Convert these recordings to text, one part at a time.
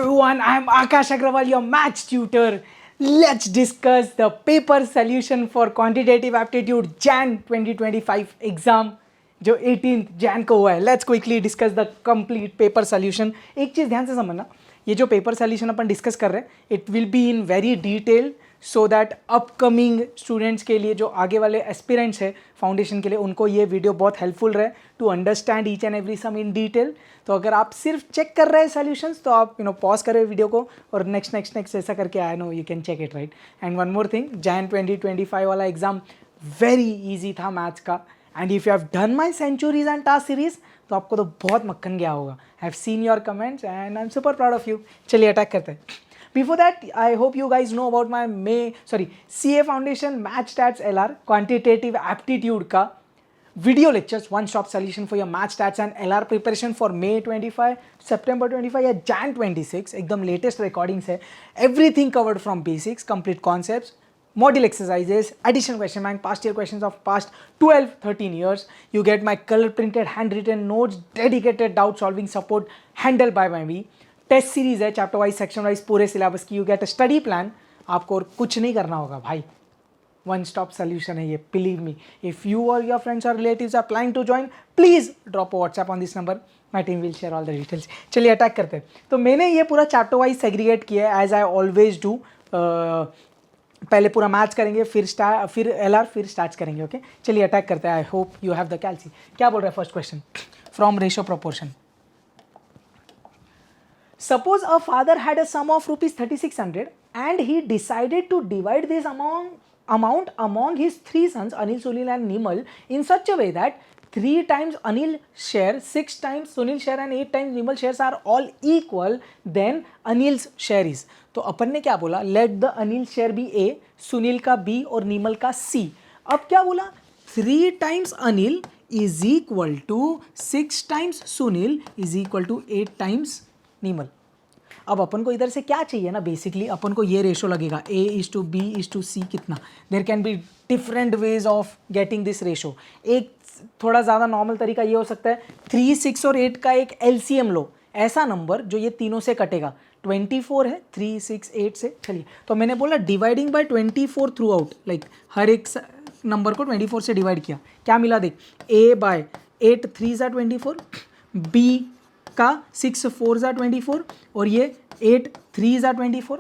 everyone, I am Akash Agrawal, your maths tutor. Let's discuss the paper solution for quantitative aptitude Jan 2025 exam जो 18th Jan को हुआ है. Let's quickly discuss the complete paper solution. एक चीज़ ध्यान से समझना, ये जो पेपर सोल्यूशन अपन डिस्कस कर रहे हैं it will be in very detail so that upcoming students के लिए जो आगे वाले एस्पिरेंट्स हैं फाउंडेशन के लिए उनको ये वीडियो बहुत हेल्पफुल रहे to understand each and every sum in detail. तो अगर आप सिर्फ चेक कर रहे हैं सॉल्यूशंस तो आप पॉज करें वीडियो को और नेक्स्ट ऐसा करके आए no you can check it right. And one more thing, Jan 2025 वाला एग्जाम वेरी ईजी था मैथ्स का. And if you have done my centuries and task series तो आपको तो बहुत मक्खन गया होगा. I have seen your comments and I am super proud of you. चलिए अटैक करते हैं. Before that, I hope you guys know about my CA Foundation Math Stats LR Quantitative Aptitude का video lectures, one stop solution for your Math Stats and LR preparation for May 25, September 25 या Jan 26. एकदम latest recordings है. Everything covered from basics, complete concepts, model exercises, addition question bank, past year questions of past 12-13 years. You get my color printed handwritten notes, dedicated doubt solving support handled by me. Test series है chapter wise section wise पूरे syllabus की. You get a study plan. आपको और कुछ नहीं करना होगा भाई. वन स्टॉप सोल्यूशन है ये, बिलीव मी. इफ यू और योर फ्रेंड्स और relatives are planning to join please drop a WhatsApp on this number. My team will share all the details. चलिए अटैक करते हैं. तो मैंने ये पूरा चैप्टर वाइज सेग्रीगेट किया है एज आई ऑलवेज डू. पहले पूरा मैथ्स करेंगे फिर एलआर फिर स्टार्ट करेंगे. ओके चलिए अटैक करते हैं. I hope you have the calci. क्या बोल रहे हैं first question from ratio proportion. Suppose a father had a sum of rupees 3600 and he decided to divide this amount among his three sons Anil, Sunil and Nimal in such a way that 3 times Anil share, 6 times Sunil share and 8 times Nimal shares are all equal, then Anil's share is. तो अपन ने क्या बोला, let the Anil share be A, Sunil का B और Nimal का C. अब क्या बोला, 3 times Anil is equal to 6 times Sunil is equal to 8 times नीमल. अब अपन को इधर से क्या चाहिए ना, बेसिकली अपन को ये रेशो लगेगा A:B:C कितना. There can be different ways of getting this ratio. एक थोड़ा ज़्यादा नॉर्मल तरीका ये हो सकता है 3, 6 और 8 का एक LCM लो, ऐसा नंबर जो ये तीनों से कटेगा. 24 है 3, 6, 8 से. चलिए तो मैंने बोला dividing by 24 throughout, like हर एक नंबर को 24 से डिवाइड किया. क्या मिला देख, A/8 3 ज़ा 24, B का 6 4 ज़ा 24 और ये 8 3 ज़ा 24.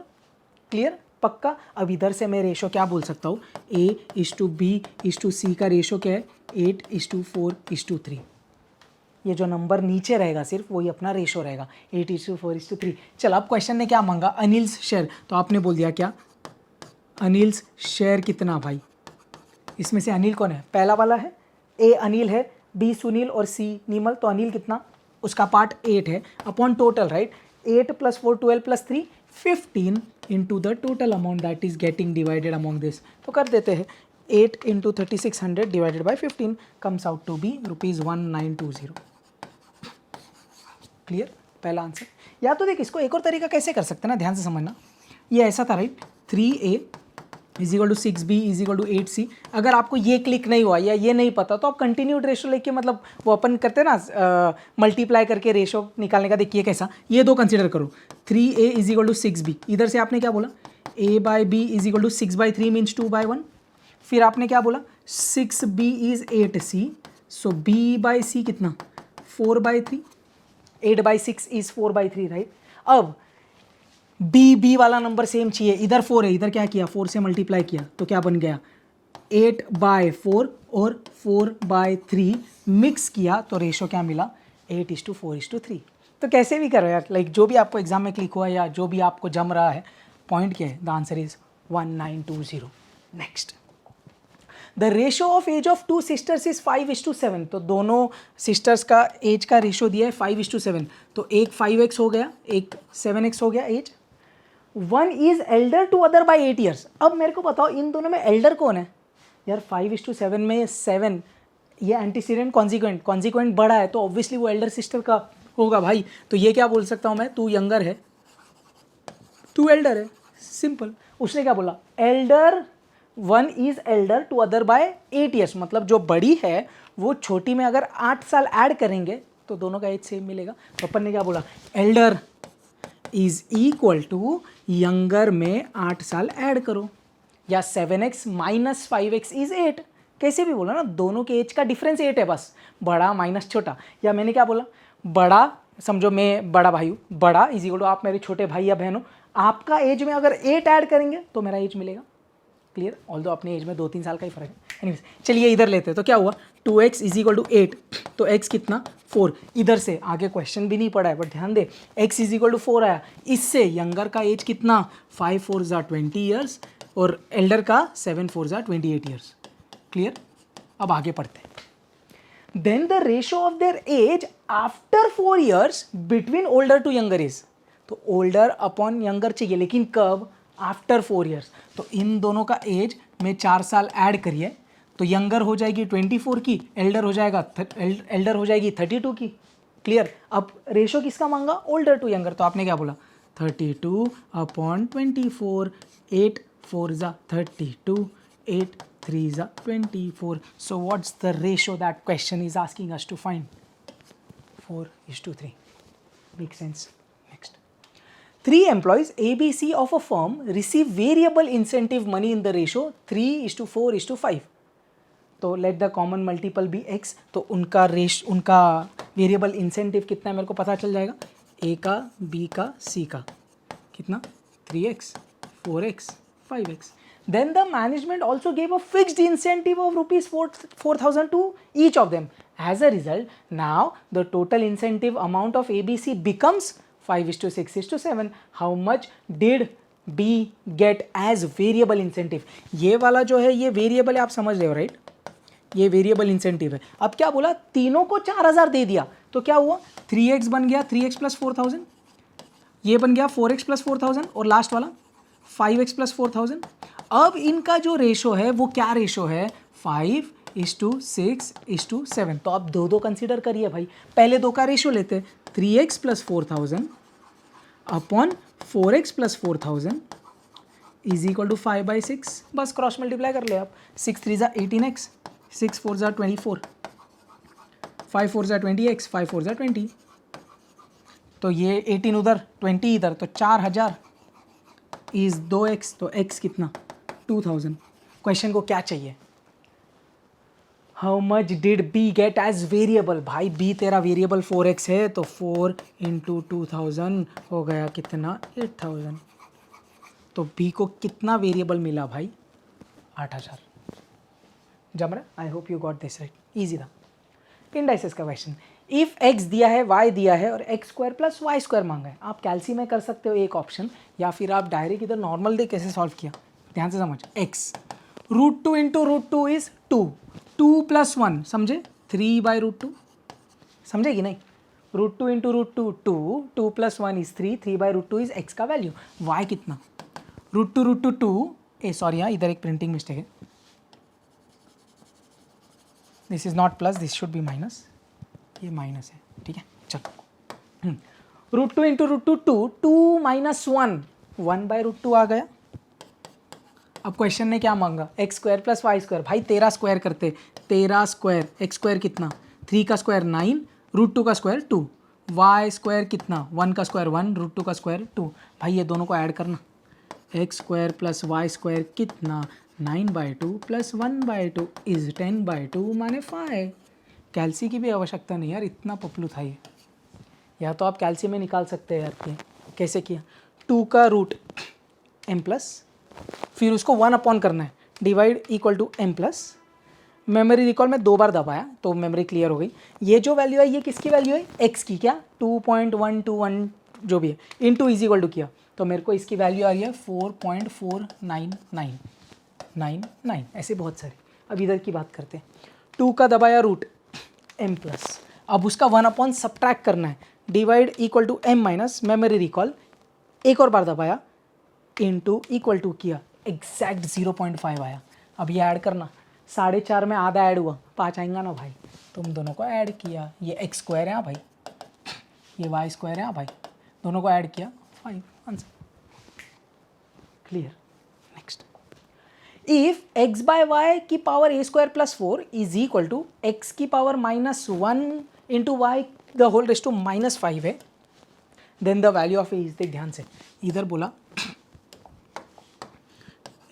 क्लियर पक्का. अब इधर से मैं रेशो क्या बोल सकता हूँ, A:B:C का रेशो क्या है 8:4:3. ये जो नंबर नीचे रहेगा सिर्फ वही अपना रेशो रहेगा 8:4:3. चल अब क्वेश्चन ने क्या मांगा, अनिल्स शेयर. तो आपने बोल दिया क्या, अनिल्स शेयर कितना भाई. इसमें से अनिल कौन है, पहला वाला है. A अनिल है, B सुनील और C नीमल. तो अनिल कितना, उसका पार्ट 8 है upon total right. 8 + 4 12 + 3 15 into the total amount that is getting divided among this. तो कर देते हैं 8 × 3600 divided by 15 comes out to be ₹1920. Clear पहला आंसर. या तो देख इसको एक और तरीका कैसे कर सकते हैं ना, ध्यान से समझना. ये ऐसा था राइट, 3A = 6B = 8C. अगर आपको ये क्लिक नहीं हुआ या ये नहीं पता तो आप कंटिन्यूड रेशो लेके, मतलब वो अपन करते हैं ना मल्टीप्लाई करके रेशो निकालने का. देखिए कैसा, ये दो कंसीडर करो. 3A = 6B. इधर से आपने क्या बोला, A/B = 6/3 मीन्स 2/1. फिर आपने क्या बोला 6B is 8C. So B/C कितना 4/3. 8/6 is 4/3 राइट. अब बी वाला नंबर सेम चाहिए. इधर 4 है, इधर क्या किया 4 से मल्टीप्लाई किया तो क्या बन गया 8/4 और 4/3 मिक्स किया तो रेशो क्या मिला 8:4:3. तो कैसे भी करो यार, लाइक जो भी आपको एग्जाम में क्लिक हुआ या जो भी आपको जम रहा है, पॉइंट क्या है, the answer is 1920. Next, the ratio of age of 2 sisters is 5:7. तो दोनों सिस्टर्स का एज का रेशो दिया है 5:7. तो एक 5x हो गया, एक 7x हो गया age. One is elder to other by 8 years. अब मेरे को बताओ इन दोनों में एल्डर कौन है यार. 5:7 में 7 ये एंटीसीडेंट कॉन्जिक्वेंट बड़ा है तो ऑब्वियसली वो एल्डर सिस्टर का होगा भाई. तो ये क्या बोल सकता हूँ मैं, तू यंगर है, तू एल्डर है, सिंपल. उसने क्या बोला, elder one is elder to other by 8 years. मतलब जो बड़ी है वो छोटी में अगर 8 साल ऐड करेंगे तो दोनों का एज सेम मिलेगा. तो अपन ने क्या बोला, elder is equal to younger में 8 साल ऐड करो, या 7x माइनस 5x इज 8। कैसे भी बोला ना, दोनों के एज का डिफरेंस 8 है बस, बड़ा माइनस छोटा। या मैंने क्या बोला, बड़ा समझो मैं बड़ा भाई हूँ, बड़ा इज इक्वल टू आप मेरे छोटे भाई या बहन हो, आपका एज में अगर 8 ऐड करेंगे तो मेरा एज मिलेगा। क्लियर? ऑल दो अपने एज में 2-3 साल का ही फर्क है। एनीवेज चलिए इधर लेते हैं, तो क्या हुआ 2x इज इक्वल टू 8, तो x कितना 4। इधर से आगे क्वेश्चन भी नहीं पड़ा है बट ध्यान दे, x इज इक्वल टू 4 आया, इससे यंगर का एज कितना 5 4 ज़ा 20 ईयर्स और एल्डर का 7 4 ज़ा 28 ईयर्स। क्लियर? अब आगे पढ़ते हैं। Then the ratio of their age after 4 years between older to younger is, तो ओल्डर अपॉन यंगर चाहिए लेकिन कब, आफ्टर 4 ईयर्स। तो इन दोनों का एज में 4 साल ऐड करिए तो यंगर हो जाएगी 24 की, एल्डर हो जाएगी 32 की। क्लियर? अब रेशो किसका मांगा, ओल्डर टू यंगर, तो आपने क्या बोला 32 अपॉन 24, 8 4 ज़ा 32, 8 3 ज़ा 24। So what's the ratio that question is asking us to find, 4:3। Make sense? Next, 3 employees ABC of a firm receive variable incentive money in the ratio 3:4:5। तो let the common multiple be x, तो उनका variable incentive कितना है मेरे को पता चल जाएगा, A का, B का, C का कितना 3x 4x 5x। Then the management also gave a fixed incentive of rupees 4,000 to each of them. As a result, now the total incentive amount of ABC becomes 5:6:7। How much did B get as variable incentive? ये वाला जो है ये variable है, आप समझ रहे हो राइट, ये वेरिएबल इंसेंटिव है। अब क्या बोला, तीनों को 4,000 दे दिया तो क्या हुआ, 3x बन गया 3x प्लस 4,000, ये बन गया 4x प्लस 4,000 और लास्ट वाला 5x प्लस 4,000। अब इनका जो रेशो है वो क्या रेशो है, 5:6:7। तो आप दो कंसीडर करिए भाई, पहले दो का रेशो लेते, 3x plus 4,000 upon 4x plus 4,000 is equal to 5/6। बस क्रॉस मल्टीप्लाई कर ले आप, 6 3 ज़ा 18x, 6 4 ज़ा 24, 5 4 ज़ा 20x, 5 4 ज़ा 20। तो ये 18 उधर 20 इधर, तो 4,000 इज 2x, तो x कितना 2,000। क्वेश्चन को क्या चाहिए, how much did B get as variable. भाई बी तेरा वेरिएबल 4x है तो 4 × 2,000 हो गया कितना 8,000। तो बी को कितना वेरिएबल मिला भाई 8,000। जम रहा, आई hope you got this right, easy था। इंडाइसेस का क्वेश्चन, इफ x दिया है y दिया है और x² प्लस y² मांगा है, आप कैल्सी में कर सकते हो एक ऑप्शन, या फिर आप डायरेक्ट इधर नॉर्मल दे कैसे सॉल्व किया, ध्यान से समझ। x √2 × √2 इज 2, 2 + 1 समझे 3/√2, समझे कि नहीं, √2 × √2 2, 2 + 1 इज 3, 3/√2 इज x का वैल्यू। y कितना, √2 2, सॉरी यहाँ इधर एक प्रिंटिंग मिस्टेक है, this is not plus, this should be minus, ये माइनस है, ठीक है चलो। √2 × √2 2, 2 - 1, 1/√2 आ गया। अब क्वेश्चन ने क्या मांगा, x² प्लस y², भाई 13 स्क्वायर करते, 13 स्क्वायर, x² कितना 3 का स्क्वायर 9, √2 का स्क्वायर 2, y² कितना 1 का स्क्वायर 1, √2 का स्क्वायर 2। भाई ये दोनों को ऐड करना, x² प्लस y² कितना 9/2 प्लस 1/2 इज 10/2 माने 5। कैल्सी की भी आवश्यकता नहीं यार, इतना पपलू था ये, या तो आप कैल्सी में निकाल सकते हैं यार। कैसे किया, 2 का रूट m प्लस, फिर उसको 1 अपॉन करना है, divide equal to m plus, memory recall में 2 बार दबाया तो मेमोरी क्लियर हो गई। ये जो वैल्यू है ये किसकी वैल्यू है, x की, क्या 2.121 जो भी है, इनटू इज इक्वल टू किया तो मेरे को इसकी वैल्यू आ रही है 4.49999, ऐसे बहुत सारे। अब इधर की बात करते हैं, 2 का दबाया रूट m प्लस, अब उसका 1 अपॉन सब्ट्रैक्ट करना है, divide equal to m minus, memory recall एक और बार दबाया, इनटू इक्वल टू किया, एग्जैक्ट 0.5 आया। अब ये ऐड करना, 4.5 में आधा ऐड हुआ 5 आएगा ना भाई, तुम दोनों को ऐड किया, ये x² है हाँ भाई, ये y² है हाँ भाई, दोनों को ऐड किया 5, answer clear. Next, if x by y की power a² plus 4 is equal to x की power -1 × y the whole raise to -5 है, then the value of a is, देख ध्यान से, इधर बोला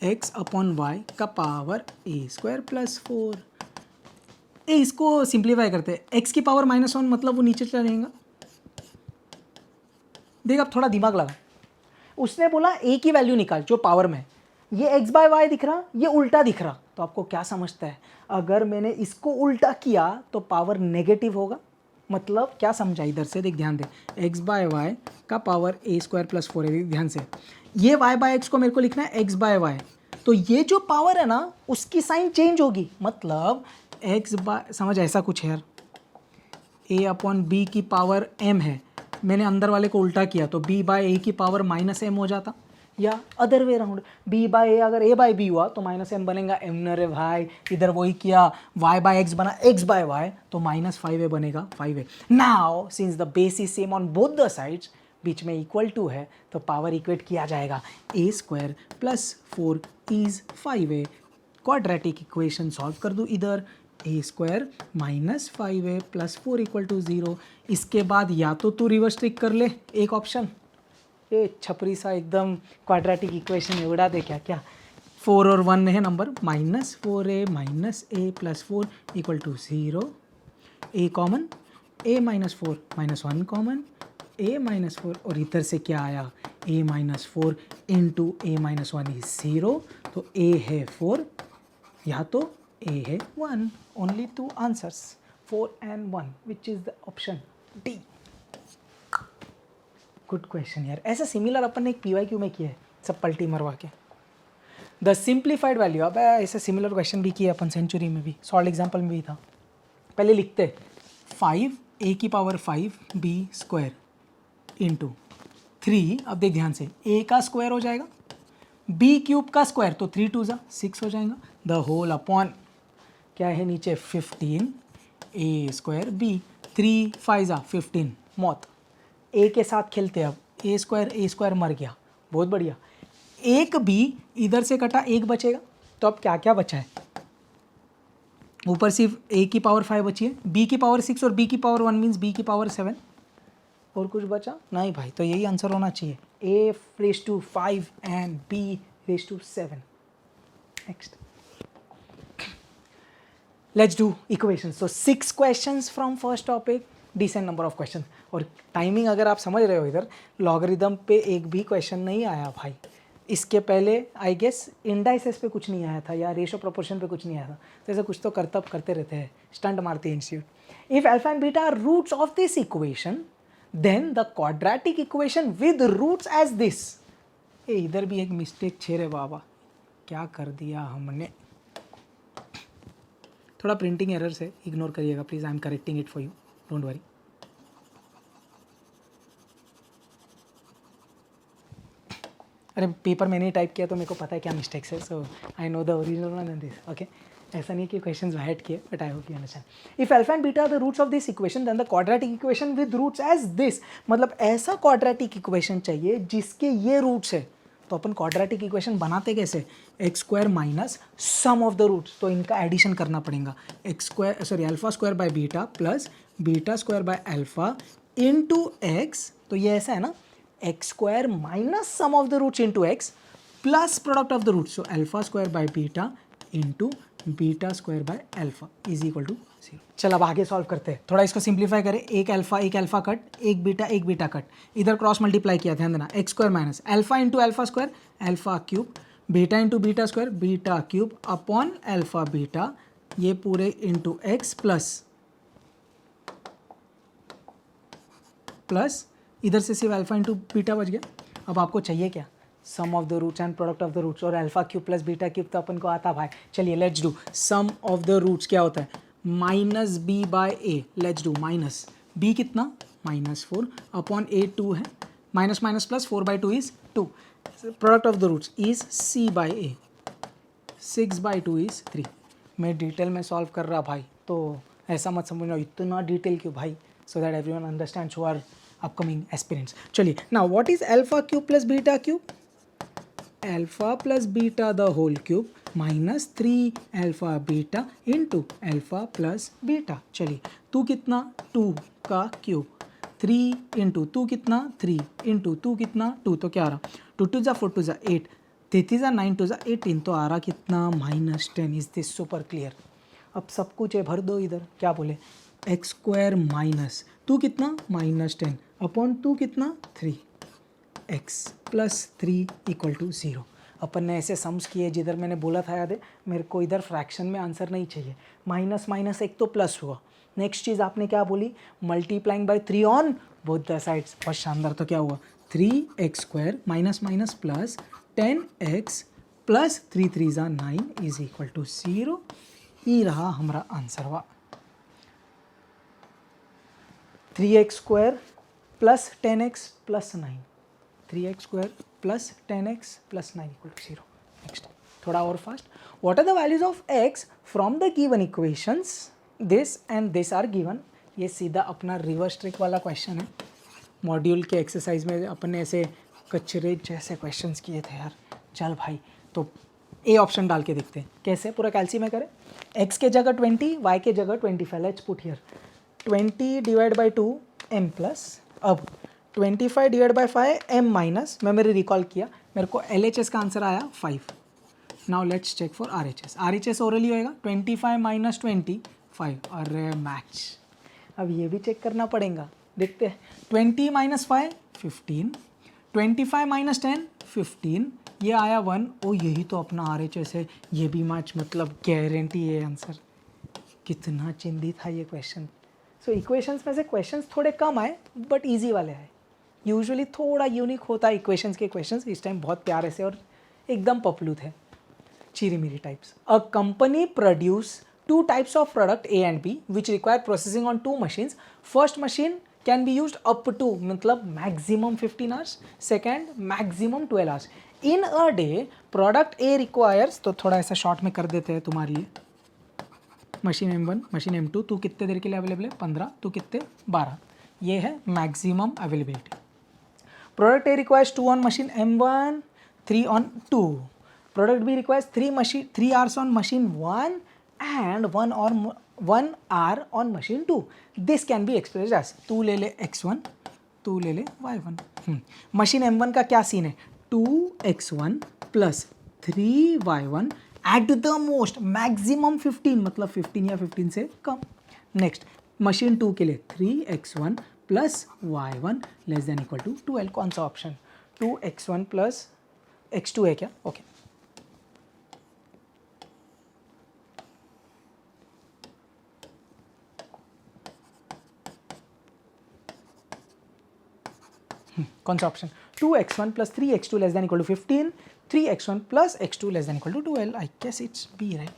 x अपॉन वाई का पावर ए स्क्वायर प्लस 4। इसको सिंप्लीफाई करते हैं, x की पावर -1 मतलब वो नीचे चला जाएगा। देख अब थोड़ा दिमाग लगा, उसने बोला a की वैल्यू निकाल जो पावर में, ये x बाय वाई दिख रहा, ये उल्टा दिख रहा, तो आपको क्या समझता है, अगर मैंने इसको उल्टा किया तो पावर नेगेटिव होगा। मतलब क्या समझा इधर से, देख ध्यान दे, x बाय वाई का पावर ए स्क्वायर प्लस 4 है, ध्यान से, ये y बाय एक्स को मेरे को लिखना है x बाय वाई, तो ये जो पावर है ना उसकी साइन चेंज होगी, मतलब x बाय, समझ ऐसा कुछ है यार, a अपॉन बी की पावर m है, मैंने अंदर वाले को उल्टा किया तो b बाय ए की पावर -m हो जाता, या other way round, b by A अगर a बाय b हुआ तो -m बनेगा, m न रे भाई, इधर वही किया, y बाय x बना x बाय y तो -5a बनेगा 5a। Now since the base is same on both the sides, बीच में इक्वल टू है तो पावर इक्वेट किया जाएगा, a square plus 4 is 5a। Quadratic equation solve कर दूँ इधर, A square -5a plus 4 equal to 0। इसके बाद या तो तू रिवर्स ट्रिक कर ले एक ऑप्शन, ये छपरी सा एकदम क्वाड्रेटिक इक्वेशन उड़ा दे क्या क्या, 4 और 1 है number, -4a minus a plus 4 equal to 0, a common, a -4 -1 common, a -4 और इधर से क्या आया, a -4 इंटू a -1 इज 0, तो a है 4 या तो a है 1, only 2 answers 4 and 1 which is the option D. Good question यार, ऐसा सिमिलर अपन ने एक PYQ में किया है, सब पलटी मरवा के। द सिंप्लीफाइड वैल्यू, अब ऐसे सिमिलर क्वेश्चन भी किया अपन सेंचुरी में भी, सॉल्व एग्जाम्पल में भी था। पहले लिखते 5a की पावर 5 b स्क्वायर इंटू 3, अब देख ध्यान से, a का स्क्वायर हो जाएगा, b क्यूब का स्क्वायर तो 3 2 6 हो जाएगा, द होल अपॉन क्या है नीचे 15 a स्क्वायर b, 3 5 15 मौत, a के साथ खेलते अब, a स्क्वायर मर गया, बहुत बढ़िया, एक b इधर से कटा, एक बचेगा, तो अब क्या क्या बचा है, ऊपर सिर्फ a की पावर 5 बची है, b की पावर 6 और b की पावर 1 मीन्स b की पावर 7, और कुछ बचा नहीं भाई, तो यही आंसर होना चाहिए, a raise to 5 and b raise to 7। Next let's do equations, so 6 questions from first topic, decent number of questions, और टाइमिंग अगर आप समझ रहे हो इधर, लॉगरिदम पे एक भी क्वेश्चन नहीं आया भाई, इसके पहले आई गेस इंडाइसेस पे कुछ नहीं आया था या रेशो प्रोपोर्शन पे कुछ नहीं आया था, तो ऐसा कुछ तो करतब करते रहते हैं, स्टंट मारते हैं institute. If alpha and beta are roots of this equation then the quadratic equation with roots as this. इधर भी एक मिस्टेक छे रे बाबा, क्या कर दिया हमने, थोड़ा प्रिंटिंग एरर से इग्नोर करिएगा please, I am correcting it for you, don't worry. अरे पेपर मैंने ही टाइप किया तो मेरे को पता है क्या मिस्टेक्स है, so I know the original one and this, okay. ऐसा नहीं कि क्वेश्चंस वाइट किए, but I hope you understand. If alpha and beta are the roots of this equation then the quadratic equation with roots as this, मतलब ऐसा quadratic equation चाहिए जिसके ये रूट्स है, तो अपन क्वाड्रेटिक इक्वेशन बनाते कैसे, x square minus sum of the roots, तो इनका एडिशन करना पड़ेगा, alpha square by beta plus beta square by alpha into x, तो ये ऐसा है ना, x square minus sum of the roots into x plus product of the roots, so alpha square by beta into beta square by alpha is equal to 0। चल अब आगे solve करते हैं, थोड़ा इसको सिंप्लीफाई करें, एक अल्फा कट, एक बीटा कट, इधर क्रॉस मल्टीप्लाई किया, ध्यान देना, x square minus alpha into alpha square alpha cube, beta into beta square beta cube upon alpha beta, ये पूरे इंटू एक्स प्लस इधर से सिर्फ अल्फा इंटू बीटा बच गया। अब आपको चाहिए क्या, sum of the roots and product of the roots, और alpha cube plus beta cube तो अपन को आता भाई। चलिए let's do sum of the roots, क्या होता है minus B by A, let's do minus B कितना -4 अपॉन ए 2 है, minus minus plus 4/2 is 2, product of the roots is C by A, 6/2 is 3। मैं डिटेल में सॉल्व कर रहा भाई, तो ऐसा मत समझना इतना डिटेल क्यों भाई, so that everyone understands who are upcoming aspirants. चलिए now what is alpha cube plus beta cube, alpha plus beta the whole cube minus 3 alpha beta into alpha plus beta. चलिए 2 कितना 2 का क्यूब 3 इंटू 2 कितना 3 into 2 कितना 2, तो क्या आ रहा 2 2 ज़ा 4 2 ज़ा 8, 3 3 ज़ा 9 2 ज़ा 18, तो आ रहा कितना -10। Is this super clear? अब सब कुछ है भर दो इधर, क्या बोले एक्स स्क्वायर माइनस 2 कितना -10 अपॉन 2 कितना 3 एक्स प्लस 3 इक्वल टू 0। अपन ने ऐसे सम्स किए जिधर मैंने बोला था, याद है मेरे को इधर फ्रैक्शन में आंसर नहीं चाहिए, माइनस माइनस एक तो प्लस हुआ। नेक्स्ट चीज़ आपने क्या बोली, multiplying by 3 on both the sides, बहुत शानदार। तो क्या हुआ 3x square minus minus plus 10x plus 3 3 ज़ा 9 इज इक्वल टू 0। ये रहा हमारा आंसर हुआ 3x square plus 10x plus 9, 3x square plus 10x plus 9 equal to 0। Next थोड़ा और fast, what are the values of x from the given equations this and this are given. ये सीधा अपना reverse trick वाला question है, module के exercise में अपन ने ऐसे कचरे जैसे क्वेश्चंस किए थे यार। चल भाई, तो ए ऑप्शन डाल के देखते हैं कैसे, पूरा कैल्सी में करें। x के जगह 20, y के जगह 25, let's put here 20 divide by 2 m plus, अब 25 डिवाइड बाई 5 m माइनस, मैं मेरे रिकॉल किया, मेरे को LHS का आंसर आया 5। Now let's check for RHS। RHS orally होएगा 25 माइनस 25, अरे मैच। अब ये भी चेक करना पड़ेगा, देखते हैं 20 माइनस 5 15, 25 माइनस 10 15, ये आया 1। ओ यही तो अपना RHS है, ये भी मैच, मतलब गारंटी है आंसर। कितना चिंदी था ये क्वेश्चन। सो इक्वेशंस में से क्वेश्चंस थोड़े कम आए बट इजी वाले आए। यूजुअली थोड़ा यूनिक होता है इक्वेशंस के क्वेश्चंस, इस टाइम बहुत प्यारे से और एकदम पपलू थे, चीरी मीरी types. A company produce two types of product A and B which require processing on two machines. First machine can be used up to मतलब maximum 15 hours, second maximum 12 hours. In a day product A requires, तो थोड़ा ऐसा short में कर देते हैं तुम्हारे लिए, मशीन M1 मशीन M2, तू कितने देर के लिए अवेलेबल है 15, तू कितने 12, ये है maximum availability. Product A requires 2 on machine M1, 3 on 2. Product B requires 3 hours on machine 1 and 1 hour on machine 2. This can be expressed as, तू ले ले x1, तू ले ले y1। मशीन M1 का क्या सीन है, 2x1 plus 3y1 at the most maximum 15, मतलब 15 या 15 से कम। नेक्स्ट मशीन 2 के लिए 3x1 plus y1 less than equal to 12। कौन सा ऑप्शन, 2x1 प्लस x2 है क्या? ओके कौन सा option, 2x1 plus 3x2 less than equal to 15, 3x1 plus x2 less than equal to 12। I guess it's B right,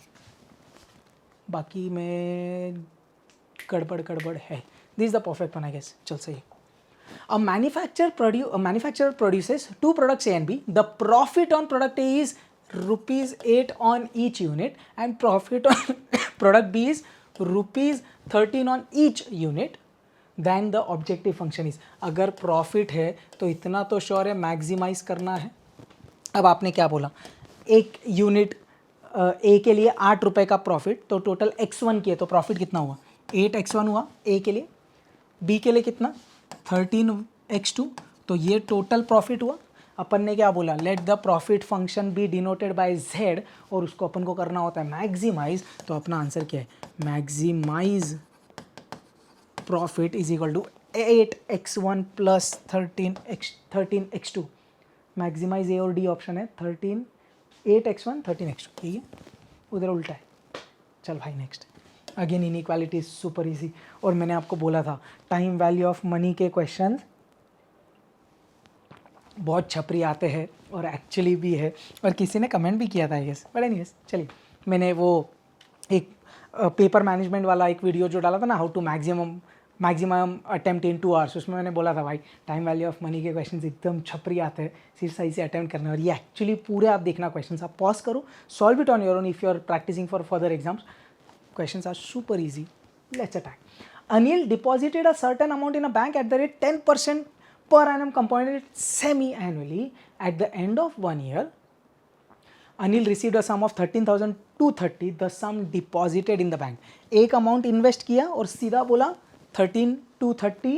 बाकी में गड़बड़ है। This is the perfect one I guess, चल सही। A manufacturer produces two products A and B. The profit on product A is ₹8 on each unit and profit on product B is ₹13 on each unit. Then the objective function is, अगर profit है तो इतना तो sure है maximise करना है। अब आपने क्या बोला, एक यूनिट ए के लिए 8 रुपये का प्रॉफिट, तो टोटल x1 किए तो प्रॉफिट कितना हुआ 8x1 हुआ ए के लिए, बी के लिए कितना 13x2, तो ये टोटल प्रॉफिट हुआ। अपन ने क्या बोला, let the profit function B denoted by z, और उसको अपन को करना होता है मैक्सिमाइज। तो अपना आंसर क्या है, maximize profit is equal to 8x1 plus 13x2। Maximize A और डी ऑप्शन है, 8x1 13x2, ठीक है, उधर उल्टा है। चल भाई next, again inequality is super easy. और मैंने आपको बोला था टाइम वैल्यू ऑफ मनी के क्वेश्चन बहुत छपरी आते हैं, और एक्चुअली भी है, और किसी ने कमेंट भी किया था आई गेस, बट एनीवेज चलिए। मैंने वो एक पेपर मैनेजमेंट वाला एक वीडियो जो डाला था ना, how to maximum attempt in 2 hours, उसमें मैंने बोला था भाई टाइम वैल्यू ऑफ मनी के क्वेश्चंस एकदम छपरी आते हैं, सिर्फ सही से अटेम्प्ट करना। और ये एक्चुअली पूरे आप देखना क्वेश्चंस, आप पॉज करो, solve it on your own if you are practising for further exams. Questions are super easy. Let's attack. Anil deposited a certain amount in a bank at the rate 10% per annum compounded semi-annually. At the end of 1 year, Anil received a sum of 13,230. The sum deposited in the bank. एक amount invest किया और सीधा बोला 13,230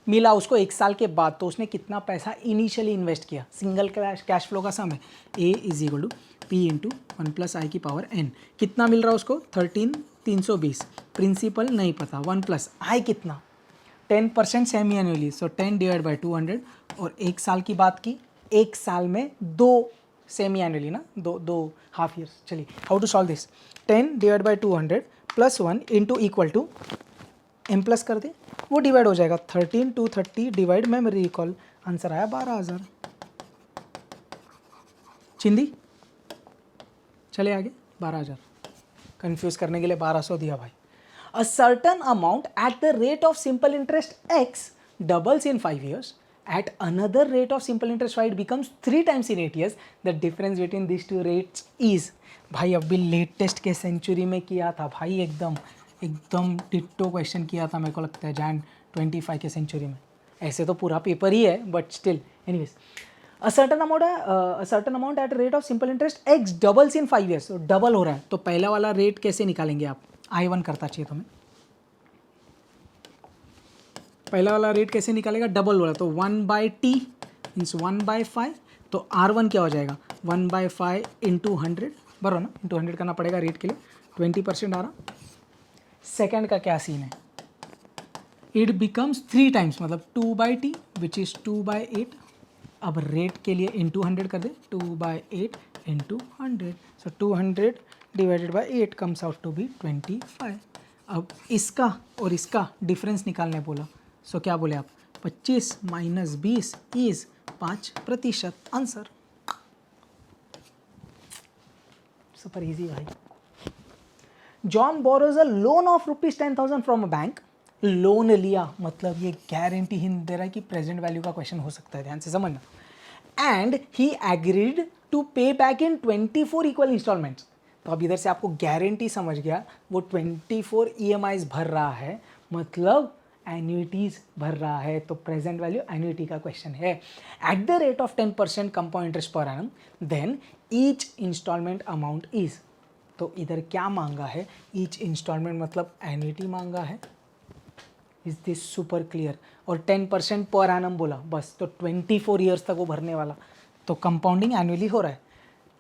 मिला उसको 1 साल के बाद, तो उसने कितना पैसा इनिशियली इन्वेस्ट किया, सिंगल कैश फ्लो का सम है। A is equal to P into 1 plus I की पावर एन। कितना मिल रहा है उसको 13,320। प्रिंसिपल नहीं पता, 1 प्लस आई कितना 10% semi annually, so 10 divide by 200। और 1 साल की बात की, 1 साल में 2 सेमी एनुअली ना, दो हाफ ईयर्स। चलिए how to solve this, 10 divide by 200 plus 1 into equal to M plus कर दे, वो डिवाइड हो जाएगा 13 230 डिवाइड मेमोरी रिकॉल, आंसर आया 12,000। चिंदी चले आगे, 12,000 कंफ्यूज करने के लिए 1200 दिया भाई। A certain amount at the rate of simple interest x doubles in 5 years. At another rate of simple interest y it becomes 3 times in 8 years. The difference between these two rates is, भाई अभी latest के century में किया था भाई, एकदम ditto question किया था मेरे को लगता है जैन 25 के सेंचुरी में। ऐसे तो पूरा पेपर ही है but still anyways. A certain amount at a rate of simple interest x doubles in 5 years. तो डबल हो रहा है, तो पहला वाला रेट कैसे निकालेंगे आप, I1 करता चाहिए तुम्हें। पहला वाला रेट कैसे निकालेगा, डबल हो रहा है तो 1/t मीन्स 1/5, तो R1 क्या हो जाएगा 1/5 इंटू 100, बराबर ना, इंटू 100 करना पड़ेगा रेट के लिए, 20% आ रहा। सेकेंड का क्या सीन है, इट बिकम्स 3 टाइम्स, मतलब 2/t विच इज़ 2/8। अब रेट के लिए इंटू 100 कर दे, 2/8 into 100, so 200 divided by 8 comes out to be 25। अब इसका और इसका डिफरेंस निकालने बोला, सो क्या बोले आप, 25 minus 20 is 5%, answer. Super easy भाई। John borrows a loan of ₹10,000 from a bank. Loan लिया मतलब ये गारंटी हिंट दे रहा है कि प्रेजेंट वैल्यू का क्वेश्चन हो सकता है, ध्यान से समझना। एंड ही एग्रीड टू पे बैक इन 24 इक्वल इंस्टॉलमेंट्स। तो अब इधर से आपको गारंटी समझ गया, वो 24 EMIs भर रहा है, मतलब एन्युइटीज भर रहा है, तो प्रेजेंट वैल्यू एन्युइटी का क्वेश्चन है। At the rate of 10% compound interest per annum, then each instalment amount is. तो इधर क्या मांगा है, ईच इंस्टॉलमेंट मतलब एन्युइटी मांगा है। Is this super clear. और 10% पर एनम बोला बस, तो 24 ईयर्स तक वो भरने वाला, तो कंपाउंडिंग एनुअली हो रहा है।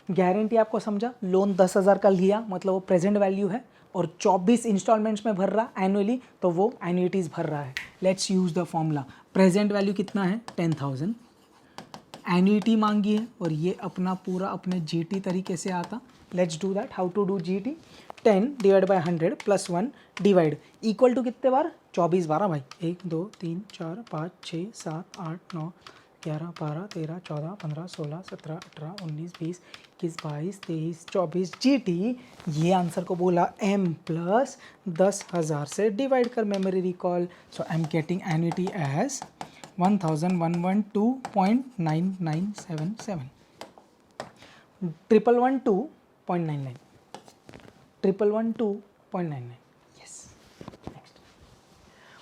गारंटी आपको समझा, लोन 10,000 का लिया मतलब वो प्रेजेंट वैल्यू है, और 24 इंस्टॉलमेंट्स में भर रहा एनुअली, तो वो एन्युइटीज़ भर रहा है। Let's use the formula, present value कितना है 10,000, एन्युइटी मांगी है, और ये अपना पूरा अपने जीटी तरीके से आता। Let's do that, how to do GT, 10 divide by 100 plus 1 divide equal to कितने बार 24 बार भाई, 1 2 3 4 5 6 7 8 9 11 12 13 14 15 16 17 18 19 20 21 22 23 24 जीटी। ये आंसर को बोला m प्लस 10,000 से डिवाइड कर memory recall, so I am getting annuity as 1,112.9977, 1,112.99, 1,112.99. Yes. Next.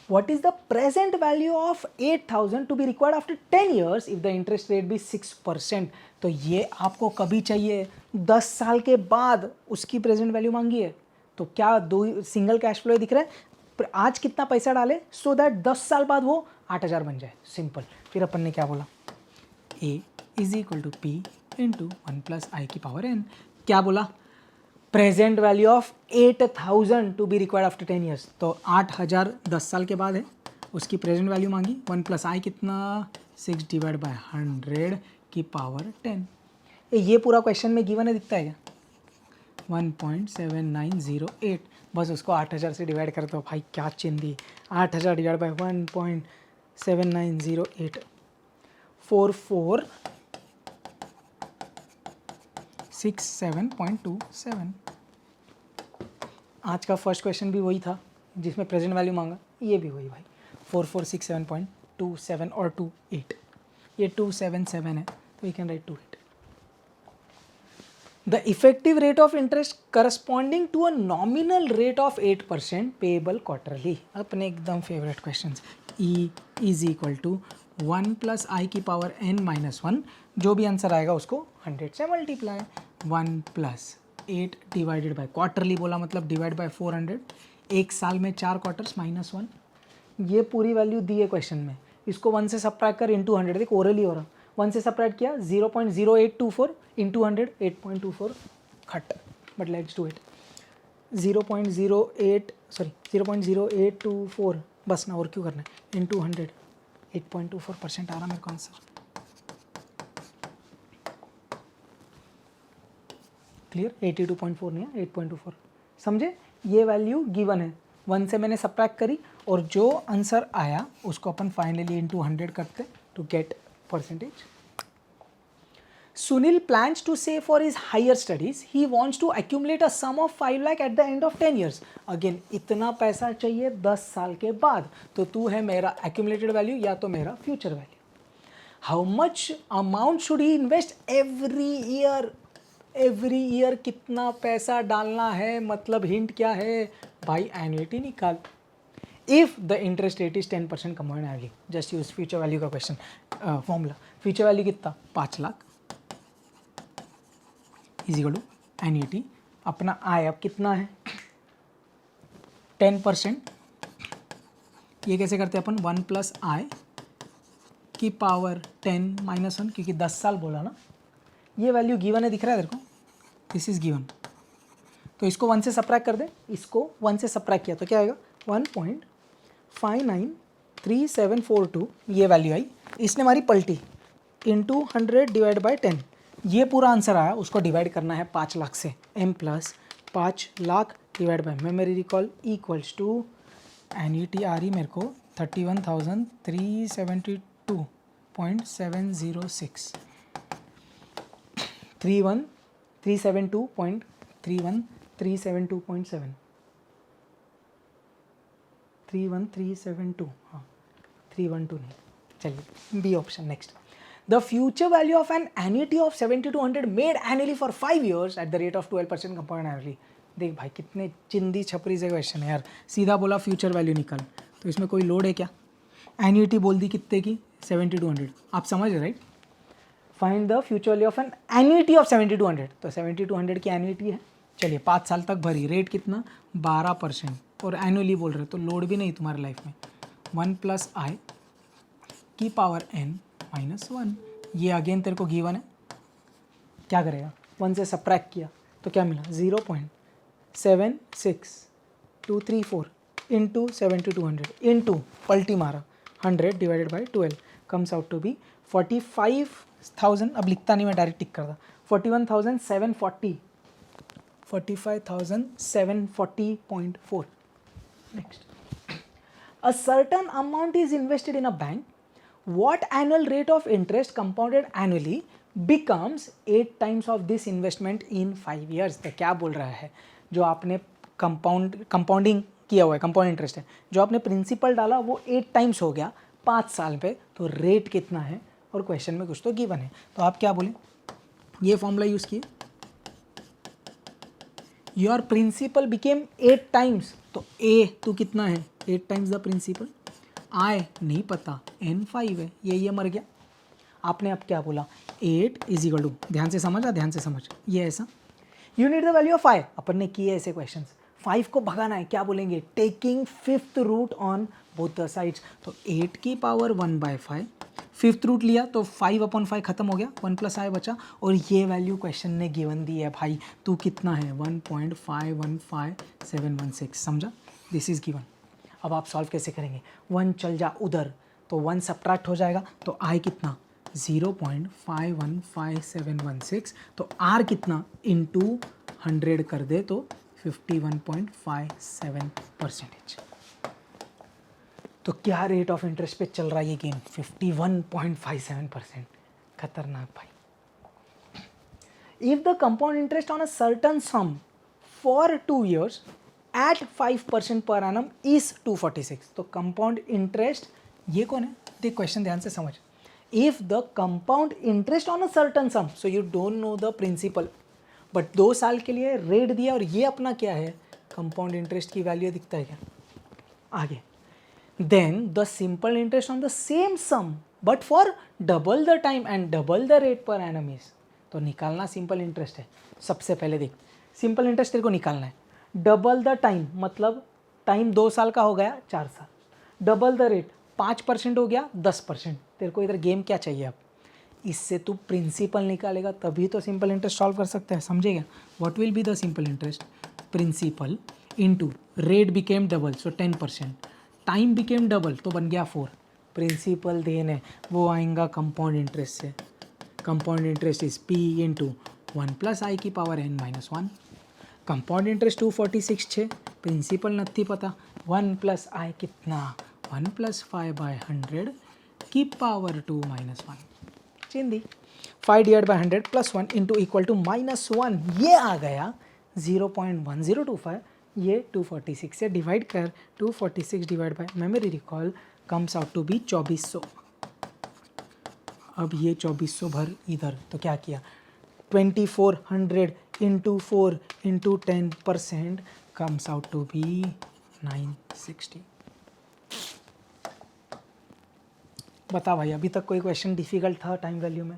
What is the present value of 8,000 to be required after 10 years if the interest rate be 6%? तो ये आपको कभी चाहिए, 10 साल के बाद उसकी प्रेजेंट वैल्यू मांगी है। तो क्या दो सिंगल कैश फ्लो दिख रहा है, आज कितना पैसा डाले सो दैट 10 साल बाद वो 8,000 बन जाए, सिंपल। फिर अपन ने क्या बोला, A is equal to P into 1 plus I की पावर एन। क्या बोला, present value of 8,000 to be required after 10 years, तो 8,000 10 साल के बाद है, उसकी प्रेजेंट वैल्यू मांगी, 1 प्लस आई कितना 6 डिवाइड बाई 100 की पावर 10। ये पूरा क्वेश्चन में गिवन है, दिखता है क्या 1.7908, बस उसको 8,000 से डिवाइड कर दो भाई, क्या चिंदी, 8,000 डिवाइड बाई 1.7908, 4467.27। आज का फर्स्ट क्वेश्चन भी वही था जिसमें प्रेजेंट वैल्यू मांगा, ये भी वही भाई 4467.27 और 28, ये 277 है, तो we can write 28। The effective rate of interest corresponding to a nominal rate of 8% payable quarterly. अपने एकदम favourite question, E is equal to 1 plus I की पावर n माइनस 1, जो भी आंसर आएगा उसको 100 से multiply, 1 plus 8 divided by quarterly बोला मतलब डिवाइड बाई 400, एक साल में 4 क्वार्टर्स माइनस 1, ये पूरी वैल्यू दी है क्वेश्चन में। इसको 1 से सब्ट्रैक्ट कर इंटू 100, देख ओरली हो रहा, 1 से सब्ट्रैक्ट किया 0.0824 इंटू 100 8.24 खट, बट लेट्स डू इट 0.08 बस ना, और क्यों करना है, इंटू 100 8.24% आ रहा मेरे को आंसर। क्लियर, 82.4 नहीं है 8.24, समझे, ये वैल्यू गिवन है, 1 से मैंने सब्ट्रैक्ट करी और जो आंसर आया उसको अपन फाइनली इंटू 100 करते to get percentage. Sunil plans to save for his higher studies. He wants to accumulate a sum of 5 lakh at the end of 10 years. Again, इतना पैसा चाहिए 10 साल के बाद, तो तू है मेरा accumulated value या तो मेरा future value. How much amount should he invest every year? Every year कितना पैसा डालना है, मतलब हिंट क्या है भाई, एन्युटी निकाल। If the interest rate is 10% compound annually, just use future value का क्वेश्चन फॉर्मूला, future value कितना 5 लाख इजिकल टू एन्युटी, अपना आय अब कितना है 10%, ये कैसे करते हैं अपन 1 प्लस आई की पावर 10 माइनस 1, क्योंकि 10 साल बोला ना, ये वैल्यू गिवन है, दिख रहा है तेरे को, दिस इज गिवन, तो इसको 1 से सब्ट्रैक्ट कर दे, इसको 1 से सब्ट्रैक्ट किया तो क्या आएगा 1.593742, ये वैल्यू आई, इसने हमारी पलटी इंटू 100 डिवाइड बाई 10, ये पूरा आंसर आया, उसको डिवाइड करना है 5 लाख से, m plus 5 lakh divide by memory recall equals to annuity आ रही मेरे को 31,372.706 31372.7 31372, हाँ 312 नहीं, चलिए B option next. The future value of an annuity of 7200 made annually for 5 years at the rate of 12% compound annually. देख भाई कितने चिंदी छपरी से क्वेश्चन है यार, सीधा बोला फ्यूचर वैल्यू निकाल, तो इसमें कोई लोड है क्या, एन्युटी बोल दी कितने की 7200, आप समझ रहे right, find the future value of an annuity of 7200, तो 7200 की एन्युटी है, चलिए 5 साल तक भरी, रेट कितना 12%, और एनुअली बोल रहे तो लोड भी नहीं तुम्हारे लाइफ में, 1 प्लस आई की पावर n माइनस 1, ये अगेन तेरे को गिवन है, क्या करेगा 1 से सब्ट्रैक्ट किया तो क्या मिला 0.76234 इंटू 7200 इंटू पल्टी मारा 100 divided by 12 comes out to be 45,000, अब लिखता नहीं मैं डायरेक्ट टिक करता, 41,740 45,740.4। Next, a certain amount is invested in a bank, what annual rate of interest compounded annually becomes 8 times of this investment in 5 years। तो क्या बोल रहा है, जो आपने कंपाउंडिंग किया हुआ है, कंपाउंड इंटरेस्ट है, जो आपने प्रिंसिपल डाला वो 8 टाइम्स हो गया 5 साल पे, तो रेट कितना है, और क्वेश्चन में कुछ तो गिवन है, तो आप क्या बोले, ये फॉर्मूला यूज़ किए, योर प्रिंसिपल बिकेम 8 टाइम्स, तो ए तो कितना है 8 टाइम्स द प्रिंसिपल, आई नहीं पता, n 5 है, ये मर गया, आपने अब क्या बोला 8 इज इक्वल टू, ध्यान से समझ, ध्यान से समझ, ये ऐसा, you need the value of 5, अपन ने किए ऐसे क्वेश्चंस, 5 को भगाना है, क्या बोलेंगे taking 5th root on both the sides, तो 8 की पावर 1/5, 5th रूट लिया तो 5/5 खत्म हो गया, 1 प्लस आई बचा, और ये वैल्यू क्वेश्चन ने गिवन दी है भाई, तू कितना है 1.515716, समझा, दिस इज गिवन। अब आप सॉल्व कैसे करेंगे, 1 चल जा उधर तो 1 सब्ट्रैक्ट हो जाएगा, तो आई कितना 0.515716, तो आर कितना इंटू 100 कर दे तो 51.57%। तो क्या रेट ऑफ इंटरेस्ट पे चल रहा है ये गेम, 51.57%, खतरनाक भाई। If the compound interest on a certain sum for 2 years at 5% per annum is 246, तो कंपाउंड इंटरेस्ट ये कौन है, देख क्वेश्चन ध्यान से समझ, if the compound interest on a certain sum, so you don't know the principal, but 2 साल के लिए रेट दिया, और ये अपना क्या है कंपाउंड इंटरेस्ट की वैल्यू दिखता है क्या आगे, then the simple interest on the same sum but for double the time and double the rate per annum is, तो निकालना सिंपल इंटरेस्ट है, सबसे पहले देख सिंपल इंटरेस्ट तेरे को निकालना है, डबल द टाइम मतलब टाइम 2 साल का हो गया 4 साल, डबल द रेट 5% हो गया 10%। तेरे को इधर गेम क्या चाहिए अब? इससे तू प्रिंसिपल निकालेगा तभी तो सिंपल इंटरेस्ट सॉल्व कर सकता है, समझेगा? What will be the simple interest? Principal into rate became double so 10%, time became double तो बन गया 4, प्रिंसिपल देने वो आएगा कंपाउंड इंटरेस्ट से। Compound interest is P into 1 plus I की power n minus 1। Compound interest 246 छे, प्रिंसिपल नथी पता, 1 प्लस आई कितना 1 प्लस 5/100 की पावर 2 माइनस 1। चिंदी 5 divide by 100 plus 1 into equal to -1, ये आ गया 0.1025। ये 246 से डिवाइड कर, 246 divide by memory recall comes out to be 2400। अब ये 2400 भर इधर, तो क्या किया 2400 into 4 into 10% comes out to be 960। बता भाई, अभी तक कोई क्वेश्चन डिफिकल्ट था टाइम वैल्यू में?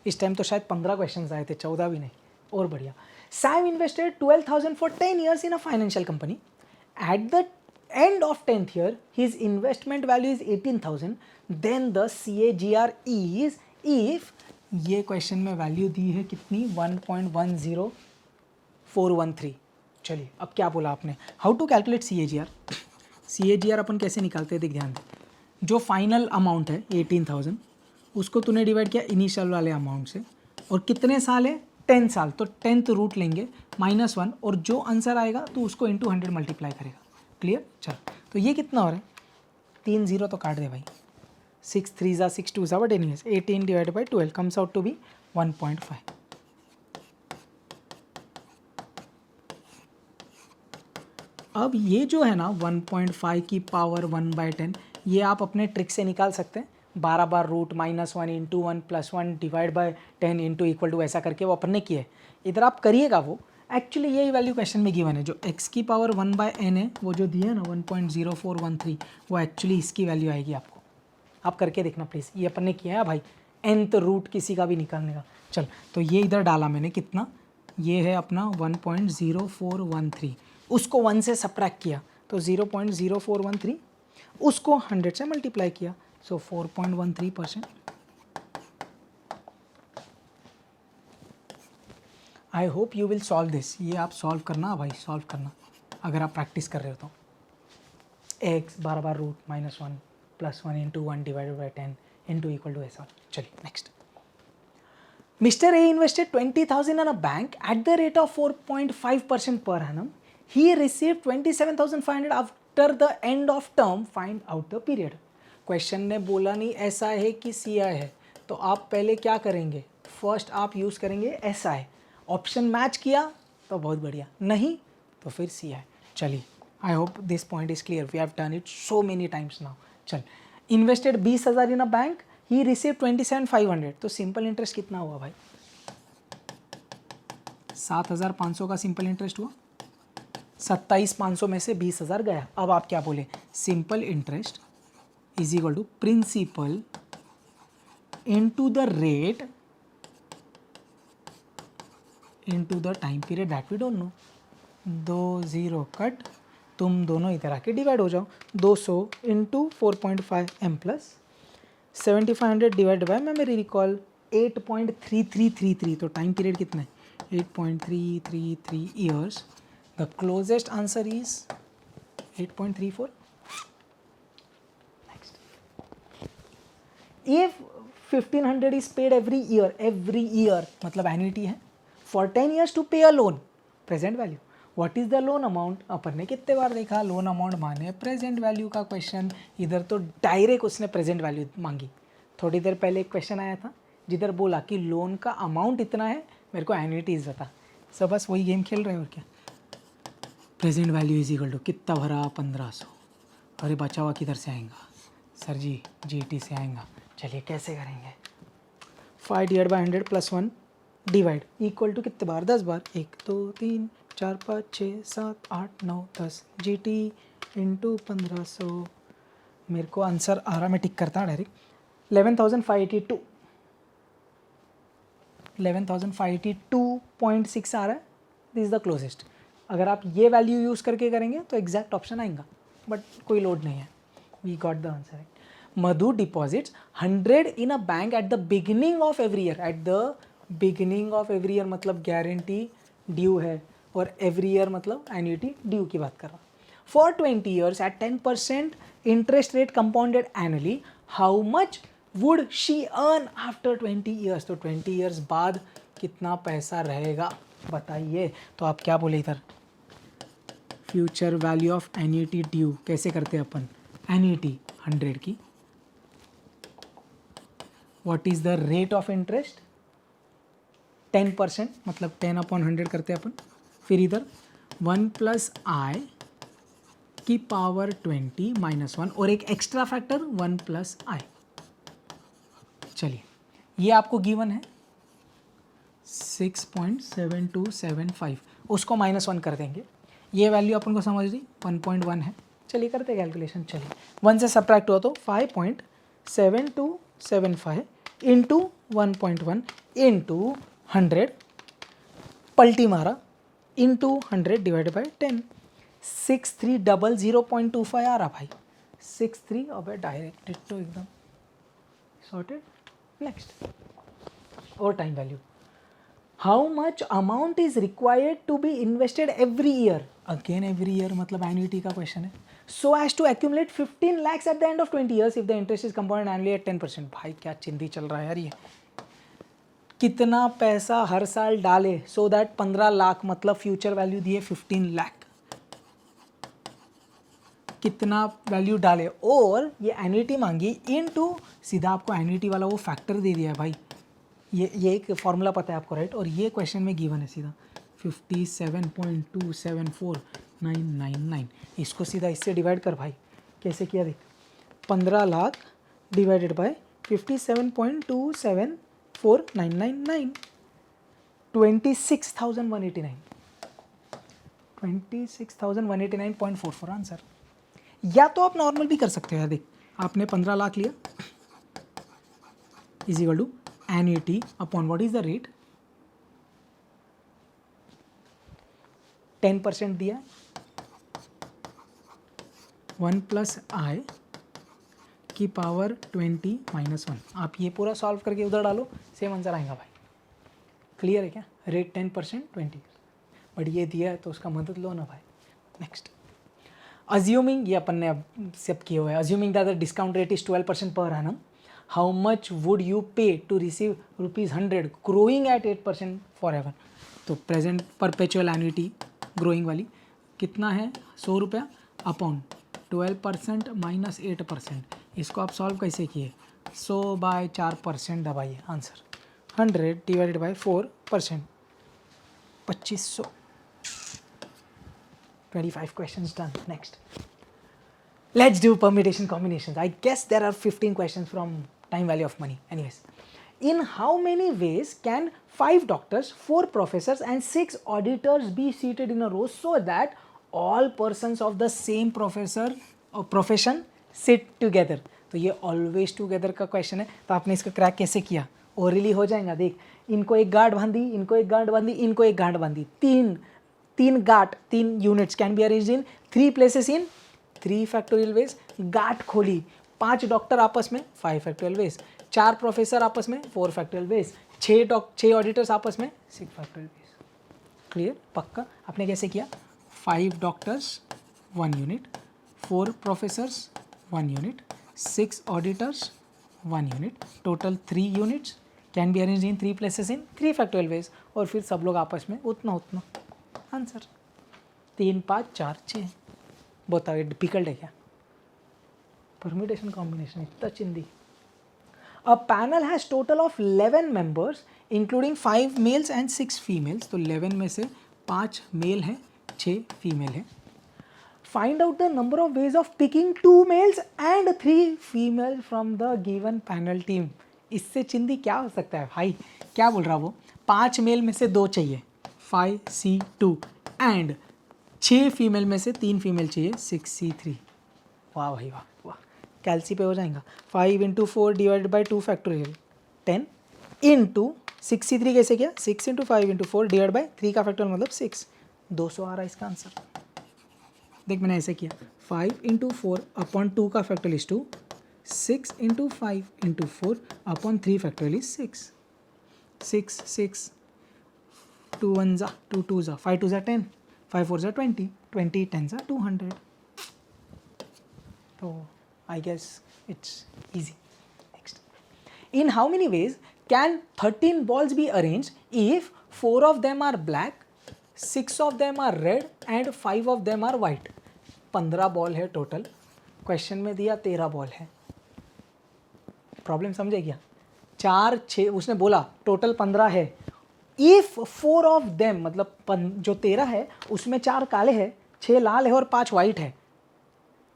इस टाइम तो शायद 15 क्वेश्चंस आए थे, 14 भी नहीं। और बढ़िया। Sam invested 12,000 for 10 years in a financial company. At the end of 10th year, his investment value is 18,000. Then the CAGR is, if ये क्वेश्चन में वैल्यू दी है कितनी 1.10413। चलिए अब क्या बोला आपने, how to calculate CAGR? CAGR अपन कैसे निकालते हैं, देख ध्यान दे। जो फाइनल अमाउंट है 18,000, उसको तूने डिवाइड किया इनिशियल वाले अमाउंट से, और कितने साल है 10 साल, तो 10th रूट लेंगे -1, और जो आंसर आएगा तो उसको इंटू 100 मल्टीप्लाई करेगा। क्लियर? चल, तो ये कितना हो रहा है, 3 0 तो काट दे भाई, 6 3 ज़ा 6 2 ज़ा, but anyways 18 divide by 12 comes out to be 1.5। अब ये जो है ना 1.5 की पावर 1/10, ये आप अपने ट्रिक से निकाल सकते हैं। 12 बार root -1 into 1 plus 1 divide by 10 into equal to, ऐसा करके वो अपन ने किया है। इधर आप करिएगा वो, एक्चुअली यही वैल्यू क्वेश्चन में गिवन है। जो x की पावर 1/n है, वो जो दिया है ना 1.0413, वो एक्चुअली इसकी वैल्यू आएगी आपको। आप करके देखना प्लीज़, ये अपन ने किया है भाई, nth रूट किसी का भी निकालने का। चल, तो ये इधर डाला मैंने कितना, ये है अपना 1.0413, उसको 1 से सब्ट्रैक्ट किया तो 0.0413, उसको 100 से मल्टीप्लाई किया, सो 4.13%। आई hope you will solve this. ये आप सॉल्व करना भाई, सॉल्व करना अगर आप प्रैक्टिस कर रहे हो तो। x 12 बार root -1 plus 1 into 1 divided by 10 into equal to ऐसा। चलिए next. Mr. A invested 20,000 in a bank at the rate of 4.5% per annum. He received 27,500 after the end of term. Find out the period. Question ने बोला नहीं ऐसा है कि CI है, तो आप पहले क्या करेंगे, फर्स्ट आप यूज़ करेंगे SI। ऑप्शन मैच किया तो बहुत बढ़िया, नहीं तो फिर CI। चलिए, I hope this point is clear, we have done it so many times now. चल, invested 20,000 in a bank, he receive 27,500, तो सिंपल इंटरेस्ट कितना हुआ भाई, 7,500 का सिंपल इंटरेस्ट हुआ। 27,500 में से 20,000 गया। अब आप क्या बोले, simple interest is equal to principal into the rate into the time period that we don't know. 2 0 cut, तुम दोनों इधर आके डिवाइड हो जाओ, 200 into 4.5 m plus 7,500 divide by memory recall 8.3333, तो टाइम पीरियड कितना है 8.333 years. The closest answer is 8.34। Next, if 1,500 is paid every year मतलब एन्युटी है, for 10 years to pay a loan, present value. What is the loan amount? अपन ने कितने बार देखा, लोन अमाउंट माने प्रेजेंट वैल्यू का क्वेश्चन, इधर तो डायरेक्ट उसने प्रेजेंट वैल्यू मांगी। थोड़ी देर पहले एक क्वेश्चन आया था जिधर बोला कि लोन का अमाउंट इतना है, मेरे को एन्युटीज बता। सब बस वही गेम खेल रहे हैं और क्या। Present value is equal to कितना भरा 1,500, अरे बचा हुआ किधर से आएगा सर जी, GT से आएगा। चलिए कैसे करेंगे, 5 divide by 100 plus 1 divide equal to कितने बार, 10 बार, 1 2 3 4 5 6 7 8 9 10, GT इंटू 1,500। मेरे को आंसर आ रहा, मैं टिक करता हूँ डायरेक्ट, 11,582, 11,582.6 आ रहा है। This is the closest. अगर आप ये वैल्यू यूज़ करके करेंगे तो एग्जैक्ट ऑप्शन आएगा, बट कोई लोड नहीं है, we got the answer. Madhu deposits 100 in a bank at the beginning of every year. At the beginning of every year मतलब guarantee due है, और every year मतलब annuity due की बात कर रहा हूँ. For 20 years at 10% interest rate compounded annually, how much would she earn after 20 years? तो 20 years बाद कितना पैसा रहेगा बताइए. तो आप क्या बोले इधर, future value of annuity due कैसे करते हैं अपन, एन्यूटी 100 की, what is the rate of interest 10%, मतलब 10/100 करते हैं अपन. फिर इधर 1 + i की पावर 20 - 1 और एक एक्स्ट्रा फैक्टर 1 + i. चलिए ये आपको गिवन है 6.7275, उसको -1 कर देंगे. ये वैल्यू अपन को समझ ली 1.1 है. चलिए करते हैं कैलकुलेशन. चलिए 1 से सब्ट्रैक्ट हुआ तो 5.7275 इंटू 1.1 इंटू 100 पलटी मारा इंटू 100 डिवाइड बाई 10, 6300.25 आ रहा भाई. 63 अब डायरेक्ट डिट्टो एकदम सॉर्टेड. नेक्स्ट और time value, how much amount is required to be invested every year. Again every year मतलब एन्युटी का क्वेश्चन है. So as to accumulate 15 lakhs at the end of 20 years if the interest is compounded annually at 10%. भाई क्या चिंदी चल रहा है यार ये. कितना पैसा हर साल डाले सो दैट 15 लाख, मतलब फ्यूचर वैल्यू दिए 15 लाख. कितना वैल्यू डाले और ये एन्युटी मांगी इनटू, सीधा आपको एन्युटी वाला वो फैक्टर दे दिया है भाई. ये एक फॉर्मूला पता है आपको, राइट. और ये क्वेश्चन में गिवन है सीधा 57.274999. इसको सीधा इससे डिवाइड कर भाई. कैसे किया देख, 15 लाख डिवाइडेड बाय 57.274999, 26,189, 26,189.44 आंसर. या तो आप नॉर्मल भी कर सकते हो. देख आपने 15 लाख लिया is equal to annuity upon what is the rate, 10% दिया, 1 + i की पावर 20 - 1. आप ये पूरा सॉल्व करके उधर डालो, सेम आंसर आएगा भाई. क्लियर है क्या. रेट 10% 20, बट ये दिया है तो उसका मदद लो ना भाई. नेक्स्ट, अज्यूमिंग, ये अपन ने अब सब किए हुए हैं. Assuming that the discount rate is 12% per annum, how much would you pay to receive ₹100 growing at 8% forever. तो प्रेजेंट परपेचुअल एन्युटी ग्रोइंग वाली कितना है, 100 रुपया अपॉन 12% - 8%. इसको आप सॉल्व कैसे किए, 100/4% दबाइए, answer 100 divided by 4%, 2500. 25 questions done. Next, let's do permutation combinations. I guess there are 15 questions from time value of money. Anyways, in how many ways can 5 doctors, 4 professors and 6 auditors be seated in a row so that all persons of the same professor or profession sit together? तो ये always together का question है. तो आपने इसका crack कैसे किया, orally हो जाएगा. देख, इनको एक गांठ बांधी, इनको एक गांठ बांधी, इनको एक गांठ बांधी, तीन गांठ, 3 units can be arranged in 3 places in 3 factorial ways. गांठ खोली, 5 डॉक्टर आपस में 5 factorial ways, 4 प्रोफेसर आपस में 4 factorial ways, 6 ऑडिटर्स आपस में 6 factorial ways. क्लियर, पक्का. आपने कैसे किया, 5 doctors 1 unit, 4 professors 1 unit, 6 auditors 1 unit, total 3 units can be arranged in 3 places in 3 factorial ways. और फिर सब लोग आपस में उतना आंसर. 3, 5, 4, 6. बताओ ये डिफिकल्ट है क्या, परम्यूटेशन कॉम्बिनेशन इतना चिंदी. A panel has total of 11 members including 5 males and 6 females. तो 11 में से 5 मेल हैं, 6 फीमेल हैं. Find out the number of ways of picking 2 mails and 3 female from the given panel team. इससे चिंदी क्या हो सकता है भाई, क्या बोल रहा वो, 5 मेल में से 2 चाहिए 5C2 एंड 6 फीमेल में से 3 फीमेल चाहिए 6C3. वाह भाई वाह वाह, कैल्सी पे हो जाएगा. 5 × 4 divided by 2 factorial 10 into 6C3 कैसे किया, 6 × 5 × 4 डिवाइड बाई 3 का फैक्टोरियल मतलब 6, 200 आ रहा है इसका आंसर. देख मैंने ऐसे किया, 5 × 4 अपॉन 2 का factorial is 2, 6 into 5 into 4 upon 3 factorial is 6. 6, 2 1s are 2 2s are 5 2s are 10, 5 4s are 20, 20 10s are 200. So I guess it's easy. Next. In how many ways can 13 balls be arranged if 4 of them are black, 6 of them are red and 5 of them are white? 15 ball है total, question में दिया 13 ball है. Problem समझे क्या? 4 6 उसने बोला total 15 है. If 4 of them मतलब जो 13 है उसमें 4 काले हैं, 6 लाल है और 5 वाइट है,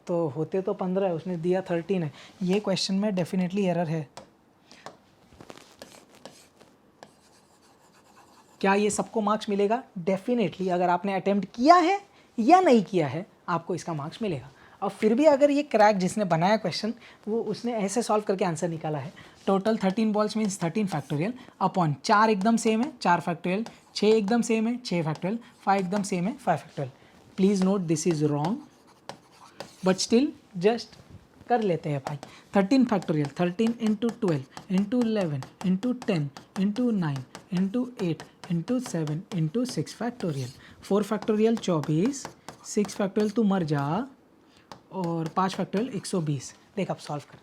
तो होते तो 15 है, उसने दिया 13 है. ये क्वेश्चन में डेफिनेटली एरर है. क्या ये सबको मार्क्स मिलेगा? डेफिनेटली. अगर आपने अटेम्प्ट किया है या नहीं किया है आपको इसका मार्क्स मिलेगा. और फिर भी अगर ये क्रैक जिसने बनाया क्वेश्चन वो उसने ऐसे सॉल्व करके आंसर निकाला है. Total 13 balls means 13 factorial upon 4 एकदम सेम है 4 फैक्टोरियल, 6 एकदम सेम है 6 फैक्टोरियल, 5 एकदम सेम है 5 factorial. Please note this is wrong but still just कर लेते हैं भाई. 13 factorial 13 into 12 into 11 into 10 into 9 into 8 into 7 into 6 factorial. 4 factorial 24, 6 factorial तू मर जा और 5 फैक्टोरियल 120. देख अब सॉल्व कर.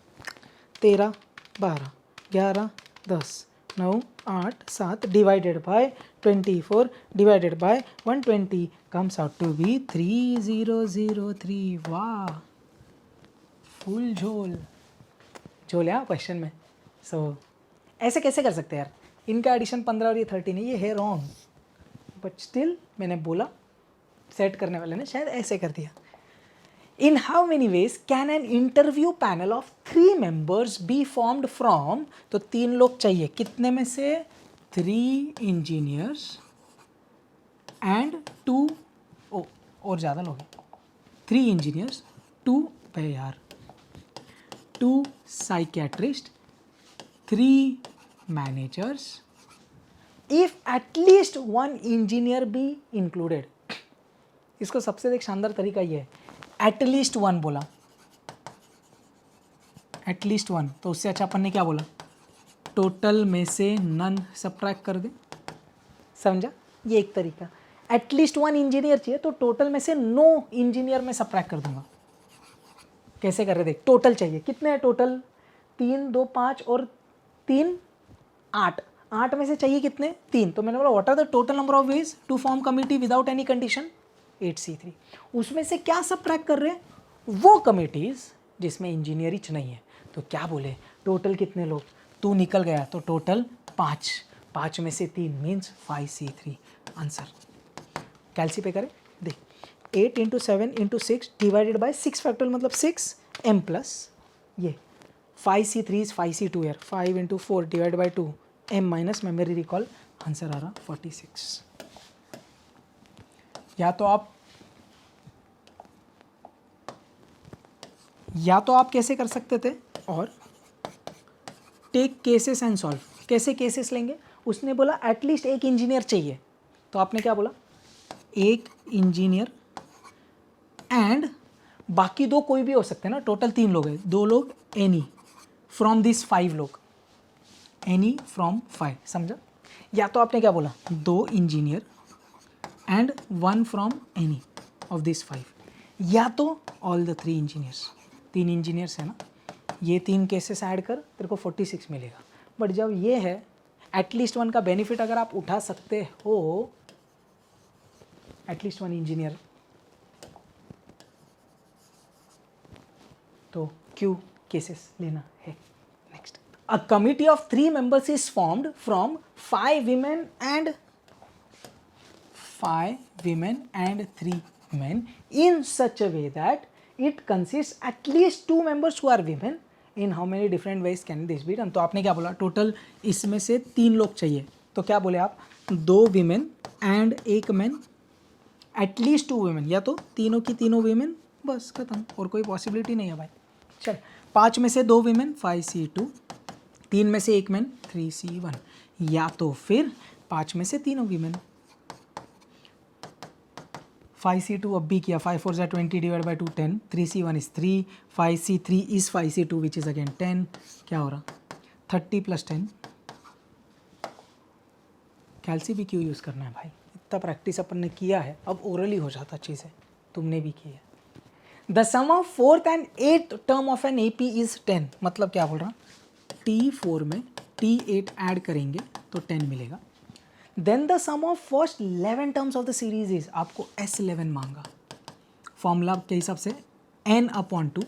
13 12 11 10 9 8 7 divided by 24 divided by 120 comes out to be 3003. वाह, फुल झोल झोल है क्वेश्चन में. सो ऐसे कैसे कर सकते हैं यार? इनका एडिशन 15 और ये 13 है, ये है रॉन्ग. बट स्टिल मैंने बोला सेट करने वाले ने शायद ऐसे कर दिया. In how many ways can an interview panel of 3 members be formed from? तो 3 लोग चाहिए, कितने में से? 3 इंजीनियर्स एंड 2 और ज़्यादा लोग हैं. 3 इंजीनियर्स 2 यार 2 psychiatrist 3 managers if at least 1 engineer be included. इसको सबसे एक शानदार तरीका ये है, एटलीस्ट 1 बोला, एटलीस्ट 1. तो उससे अच्छा अपन ने क्या बोला? टोटल में से नन सब्ट्रैक्ट कर दे. समझा? ये एक तरीका. एटलीस्ट 1 इंजीनियर चाहिए तो टोटल में से नो इंजीनियर में सब्ट्रैक्ट कर दूंगा. कैसे कर रहे देख. टोटल चाहिए, कितने हैं टोटल? 3 2 5 और 3 8. 8 में से चाहिए कितने? 3. तो मैंने बोला what are the total number of ways to form committee without any condition? 8C3. उसमें से क्या सब्ट्रैक्ट कर रहे हैं? वो कमिटीज़ जिसमें इंजीनियरिंग नहीं है. तो क्या बोले? टोटल कितने लोग? तू निकल गया तो टोटल 5. 5 में से 3 मीन्स 5C3. आंसर कैलसी पे करें. देख 8 into 7 into 6 divided by 6 factorial मतलब 6 m प्लस ये 5C3 इज 5C2 यार. 5 into 4 divide by 2 m minus memory recall. Answer आ रहा 46. या तो आप कैसे कर सकते थे और टेक केसेस एंड सॉल्व. कैसे केसेस लेंगे? उसने बोला एटलीस्ट एक इंजीनियर चाहिए, तो आपने क्या बोला? एक इंजीनियर एंड बाकी 2 कोई भी हो सकते हैं ना. टोटल 3 लोग हैं, 2 लोग एनी फ्रॉम दिस 5 लोग, एनी फ्रॉम 5. समझा? या तो आपने क्या बोला? 2 engineer and 1 from any of this 5, या तो ऑल द 3 इंजीनियर्स. 3 इंजीनियर्स है ना, ये 3 केसेस ऐड कर तेरे को 46 मिलेगा. बट जब ये है एटलीस्ट 1 का बेनिफिट अगर आप उठा सकते हो, एटलीस्ट 1 इंजीनियर, तो क्यों केसेस लेना है. Next. A committee of 3 members is formed from 5 women and 3 men in such a way that it consists at least 2 members who are women. In how many different ways can this be done? तो आपने क्या बोला? Total इसमें से 3 लोग चाहिए, तो क्या बोले आप? 2 women and 1 man, at least 2 women, या तो तीनों की तीनों women, बस खत्म. और कोई पॉसिबिलिटी नहीं है भाई. चल 5 में से 2 women 5C2, 3 में से 1 मैन 3C1, या तो फिर 5 में से तीनों women 5c2 अब भी किया, 5 4 ज़ा 20 divide by 2 10, 3c1 is 3, 5c3 is 5c2 which is again 10, क्या हो रहा 30 प्लस 10, कैल्सी भी क्यों यूज़ करना है भाई, इतना प्रैक्टिस अपन ने किया है, अब ओरली हो जाता चीज़ें, तुमने भी की है। The sum of 4th and 8th term of an AP is 10, मतलब क्या बोल रहा, T4 में T8 ऐड करेंगे तो 10 मिलेगा। Then the sum of first 11 terms of the series is, आपको S11 मांगा, फॉर्मूला के हिसाब से n/2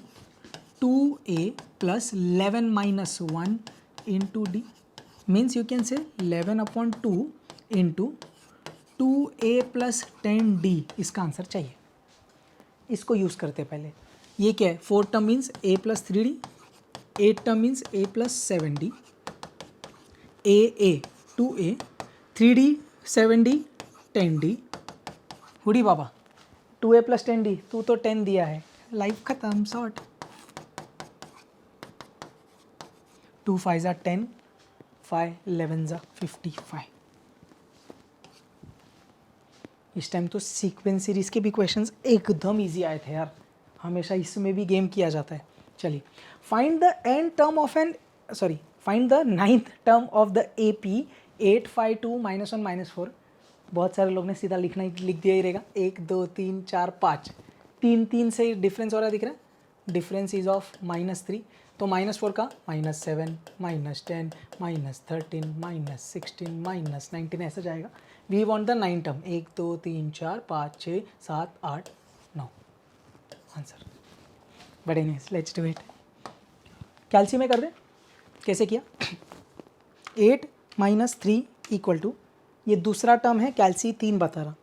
2a plus 11 minus 1 into d, means you can say 11/2 into 2a plus 10d, इसका आंसर चाहिए। इसको यूज़ करते पहले, ये क्या है, 4 term means a plus 3d, 8 term means a plus 7d, a 2a 3d 7d 10d, hoodie Baba 2a plus 10d, तू तो 10 दिया है, लाइफ खत्म, शॉर्ट। 2 5 ज़ा 10, 5 11 ज़ा 55। इस टाइम तो सीक्वेंस सीरीज के भी क्वेश्चंस एकदम इजी आए थे यार, हमेशा इसमें भी गेम किया जाता है। चलिए, find the n term of an find the 9th term of the AP 8 5 2 -1 -4। बहुत सारे लोग ने सीधा लिख दिया ही रहेगा, 1 2 3 4 5, 3 3 से डिफरेंस हो रहा दिख रहा है, डिफरेंस इज ऑफ -3, तो -4 का -7 -10 -13 -16 -19 ऐसा जाएगा। We want the 9 term, 1 2 3 4 5 6 7 8 9, answer. बड़े नाइस, लेट्स डू इट। कैल्सी में कर दे, कैसे किया, 8 - 3 इक्वल टू, ये दूसरा टर्म है, कैल्सी 3 बता रहा,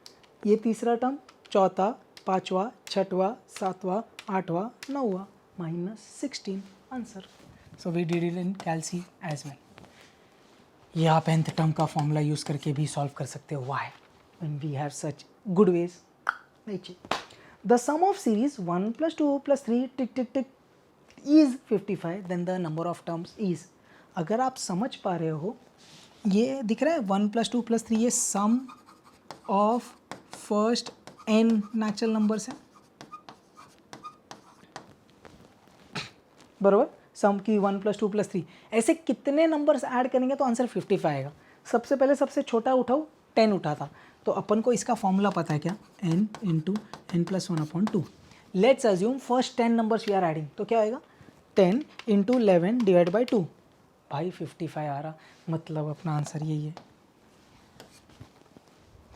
ये तीसरा टर्म, चौथा, पाँचवा, छठवा, सातवां, आठवां, नौवां, -16, आंसर। So we did it in calci as well. ये आप nth टर्म का फॉर्मूला यूज़ करके भी सॉल्व कर सकते हो, why when we have such good ways. देखिए, the sum of series 1 + 2 + 3 tick tick tick is 55, then the number of terms is. अगर आप समझ पा रहे हो, ये दिख रहा है 1 + 2 + 3, ये sum of first n natural numbers है, बराबर, सम की 1 + 2 + 3, ऐसे कितने नंबर्स ऐड करेंगे तो आंसर 55 आएगा। सबसे पहले सबसे छोटा उठाओ, 10 उठा था, तो अपन को इसका फॉर्मूला पता है क्या, n × n + 1/2। Let's assume first 10 numbers we are adding, तो क्या आएगा, 10 × 11 डिवाइड बाई 2, भाई 55 आ रहा, मतलब अपना आंसर यही है।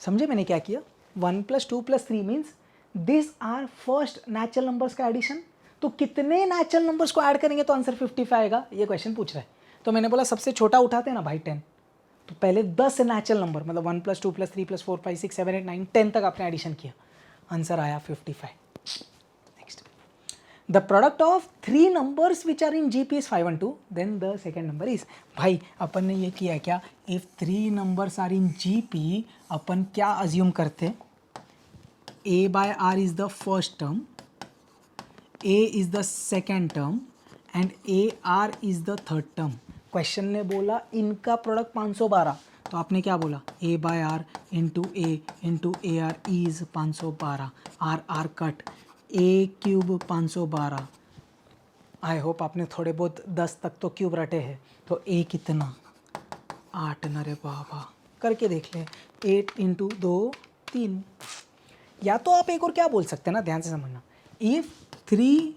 समझे मैंने क्या किया, 1 + 2 + 3 means this are first natural numbers का एडिशन, तो कितने नेचुरल नंबर्स को ऐड करेंगे तो आंसर 55 आएगा, ये क्वेश्चन पूछ रहा है। तो मैंने बोला सबसे छोटा उठाते हैं ना भाई 10, तो पहले 10 नेचुरल नंबर, मतलब 1 + 2 + 3 + 4 5 6 7 8 9 10 तक आपने एडिशन किया, आंसर आया 55। Next, the product of 3 numbers which are in GP is 5 and 2, then the second number is, भाई अपन ने ये किया क्या, if 3 numbers are in GP, अपन क्या अज्यूम करते, A/R is the first term, A is the second term and AR is the third term। Question ने बोला इनका प्रोडक्ट 512, तो आपने क्या बोला, A/R into A into AR is 512, R cut, A³ 512। I hope आपने थोड़े बहुत 10 तक तो क्यूब रटे हैं, तो A कितना, 8 न रे बाबा, करके देख ले, 8 × 2 3। या तो आप एक और क्या बोल सकते हैं ना, ध्यान से समझना, if 3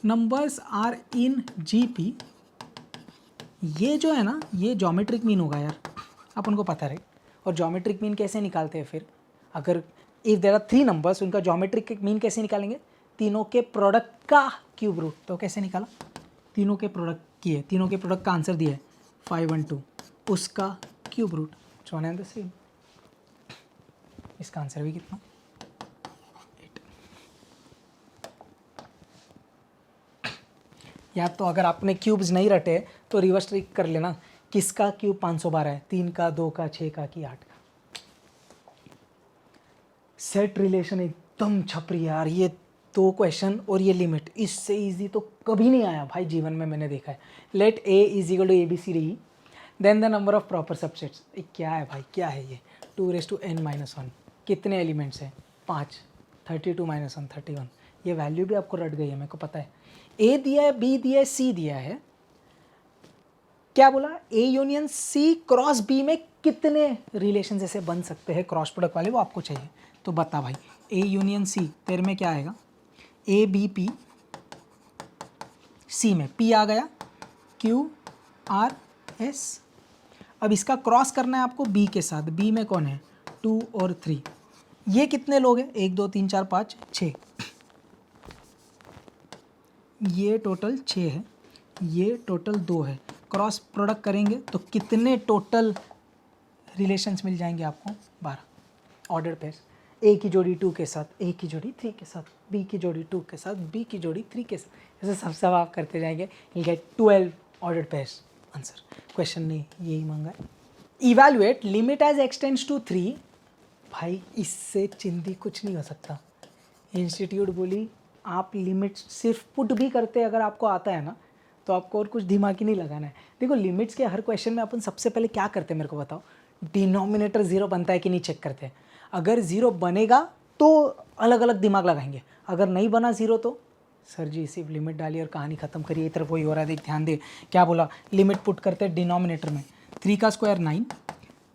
numbers are in GP, ये जो है ना, ये ज्योमेट्रिक मीन होगा यार, अपन को पता रहे। और ज्योमेट्रिक मीन कैसे निकालते हैं फिर, अगर इफ देयर आर 3 नंबर्स, उनका ज्योमेट्रिक मीन कैसे निकालेंगे, तीनों के प्रोडक्ट का क्यूब रूट, तो कैसे निकाला, तीनों के प्रोडक्ट किए, तीनों के प्रोडक्ट का आंसर दिया है 5 and 2, उसका cube root, one and the same. इसका आंसर भी कितना, या तो अगर आपने क्यूब्स नहीं रटे तो रिवर्स ट्रिक कर लेना, किसका क्यूब 512 है, 3 का, 2 का, 6 का कि 8 का। सेट रिलेशन एकदम छपरी यार, ये 2 क्वेश्चन और ये लिमिट, इससे इजी तो कभी नहीं आया भाई जीवन में, मैंने देखा है। Let A = ABCD, then the number of proper subsets, क्या है भाई, क्या है ये, 2n - 1, कितने एलिमेंट्स हैं, 5, 32 माइनस 1 31, ये वैल्यू भी आपको रट गई है, मेरे को पता है। ए दिया है, बी दिया है, सी दिया है, क्या बोला, A union C cross B में कितने रिलेशन ऐसे बन सकते हैं क्रॉस प्रोडक्ट वाले, वो आपको चाहिए। तो बता भाई, ए यूनियन सी तेरे में क्या आएगा, ए बी पी, सी में पी आ गया, क्यू आर एस। अब इसका क्रॉस करना है आपको बी के साथ, बी में कौन है, 2 और 3, ये कितने लोग हैं, 1 2 3 4 5 6, ये टोटल 6 है, ये टोटल 2 है। क्रॉस प्रोडक्ट करेंगे तो कितने टोटल रिलेशंस मिल जाएंगे आपको, 12 ऑर्डर पेयर्स। ए की जोड़ी 2 के साथ, ए की जोड़ी 3 के साथ, बी की जोड़ी 2 के साथ, बी की जोड़ी 3 के साथ, ऐसे सब आप करते जाएंगे, you get 12 order pairs. Answer question ने यही मांगा है। Evaluate limit as extends to 3, भाई इससे चिंदी कुछ नहीं हो सकता। इंस्टीट्यूट बोली आप लिमिट सिर्फ पुट भी करते अगर आपको आता है ना, तो आपको और कुछ दिमाग ही नहीं लगाना है। देखो लिमिट्स के हर क्वेश्चन में अपन सबसे पहले क्या करते हैं मेरे को बताओ, डिनोमिनेटर 0 बनता है कि नहीं चेक करते हैं। अगर 0 बनेगा तो अलग अलग दिमाग लगाएंगे, अगर नहीं बना 0 तो सर जी सिर्फ लिमिट डालिए और कहानी ख़त्म करिए। इधर वही हो रहा है, देख ध्यान दे क्या बोला, लिमिट पुट करते हैं डिनोमिनेटर में, 3 का स्क्वायर 9,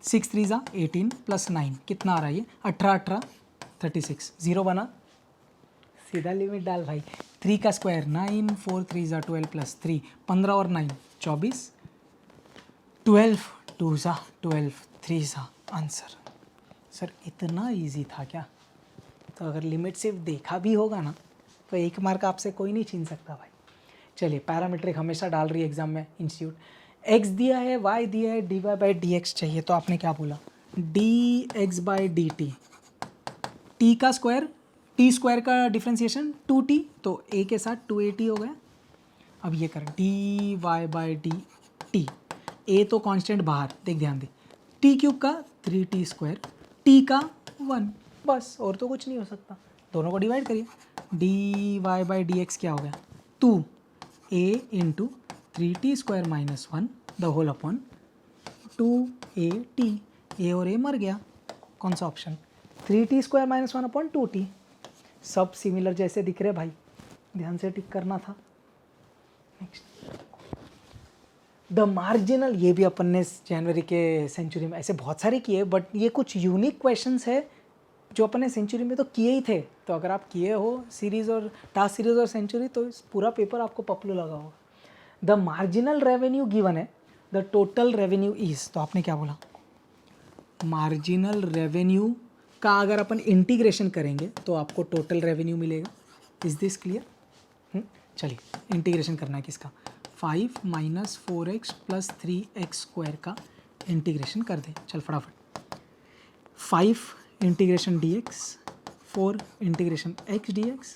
6 3 ज़ा 18 प्लस 9 कितना आ रहा है ये 18 18 36, 0 बना, सीधा लिमिट डाल भाई। 3 का स्क्वायर 9, 4 3 ज़ा 12 प्लस 3, 15 और 9 24, 12 2 ज़ा 12, 3 ज़ा आंसर। सर इतना इजी था क्या? तो अगर लिमिट सिर्फ देखा भी होगा ना तो 1 मार्क आपसे कोई नहीं छीन सकता भाई। चलिए पैरामीट्रिक हमेशा डाल रही है एग्जाम में इंस्टीट्यूट। x दिया है, y दिया है, dy बाई डी एक्स चाहिए, तो आपने क्या बोला, dx by D T, T का स्क्वायर, टी स्क्वायर का डिफ्रेंसिएशन 2t, तो a के साथ 2at हो गया। अब ये कर dy by D T, a तो कांस्टेंट बाहर, देख ध्यान दे, t क्यूब का 3t स्क्वायर, t का 1, बस और तो कुछ नहीं हो सकता। दोनों को डिवाइड करिए, dy बाई डी एक्स क्या हो गया, 2a into 3t square minus 1 the whole upon 2at, a और a मर गया, कौन सा option, 3t square minus 1 upon 2t। सब सिमिलर जैसे दिख रहे भाई, ध्यान से टिक करना था। नेक्स्ट द मार्जिनल, ये भी अपन ने जनवरी के सेंचुरी में ऐसे बहुत सारे किए, बट ये कुछ यूनिक क्वेश्चंस है जो अपन ने सेंचुरी में तो किए ही थे। तो अगर आप किए हो सीरीज़ और टास्क सीरीज़ और सेंचुरी तो इस पूरा पेपर आपको पपलू लगा होगा। द मार्जिनल रेवेन्यू गिवन है, द टोटल रेवेन्यू इज, तो आपने क्या बोला, मार्जिनल रेवेन्यू का अगर अपन इंटीग्रेशन करेंगे तो आपको टोटल रेवेन्यू मिलेगा। Is this clear? चलिए इंटीग्रेशन करना है किसका, 5 minus 4x plus 3x square का इंटीग्रेशन कर दे। चल फटाफट, 5 integration dx, 4 integration x dx,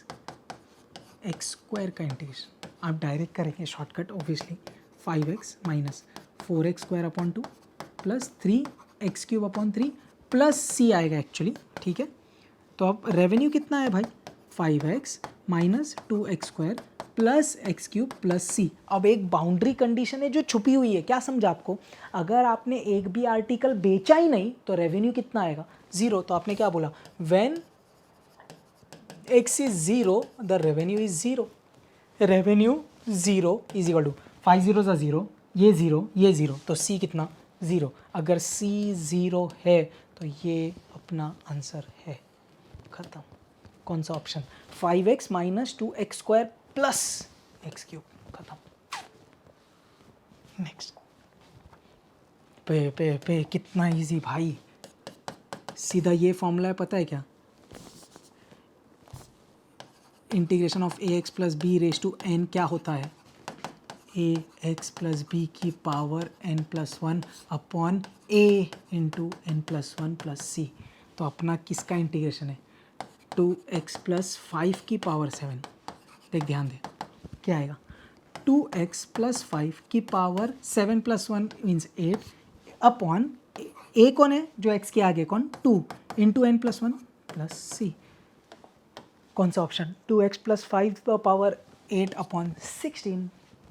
x square का इंटीग्रेशन आप डायरेक्ट करेंगे shortcut obviously, 5x minus 4x square upon 2 plus 3x cube upon 3 plus c आएगा एक्चुअली, ठीक है। तो अब रेवेन्यू कितना है भाई, 5x minus 2x square plus x cube plus सी। अब एक बाउंड्री कंडीशन है जो छुपी हुई है, क्या समझा आपको, अगर आपने एक भी आर्टिकल बेचा ही नहीं तो रेवेन्यू कितना आएगा, 0। तो आपने क्या बोला, when x is 0 the revenue is 0, revenue 0 is equal to 5 0 ज़ा 0, ये 0 ये 0, तो c कितना 0। अगर c 0 है तो ये अपना आंसर है, खत्म। कौन सा option, 5x minus 2x square plus x cube, खत्म। नेक्स्ट पे कितना इजी भाई, सीधा ये फॉर्मूला है, पता है क्या, integration of a x plus b raise to n क्या होता है, ए एक्स प्लस बी की power n plus 1 upon a into N plus 1 plus c. तो अपना किसका इंटीग्रेशन है, 2x प्लस 5 की पावर 7, देख ध्यान दे क्या आएगा, 2x प्लस 5 की power 7 plus 1 means 8 upon A कौन है जो x के आगे कौन, 2 into N plus 1 plus C. कौन सा option, 2x plus 5 power 8 upon 16,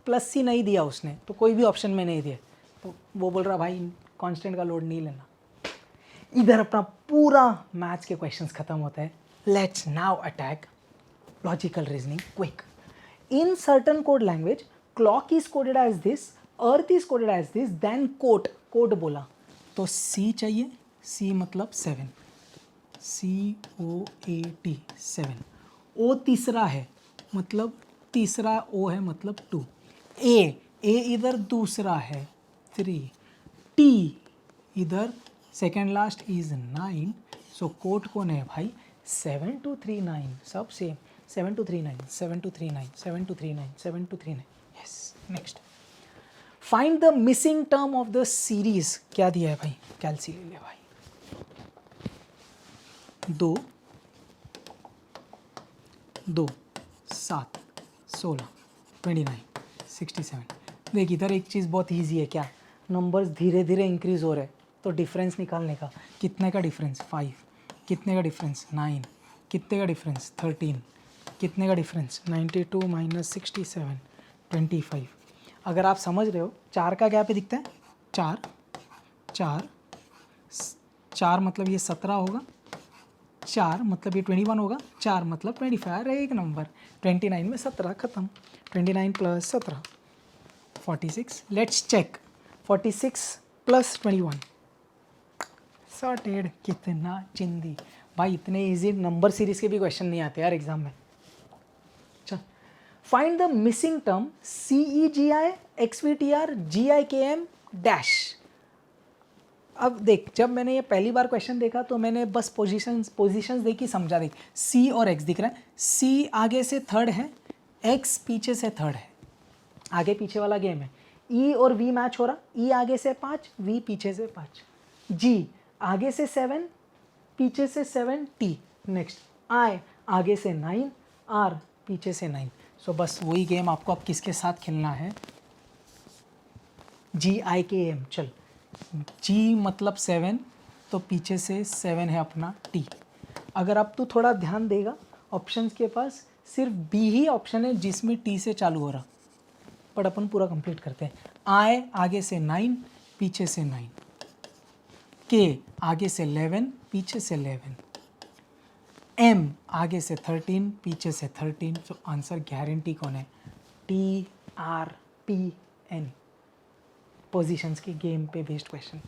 plus C नहीं दिया उसने तो कोई भी ऑप्शन में नहीं दिया, तो वो बोल रहा भाई कांस्टेंट का लोड नहीं लेना। इधर अपना पूरा मैथ्स के क्वेश्चंस खत्म होता है। Let's now attack logical reasoning quick. In certain code language, clock is coded as this, earth is coded as this, then quote बोला तो C चाहिए, C मतलब 7, COAT 7, O तीसरा है मतलब तीसरा O है मतलब 2, A इधर दूसरा है 3, T इधर second last is 9, so code कौन है भाई 7239, सब same 7239, 7239, 7239, 7239. Yes. Next, find the missing term of the series. क्या दिया है भाई, कैलसी ले ले भाई. 2 2 7 16 29 67. देख इधर एक चीज़ बहुत ईजी है, क्या नंबर्स धीरे धीरे इंक्रीज हो रहे हैं तो डिफरेंस निकालने का. कितने का डिफरेंस 5, कितने का डिफरेंस 9, कितने का डिफरेंस 13, कितने का डिफरेंस 92 माइनस 67 25. अगर आप समझ रहे हो 4 का क्या पे दिखता है, 4 मतलब ये 17 होगा, 4 मतलब ये 21 होगा, 4 मतलब 25. अरे एक नंबर 29 में 17 ख़त्म. 29 plus 17 46. Let's check 46 plus 21 sorted. कितना चिंदी भाई, इतने इजी नंबर सीरीज के भी क्वेश्चन नहीं आते यार एग्जाम में. चल, find the missing term CEGI XVTR GIKM dash. अब देख, जब मैंने ये पहली बार क्वेश्चन देखा तो मैंने बस पोजीशंस देखी, समझा. देख C और X दिख रहा है, C आगे से थर्ड है, X पीछे से थर्ड है, आगे पीछे वाला गेम है. E और V मैच हो रहा, E आगे से 5, V पीछे से 5, G आगे से 7, पीछे से 7, T. नेक्स्ट I आगे से 9, R पीछे से 9. सो बस वही गेम आपको अब किसके साथ खेलना है, GIKM. चल, G मतलब 7 तो पीछे से 7 है अपना T. अगर अब तू थोड़ा ध्यान देगा ऑप्शंस के पास सिर्फ B ही ऑप्शन है जिसमें T से चालू हो रहा, बट अपन पूरा कंप्लीट करते हैं. I आगे से 9, पीछे से 9, K आगे से 11, पीछे से 11, M आगे से 13, पीछे से 13. तो आंसर गारंटी कौन है, TRPN. पोजीशंस के गेम पे based question.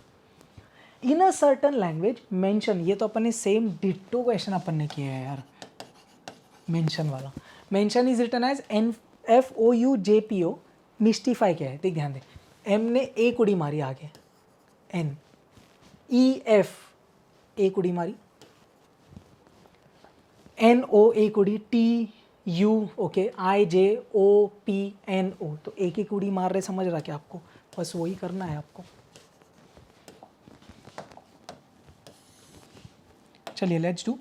In a certain language mention, ये तो अपन ने सेम डिट्टो क्वेश्चन अपन ने किया है यार. मेंशन वाला, mention is written as FOUJPO. Mystify क्या है, देख ध्यान दे. M ने एक उड़ी मारी आगे, N EF एक उड़ी मारी, NO एक उड़ी, TU ओके, IJOPNO. तो एक एक उड़ी मार रहे, समझ रहा क्या आपको, बस वही करना है आपको. चलिए लेट्स डू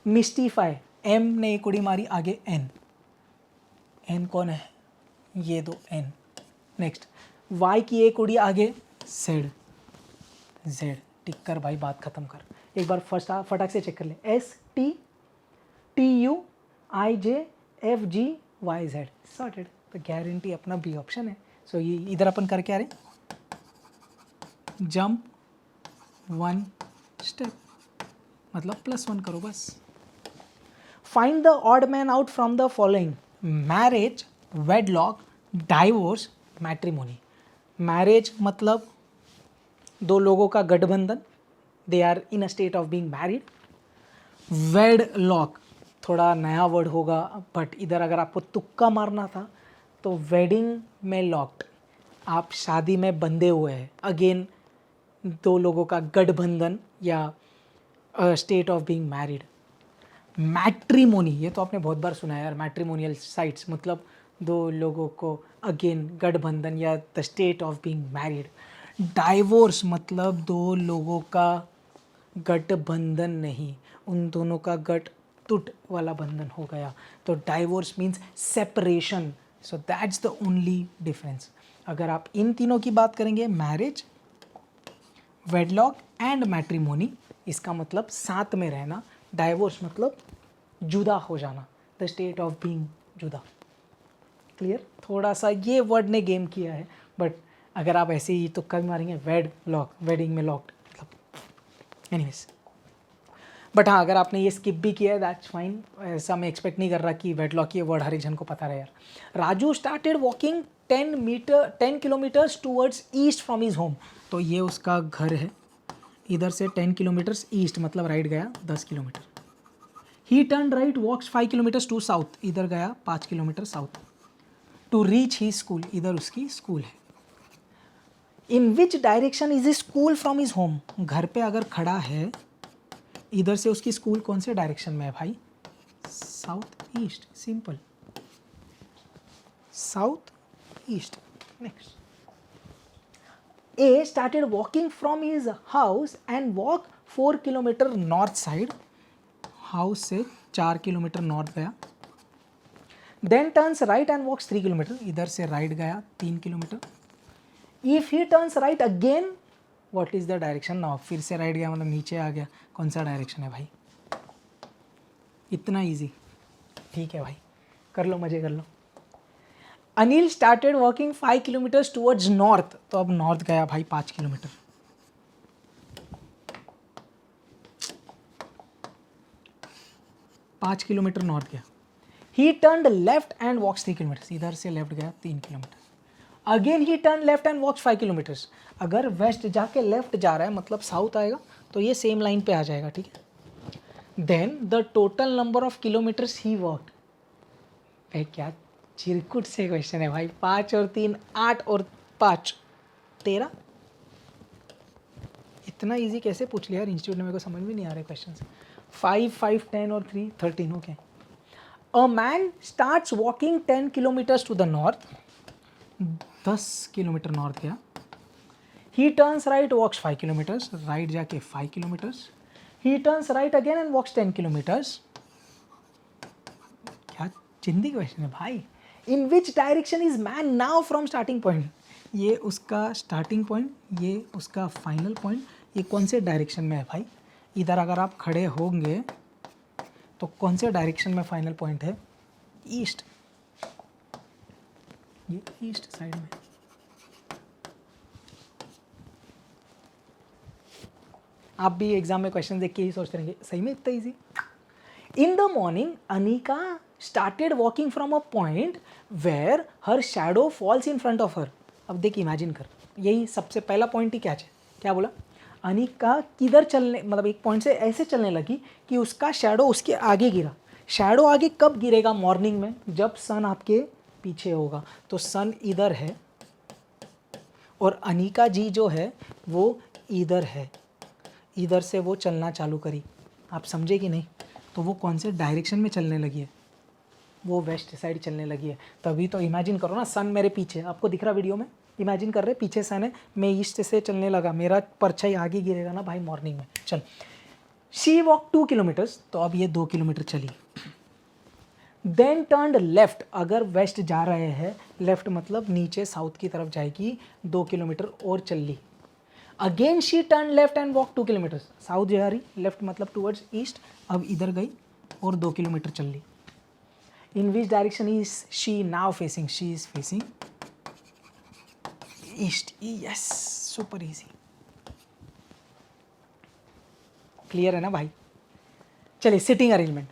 मिस्टीफाई. M ने एक उड़ी मारी आगे, N कौन है, ये दो N. नेक्स्ट Y की एक उड़ी आगे, Z टिक कर भाई, बात खत्म कर. एक बार फर्स्ट फटाक से चेक कर ले, STTUIJFGYZ सॉर्टेड. तो गारंटी अपना B ऑप्शन है. सो ये इधर अपन करके आ रहे, जंप 1 स्टेप मतलब +1 करो बस. Find the odd man out from the following, marriage, wedlock, divorce, matrimony. Marriage मतलब दो लोगों का गठबंधन, they are in a state of being married. Wedlock थोड़ा नया वर्ड होगा, बट इधर अगर आपको तुक्का मारना था तो वेडिंग में लॉक्ड, आप शादी में बंधे हुए हैं. अगेन दो लोगों का गठबंधन या state of being married. Matrimony, ये तो आपने बहुत बार सुना है यार, मैट्रिमोनियल साइट्स मतलब दो लोगों को अगेन गठबंधन या the state of being married. Divorce मतलब दो लोगों का गठबंधन नहीं, उन दोनों का गठ टूट वाला बंधन हो गया, तो divorce means separation. So that's the only difference. अगर आप इन तीनों की बात करेंगे, मैरिज, वेडलॉक एंड मैट्रिमोनी, इसका मतलब साथ में रहना. डाइवोर्स मतलब जुदा हो जाना, द स्टेट ऑफ बीइंग जुदा. क्लियर. थोड़ा सा ये वर्ड ने गेम किया है, बट अगर आप ऐसे ही तो कभी मारेंगे वेड लॉक, वेडिंग में लॉक्ड मतलब. एनीवेज, बट हाँ, अगर आपने ये स्किप भी किया है दैट्स फाइन, ऐसा मैं एक्सपेक्ट नहीं कर रहा कि वेटलॉक ये वर्ड हर एक जन को पता रहे यार। Raju started walking 10 kilometres towards east from his home. तो ये उसका घर है, इधर से 10 किलोमीटर्स ईस्ट मतलब राइट गया 10 kilometre. He turn right walks 5 kilometres to south, इधर गया 5 kilometre south. To reach he school, इधर उसकी स्कूल है। In which direction is school from his home, घर पे अगर खड़ा है इधर से उसकी स्कूल कौन से डायरेक्शन में है भाई? South east, simple, south east. Next, A started walking from his house and walk 4 kilometre north side, house से 4 किलोमीटर नॉर्थ गया। Then turns right and walks 3 kilometre, इधर से राइट गया 3 kilometre. If he turns right again what is the direction now, फिर से right गया मतलब नीचे आ गया, कौन सा डायरेक्शन है भाई? इतना इजी, ठीक है भाई, कर लो, मजे कर लो। Anil started walking 5 kilometres towards north, तो अब नॉर्थ गया भाई 5 किलोमीटर। पाँच किलोमीटर नॉर्थ गया। He turned left and walks 3 kilometre, इधर से लेफ्ट गया 3 kilometre. Again he turn left and walks 5 kilometres, अगर वेस्ट जाके लेफ्ट जा रहा है मतलब साउथ आएगा तो ये सेम लाइन पे आ जाएगा, ठीक है। Then the total number of kilometres he walked, भाई क्या चिरकुट से क्वेश्चन है भाई, 5 और 3 8 और 5 13, इतना इजी कैसे पूछ लिया यार इंस्टीट्यूट में, मेरे को समझ में नहीं आ रहे क्वेश्चन। 5 5 10 और 3 13, okay. A man starts walking 10 kilometres to the north, 10 kilometre north गया। He turns right walks 5 kilometres, right जाके 5 kilometres. He turns right again and walks 10 kilometres. क्या चिंदी क्वेश्चन है भाई। In which direction is man now from starting point, ये उसका starting point, ये उसका फाइनल पॉइंट, ये कौन से डायरेक्शन में है भाई? इधर अगर आप खड़े होंगे तो कौन से डायरेक्शन में फाइनल पॉइंट है? ईस्ट, ये ईस्ट साइड में। आप भी एग्जाम में क्वेश्चन देख के ही सोचते रहेंगे सही में इतना easy. In the morning Anika started walking from a point where her shadow falls in front of her. अब देख इमेजिन कर, यही सबसे पहला पॉइंट ही क्या बोला? अनिका किधर चलने, मतलब एक पॉइंट से ऐसे चलने लगी कि उसका शैडो उसके आगे गिरा। शैडो आगे कब गिरेगा? मॉर्निंग में, जब सन आपके पीछे होगा। तो सन इधर है और अनिका जी जो है वो इधर है, इधर से वो चलना चालू करी। आप समझे कि नहीं? तो वो कौन से डायरेक्शन में चलने लगी है? वो वेस्ट साइड चलने लगी है। तभी तो इमेजिन करो ना, सन मेरे पीछे, आपको दिख रहा वीडियो में, इमेजिन कर रहे पीछे सन है, मैं ईस्ट से चलने लगा, मेरा परछाई आगे गिरेगा ना भाई मॉर्निंग में। चल, शी वॉक 2 किलोमीटर्स, तो अब ये 2 किलोमीटर चली। देन टर्न्ड लेफ्ट, अगर वेस्ट जा रहे हैं, लेफ्ट मतलब नीचे साउथ की तरफ जाएगी, 2 किलोमीटर और चल ली। Again she turn left and walk 2 kilometres, south जा रही, लेफ्ट मतलब टूवर्ड्स ईस्ट, अब इधर गई और 2 किलोमीटर चल ली। In which direction is she now facing? She is facing east. Yes, super easy, clear है ना भाई? चलिए, sitting arrangement.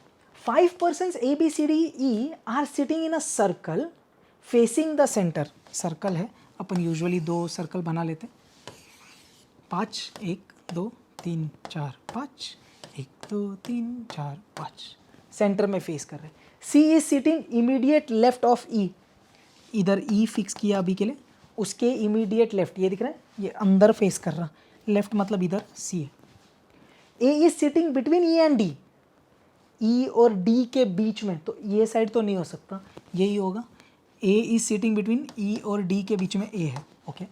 5 persons A B C D E are sitting in a circle facing the center. Circle है, अपन usually 2 circle बना लेते हैं। 5 1 2 3 4 5 1 2 3 4 5, centre में face कर रहे हैं। C is sitting immediate left of E, इधर E फिक्स किया अभी के लिए, उसके इमीडिएट लेफ्ट, ये दिख रहा है, ये अंदर फेस कर रहा, लेफ्ट मतलब इधर C है। A is sitting between E and D, E और D के बीच में, तो ये साइड तो नहीं हो सकता, यही होगा। A is sitting between E और D के बीच में A है, okay.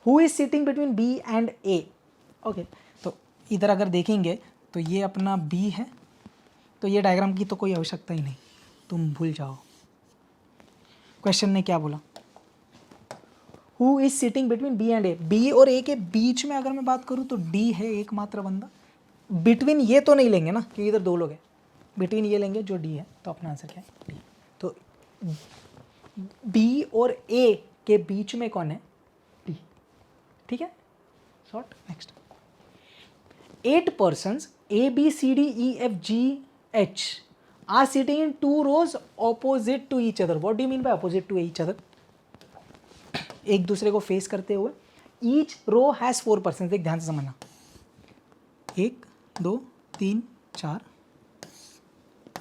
Who is sitting between B and A, okay. तो इधर अगर देखेंगे तो ये अपना B है, तो ये डायग्राम की तो कोई आवश्यकता ही नहीं, तुम भूल जाओ। क्वेश्चन ने क्या बोला? Who is sitting between B and A, B और A के बीच में अगर मैं बात करूँ तो D है एकमात्र बंदा। बिटवीन ये तो नहीं लेंगे ना, क्योंकि इधर 2 लोग हैं, बिटवीन ये लेंगे जो D है, तो अपना आंसर क्या है? D। तो B और A के बीच में कौन है? D, ठीक है, short. Next, 8 persons A B C D E F G H are sitting in two rows opposite to each other. What do you mean by opposite to each other? एक दूसरे को face करते हुए. Each row has 4 persons. देख ध्यान से समझना. 1 2 3 4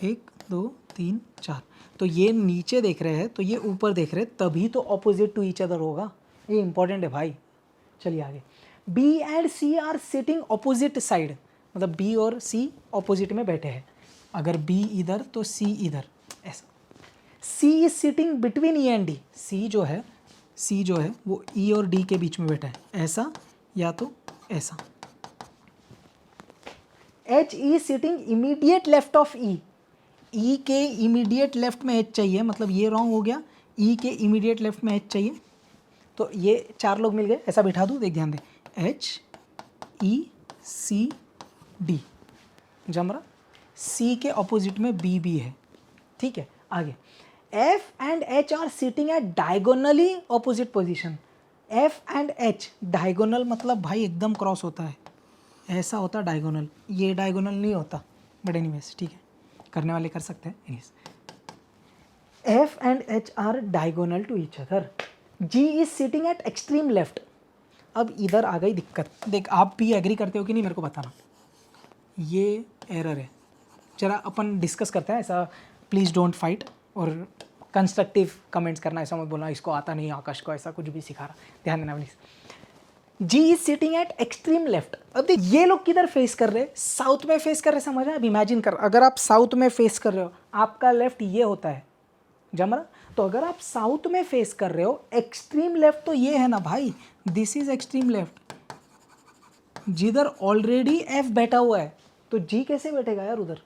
1 2 3 4. तो ये नीचे देख रहे हैं तो ये ऊपर देख रहे हैं, तभी तो ऑपोजिट टू ईच अदर होगा. ये इंपॉर्टेंट है भाई. चलिए आगे. B and C are sitting opposite side. मतलब B और C ऑपोजिट में बैठे हैं. अगर B इधर तो C इधर, ऐसा. C is sitting between E and D. C जो है वो E और D के बीच में बैठा है, ऐसा या तो ऐसा. H is sitting immediate left of E. E के इमीडिएट लेफ्ट में H चाहिए, मतलब ये रॉन्ग हो गया. E के इमीडिएट लेफ्ट में H चाहिए, तो ये 4 लोग मिल गए. ऐसा बिठा दूँ, देख ध्यान दे. H E C D जम रहा. C के ऑपोजिट में B भी है. ठीक है, आगे. F and H are sitting at diagonally opposite position. F and H diagonal मतलब भाई एकदम क्रॉस होता है, ऐसा होता है डायगोनल. ये डायगोनल नहीं होता, बट एनीवेज ठीक है, करने वाले कर सकते हैं. Anyways F and H are diagonal to each other. G is sitting at extreme left. अब इधर आ गई दिक्कत. देख आप भी एग्री करते हो कि नहीं मेरे को बताना. ये एरर है, जरा अपन डिस्कस करते हैं. ऐसा प्लीज़ डोंट फाइट और कंस्ट्रक्टिव कमेंट्स करना. ऐसा मत बोलना इसको आता नहीं आकाश को ऐसा कुछ भी सिखा रहा. ध्यान देना please. G is sitting at extreme left. अब देख ये लोग किधर फेस कर रहे हैं, साउथ में फेस कर रहे हैं. समझ रहे हैं? अब इमेजिन कर, अगर आप साउथ में फेस कर रहे हो, आपका लेफ्ट ये होता है, जम रहा. तो अगर आप साउथ में फेस कर रहे हो, एक्सट्रीम लेफ्ट तो ये है ना भाई, दिस इज एक्सट्रीम लेफ्ट. जिधर ऑलरेडी F बैठा हुआ है, तो G कैसे बैठेगा यार उधर.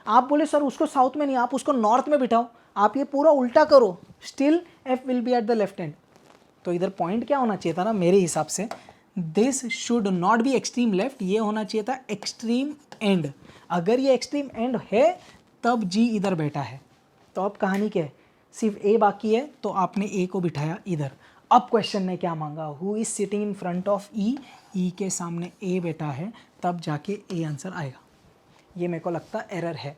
आप बोले सर उसको साउथ में नहीं, आप उसको नॉर्थ में बिठाओ. आप ये पूरा उल्टा करो, still F will be at the left and. तो इधर पॉइंट क्या होना चाहिए था ना, मेरे हिसाब से this should not be extreme left, ये होना चाहिए था एक्सट्रीम एंड. अगर ये एक्सट्रीम एंड है तब G इधर बैठा है. तो अब कहानी क्या है, सिर्फ A बाकी है, तो आपने A को बिठाया इधर. अब क्वेश्चन ने क्या मांगा, who is sitting in front of E. E के सामने A बैठा है, तब जाके A आंसर आएगा. ये मेरे को लगता एरर है.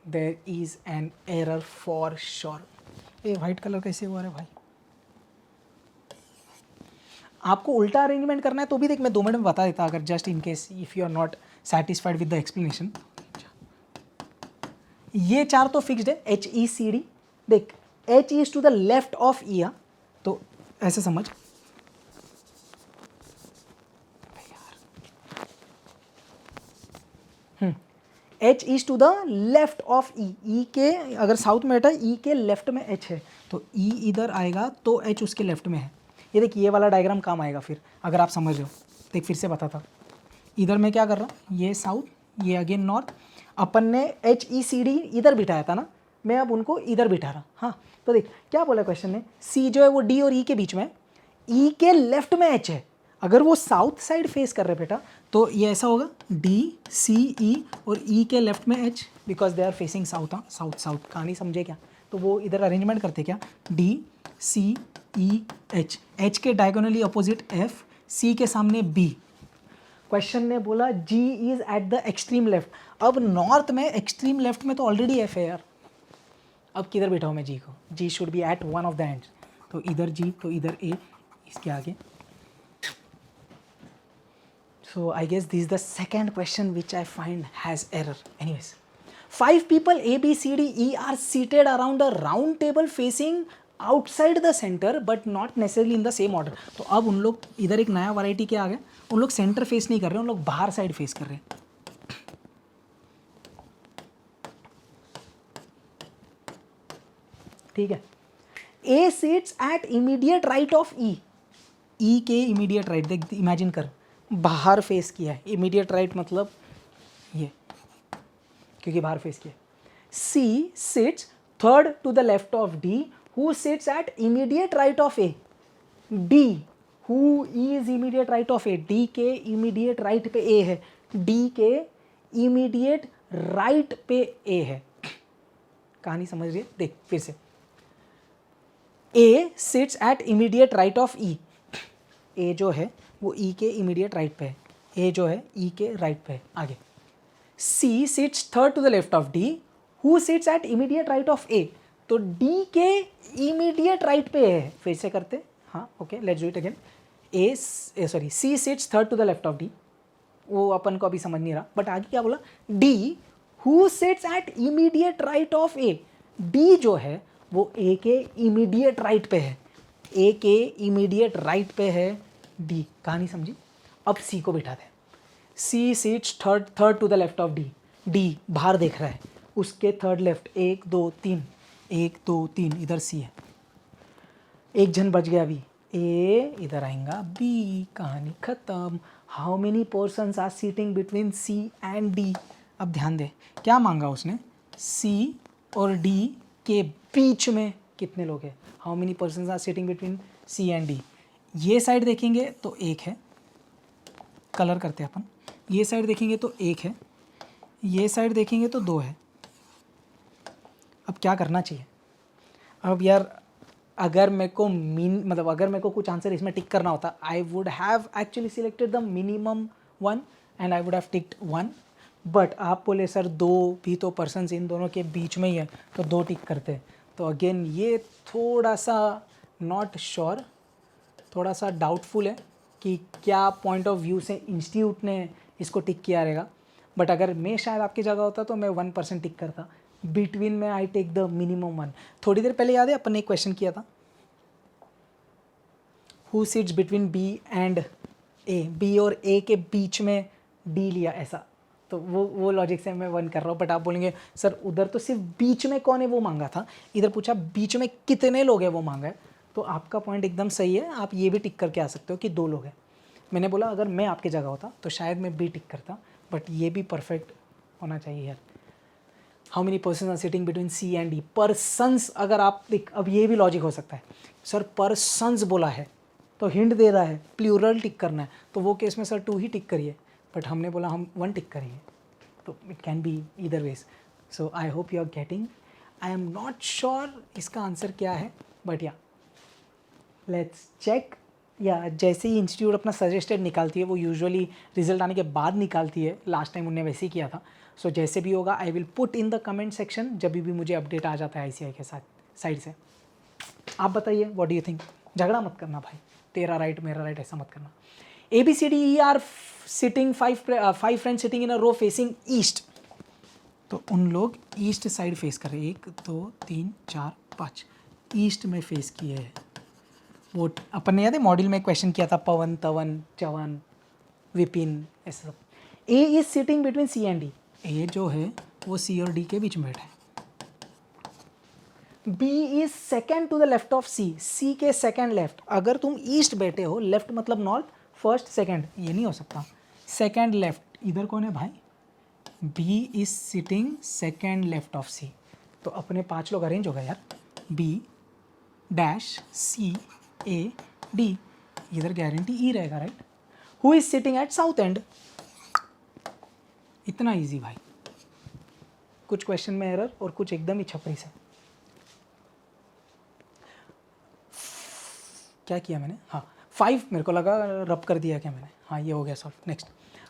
There is an error for sure. ये वाइट कलर कैसे हुआ है भाई. आपको उल्टा अरेंजमेंट करना है तो भी देख मैं 2 मिनट में बता देता, अगर just in case if you are not satisfied with the explanation. ये 4 तो फिक्स्ड है, H E C D. देख H is to the left of E. तो ऐसे समझ, H is to the left of E. E के अगर south में बैठा है, E के लेफ्ट में H है, तो E इधर आएगा तो H उसके लेफ्ट में है. ये देख ये वाला डायग्राम काम आएगा फिर, अगर आप समझ रहे हो. देख फिर से बताता. इधर मैं क्या कर रहा हूँ, ये साउथ, ये अगेन नॉर्थ. अपन ने H E C D इधर बिठाया था ना, मैं अब उनको इधर बिठा रहा. हाँ, तो देख क्या बोला क्वेश्चन ने, C जो है वो D और E के बीच में, E के लेफ्ट में H है. अगर वो साउथ साइड फेस कर रहे बेटा, तो ये ऐसा होगा D C E और E के लेफ्ट में H, because they are facing south. हाँ साउथ साउथ कहानी समझे क्या. तो वो इधर अरेंजमेंट करते क्या, D C E H. H के डायगोनली अपोजिट F, C के सामने B. क्वेश्चन ने बोला G is at the extreme left. अब नॉर्थ में एक्सट्रीम लेफ्ट में तो ऑलरेडी F है यार. अब किधर बैठाऊँ मैं G को, G should be at one of the ends. तो इधर G तो इधर A, इसके आगे. So I guess this is the second question which I find has error. Anyways, 5 people A, B, C, D, E are seated around a round table facing outside the center but not necessarily in the same order. तो अब उन लोग इधर एक नया variety क्या आ गया, उन लोग सेंटर फेस नहीं कर रहे, उन लोग बाहर साइड फेस कर रहे हैं. ठीक है. A sits at immediate right of E. E के immediate right, देख इमेजिन कर, बाहर फेस किया है. इमीडिएट राइट मतलब ये, क्योंकि बाहर फेस किया. C sits third to the left of D, who sits at immediate right of A. D, who is immediate right of A. D के immediate right पे A है, D के immediate right पे A है. कहानी समझ रही है. देख फिर से, A sits at immediate right of E. A जो है वो E के इमीडिएट राइट पे है. ए जो है ई के राइट पे है। आगे C sits third to the left of D, who sits at immediate right of A. तो डी के इमीडिएट राइट पे है, फिर से करते, हाँ okay let's do it again. C sits third to the left of D, वो अपन को अभी समझ नहीं रहा, बट आगे क्या बोला, D who sits at immediate right of A. D जो है वो ए के इमीडिएट राइट पे है, ए के इमीडिएट राइट पे है डी। कहानी समझी? अब सी को बिठा दें। C seats third to the left of D, D बाहर देख रहा है, उसके थर्ड लेफ्ट 1 2 3, 1 2 3 इधर सी है, एक जन बच गया अभी, ए इधर आएगा बी, कहानी खत्म। How many persons are sitting between C and D. अब ध्यान दे क्या मांगा उसने, सी और डी के बीच में कितने लोग हैं, how many persons are sitting between C and D. ये साइड देखेंगे तो एक है, कलर करते हैं अपन, ये साइड देखेंगे तो एक है, ये साइड देखेंगे तो 2 है। अब क्या करना चाहिए? अब यार अगर मेरे को अगर मेरे को कुछ आंसर इसमें टिक करना होता, I would have actually selected the minimum 1 and I would have ticked 1, but आप बोले सर 2 भी तो पर्सन्स इन दोनों के बीच में ही है, तो 2 टिक करते। तो अगेन ये थोड़ा सा नॉट श्योर, थोड़ा सा डाउटफुल है कि क्या पॉइंट ऑफ व्यू से इंस्टीट्यूट ने इसको टिक किया रहेगा। बट अगर मैं शायद आपकी जगह होता तो मैं 1% टिक करता, बिटवीन में आई टेक द मिनिमम 1। थोड़ी देर पहले याद है अपन ने एक क्वेश्चन किया था, who sits between B and A, B और ए के बीच में डी लिया ऐसा, तो वो लॉजिक से मैं 1 कर रहा हूँ। बट आप बोलेंगे सर उधर तो सिर्फ बीच में कौन है वो मांगा था, इधर पूछा बीच में कितने लोग हैं वो मांगा है। तो आपका पॉइंट एकदम सही है, आप ये भी टिक करके आ सकते हो कि 2 लोग हैं। मैंने बोला अगर मैं आपकी जगह होता तो शायद मैं बी टिक करता, बट ये भी परफेक्ट होना चाहिए यार। How many persons are sitting between C and D, persons, अगर आप अब ये भी लॉजिक हो सकता है, सर पर्सन्स बोला है तो हिंट दे रहा है प्लूरल टिक करना है, तो वो केस में सर 2 ही टिक करिए, बट हमने बोला हम 1 टिक करेंगे, तो it can be either ways. So I hope you are getting. I am not sure इसका आंसर क्या है, बट या लेट्स चेक। या जैसे ही इंस्टीट्यूट अपना सजेस्टेड निकालती है, वो यूजुअली रिजल्ट आने के बाद निकालती है, लास्ट टाइम उन्होंने वैसे ही किया था। सो जैसे भी होगा I will put in the comment section जब भी मुझे अपडेट आ जाता है ICI के साथ साइड से। आप बताइए व्हाट डू यू थिंक। झगड़ा मत करना भाई, तेरा राइट मेरा राइट ऐसा मत करना। ABCDE are sitting 5 friends sitting in a row facing east, तो उन लोग ईस्ट साइड फेस कर रहे हैं, 1 2 3 4 5 ईस्ट में फेस किए हैं। वो अपन ने याद है मॉड्यूल में क्वेश्चन किया था, पवन तवन चवन विपिन ऐसा सब। A is sitting between C and D, A जो है वो सी और डी के बीच में बैठा है। B is second to the left of C, C के सेकेंड लेफ्ट। अगर तुम ईस्ट बैठे हो, लेफ्ट मतलब नॉर्थ, फर्स्ट सेकेंड ये नहीं हो सकता, सेकेंड लेफ्ट इधर कौन है भाई, B is sitting second left of C. तो अपने 5 लोग अरेंज हो गए यार, B dash C A D, इधर गारंटी ई रहेगा right. Who is sitting at south end, इतना इजी भाई, कुछ क्वेश्चन में एरर और कुछ एकदम ही छपरी से। क्या किया मैंने, हाँ 5, मेरे को लगा रब कर दिया क्या मैंने, हाँ ये हो गया solve. Next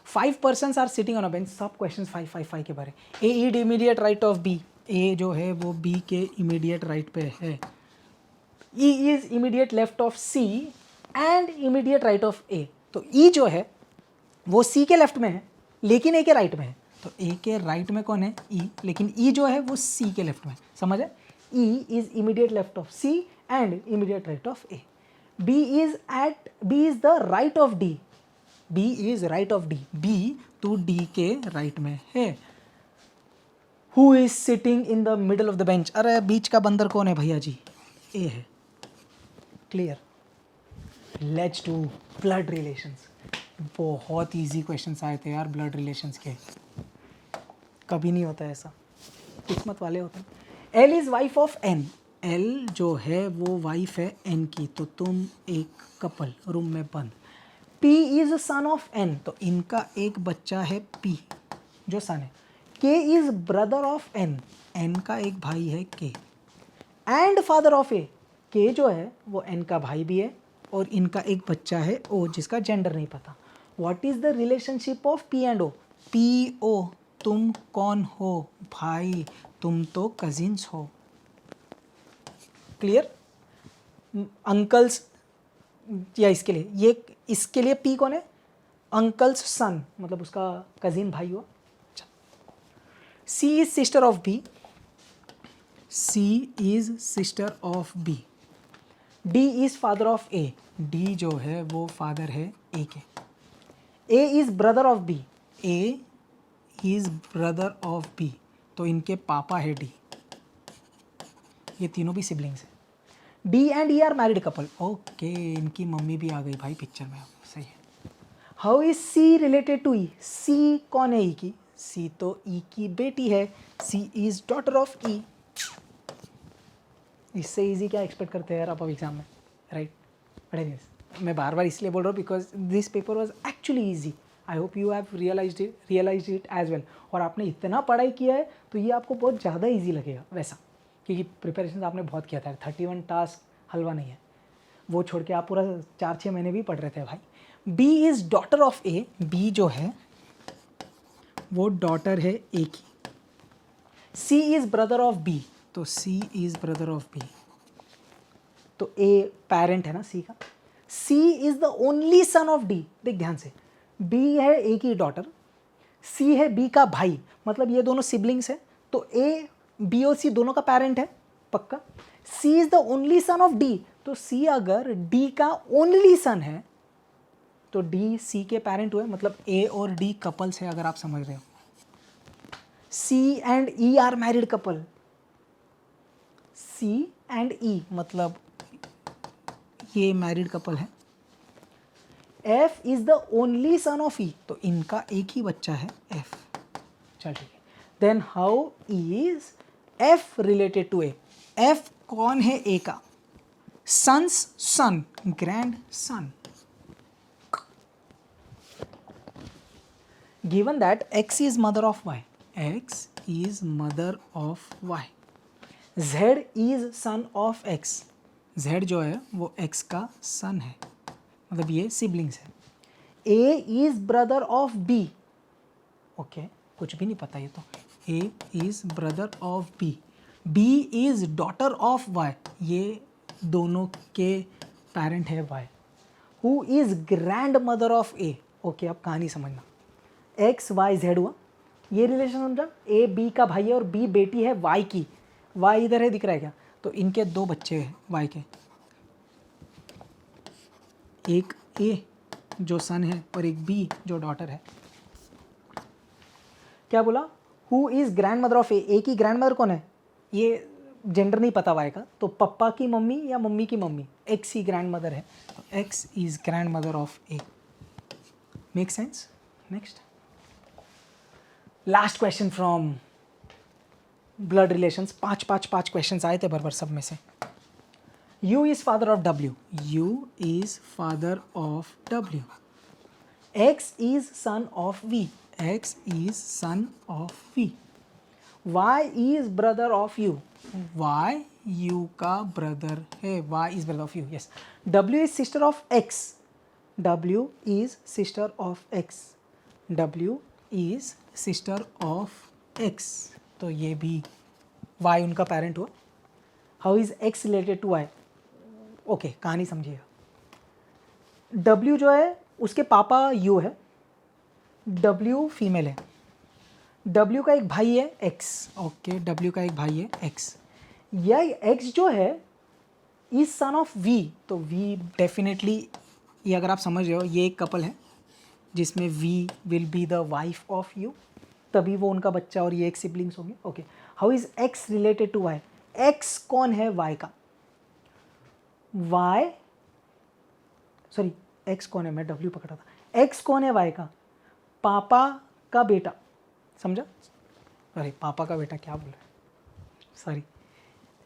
5 persons are sitting on a bench, सब क्वेश्चन 5 5 5 के बारे। A is immediate right of B, A जो है वो बी के इमीडिएट राइट पे है। E is immediate left of C and immediate right of A, तो E जो है वो C के लेफ्ट में है लेकिन A के राइट में है। तो A के राइट में कौन है, E, लेकिन E जो है वो C के लेफ्ट में है, समझ है। E is immediate left of C and immediate right of A। B is the right of D, B is right of D, B तो D के राइट में है। Who is sitting in the middle of the bench, अरे बीच का बंदर कौन है भैया जी, A है। Clear. Let's do blood relations. बहुत इजी क्वेश्चंस आए थे यार ब्लड रिलेशंस के, कभी नहीं होता ऐसा, किस्मत वाले होते हैं। L is wife of N, L जो है वो वाइफ है एन की, तो तुम एक कपल रूम में बंद। P is son of N, तो इनका एक बच्चा है पी जो सन है। K is brother of N, N का एक भाई है के। एंड फादर ऑफ ए, के जो है वो एन का भाई भी है और इनका एक बच्चा है ओ जिसका जेंडर नहीं पता। What is the relationship of P and O? P O, तुम कौन हो? भाई, तुम तो कजिन्स हो। क्लियर? अंकल्स या इसके लिए, ये इसके लिए पी कौन है? अंकल्स सन, मतलब उसका कजिन भाई हुआ। C is sister of B, C is sister of B. D is father of A, D जो है वो फादर है ए के। A is brother of B, A is brother of B, तो इनके पापा है डी। ये तीनों भी सिबलिंग्स है। D and E are married couple, okay, इनकी मम्मी भी आ गई भाई पिक्चर में, सही है। How is C related to E? C कौन है ई की? सी तो ई की बेटी है, सी इज डॉटर ऑफ ई। इससे इजी क्या एक्सपेक्ट करते हैं यार आप अब एग्जाम में, राइट? बट मैं बार बार इसलिए बोल रहा हूँ because this paper was actually easy. I hope you have realised it as well. और आपने इतना पढ़ाई किया है तो ये आपको बहुत ज़्यादा ईजी लगेगा वैसा, क्योंकि प्रिपरेशन आपने बहुत किया था। 31 टास्क हलवा नहीं है, वो छोड़ के आप पूरा 4-6 महीने भी पढ़ रहे थे भाई। B is daughter of A, B जो है वो डॉटर है ए की। C is brother of B, तो C is brother of B, तो ए पेरेंट है ना सी का। C is the only son of D, देख ध्यान से, बी है ए की डॉटर, सी है बी का भाई, मतलब ये दोनों सिबलिंग्स है, तो ए बी और सी दोनों का पेरेंट है पक्का। C is the only son of D, तो सी अगर डी का ओनली सन है तो डी सी के पेरेंट हुए, मतलब ए और डी कपल्स है, अगर आप समझ रहे हो। C and E are married couple, C and E मतलब ये मैरिड कपल है। F is the only son of E, तो इनका एक ही बच्चा है एफ। चल ठीक है, then how is F related to A? F कौन है ए का? Sons son, grandson. Given that X is mother of Y, X is mother of Y, Z is son of X, Z जो है वो x का सन है, मतलब ये सिबलिंग्स है। A is brother of B, okay, कुछ भी नहीं पता ये तो। A is brother of B, B is daughter of Y, ये दोनों के पेरेंट है Y. Who is grandmother of A, okay, अब कहानी समझना। एक्स वाई जेड हुआ, ये रिलेशन समझा, ए बी का भाई है और बी बेटी है वाई की। वाई इधर है, दिख रहा है क्या? तो इनके दो बच्चे हैं वाई के, एक ए जो सन है और एक बी जो डॉटर है। क्या बोला? Who is grandmother of A, A की ग्रैंड मदर कौन है? ये जेंडर नहीं पता वाई का, तो पप्पा की मम्मी या मम्मी की मम्मी, एक्स ही ग्रैंड मदर है, तो x is grandmother of A. Make sense? Next last question from blood relations. पांच क्वेश्चन आए थे बराबर सब में से। U is father of W, U is father of W. X is son of V, X is son of V. Y is brother of U, Y U का brother है, Y is brother of U, yes. W is sister of X, W is sister of X, W is sister of X, तो ये भी Y उनका parent हुआ। How is X related to Y? Okay, कहानी समझिएगा। W जो है उसके पापा U है, W फीमेल है, W का एक भाई है X, ओके, W का एक भाई है X। यह X जो है इज सन ऑफ V, तो V डेफिनेटली, ये अगर आप समझ रहे हो, ये एक कपल है जिसमें V will be the wife of U, तभी वो उनका बच्चा और ये एक सिबलिंग्स होंगे। Okay, how is X related to Y? X कौन है Y का? Y, सॉरी, X कौन है, मैं W पकड़ा था। X कौन है Y का? पापा का बेटा, समझा? अरे पापा का बेटा क्या बोल रहा है, sorry.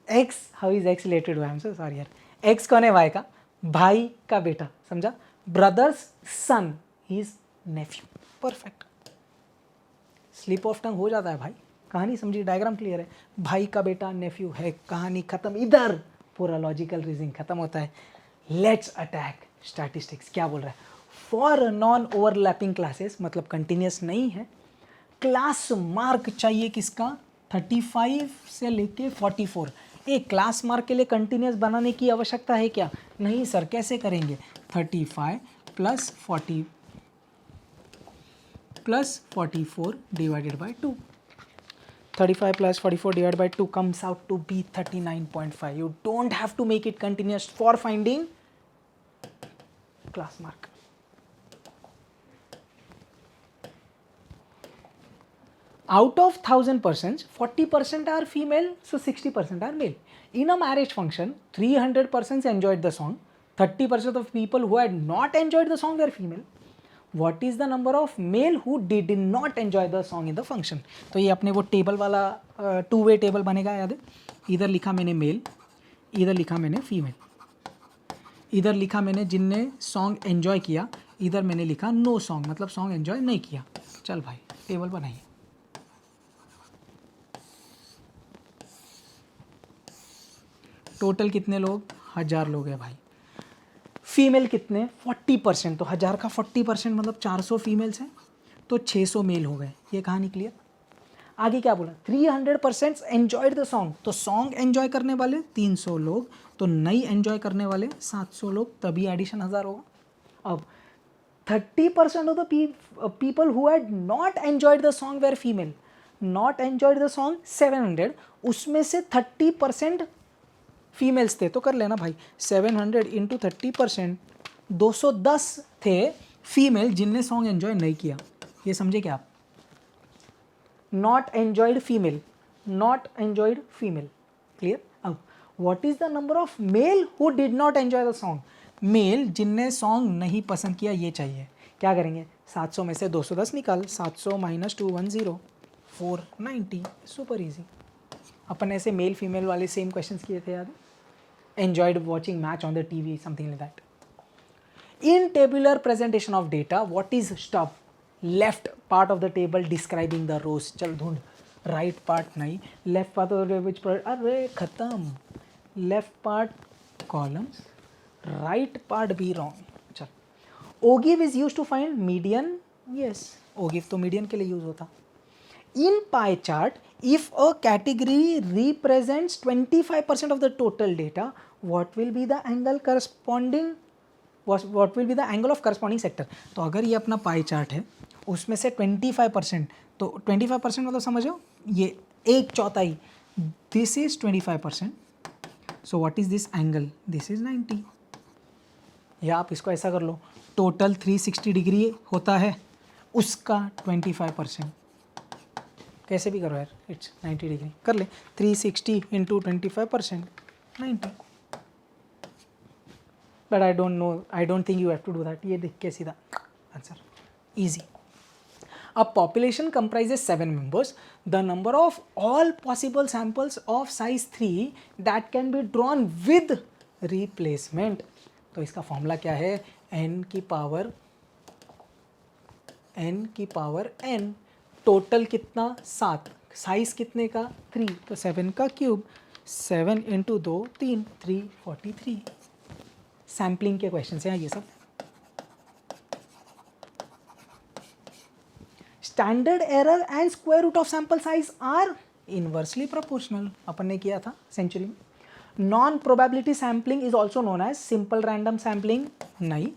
X, how is X related to? I am so sorry यार। X कौन है Y का? भाई का बेटा, समझा? Brother's son, his nephew, perfect. Slip of tongue हो जाता है भाई, कहानी समझिए, डायग्राम क्लियर है। भाई का बेटा नेफ्यू है, कहानी खत्म, इधर पूरा लॉजिकल रीजनिंग खत्म होता है। Let's attack statistics. क्या बोल रहा है? फॉर नॉन ओवरलैपिंग क्लासेस, मतलब कंटिन्यूस नहीं है, क्लास मार्क चाहिए किसका, 35 से लेके 44। एक क्लास मार्क के लिए कंटिन्यूस बनाने की आवश्यकता है क्या? नहीं सर, कैसे करेंगे? 35 plus 40 plus 44 divided by 2। 35 plus 44 divided by 2 comes out to be 39.5. You don't have to make it continuous for finding class mark. Out of 1000 persons, 40% are female, so 60% are male. In a marriage function, 300 persons enjoyed the song, 30% of people who had not enjoyed the song were female. What is the number of male who did not enjoy the song in the function? तो ये अपने वो table वाला 2-way table बनेगा, याद है? इधर लिखा मैंने मेल, इधर लिखा मैंने फीमेल, इधर लिखा मैंने जिनने सॉन्ग एंजॉय किया, इधर मैंने लिखा नो सॉन्ग, मतलब सॉन्ग एंजॉय नहीं किया। चल भाई टेबल बनाइए। टोटल कितने लोग? 1000 लोग हैं भाई। फीमेल कितने? 40%। तो 1000 का 40% मतलब 400 फीमेल्स हैं, तो 600 मेल हो गए। ये कहानी क्लियर? आगे क्या बोला? 300% एंजॉयड द सॉन्ग, तो सॉन्ग एंजॉय करने वाले 300 लोग, तो नहीं एंजॉय करने वाले 700 लोग, तभी एडिशन 1000 होगा। अब 30% of the people who had not enjoyed the song were female, not enjoyed the song 700, उसमें से 30% फीमेल्स थे, तो कर लेना भाई 700 इंटू 30%, 210 थे फीमेल जिनने सॉन्ग एंजॉय नहीं किया। ये समझे क्या आप? Not enjoyed female, not enjoyed female, clear? अब what is the number of male who did not enjoy the song? Male जिनने सॉन्ग नहीं पसंद किया, ये चाहिए। क्या करेंगे? 700 में से 210 निकाल, 700 माइनस 210, 490, सुपर इजी। अपन ऐसे मेल फीमेल वाले सेम क्वेश्चंस किए थे, याद? Enjoyed watching match on the TV, something like that. In tabular presentation of data, what is stub? Left part of the table describing the rows. चल ढूंढ। Right part नहीं, left part of the which part? अरे खत्म। Left part columns, right part be wrong. चल। Ogive is used to find median. Yes, Ogive तो median के लिए use होता। In pie chart, if a category represents 25% of the total data, what will be the angle corresponding? What will be the angle of corresponding sector? तो अगर ये अपना pie chart है, उसमें से 25%, तो 25% मतलब समझो ये 1/4, this is 25%, so what is this angle? This is 90। या आप इसको ऐसा कर लो, टोटल 360 डिग्री होता है, उसका 25%, कैसे भी करो यार, इट्स 90 डिग्री कर ले। 360 into 25%, 90। But I don't know, I don't think you have to do that. ये देख के सीधा answer, easy. A population comprises 7 members. The number of all possible samples of size 3 that can be drawn with replacement. तो इसका formula क्या है? n की power n, total कितना? 7, साइज कितने का? 3, तो 7 का क्यूब, 7 इंटू 2 3, 343। सैम्पलिंग के क्वेश्चन हैं ये सब। Standard error and square root of sample size are inversely proportional, अपन ने किया था सेंचुरी में। Non probability sampling is also known as simple random sampling, नहीं।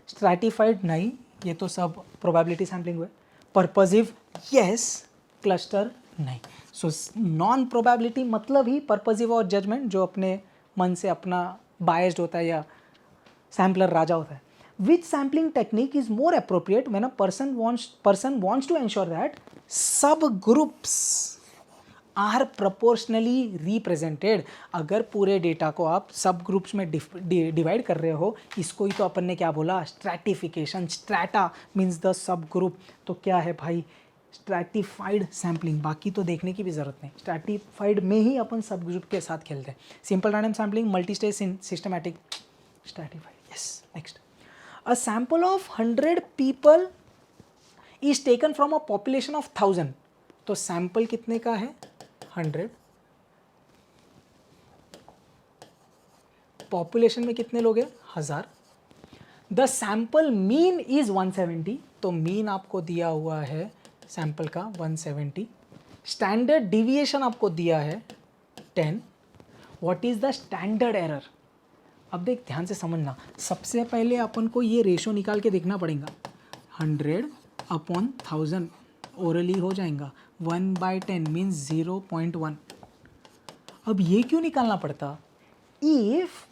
स्ट्रैटिफाइड, नहीं, ये तो सब प्रोबेबिलिटी सैम्पलिंग हुए। पर्पजिव, यस। क्लस्टर, नहीं। सो नॉन प्रोबेबिलिटी मतलब ही पर्पजिव और जजमेंट, जो अपने मन से अपना बायस्ड होता है या सैम्पलर राजा होता है। Which sampling technique is more appropriate when a person wants to ensure that subgroups are proportionally represented? अगर पूरे डेटा को आप सब ग्रुप्स में डिवाइड कर रहे हो, इसको ही तो अपन ने क्या बोला? Stratification. Strata means the sub group, तो क्या है भाई? Stratified sampling. बाकी तो देखने की भी ज़रूरत नहीं, स्ट्रैटिफाइड में ही अपन सब ग्रुप के साथ खेलते हैं। Simple random sampling, multi stage systematic, stratified. Yes, next. A sample of 100 people is taken from a population of 1000. तो सैंपल कितने का है? 100। पॉपुलेशन में कितने लोग हैं? 1000। द सैम्पल मीन इज 170, तो मीन आपको दिया हुआ है सैम्पल का 170. स्टैंडर्ड डिविएशन आपको दिया है 10. What is the standard error? अब देख ध्यान से समझना, सबसे पहले अपन को ये रेशो निकाल के देखना पड़ेगा. 100/1000 ओरली हो जाएगा. 1/10 मीन्स 0.1. अब ये क्यों निकालना पड़ता? इफ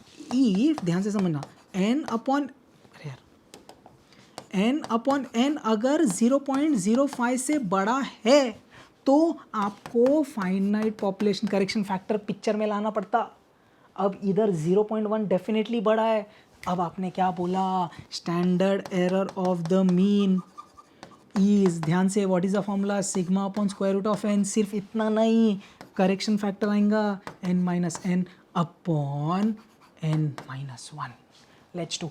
ध्यान से समझना, n/n अगर 0.05 से बड़ा है तो आपको finite population correction factor picture में लाना पड़ता. अब इधर 0.1 डेफिनेटली बड़ा है. अब आपने क्या बोला? Standard error of the mean is, ध्यान से, what is the formula? Sigma upon square root of n. सिर्फ इतना नहीं, करेक्शन फैक्टर आएगा n-n upon n-1. Let's do.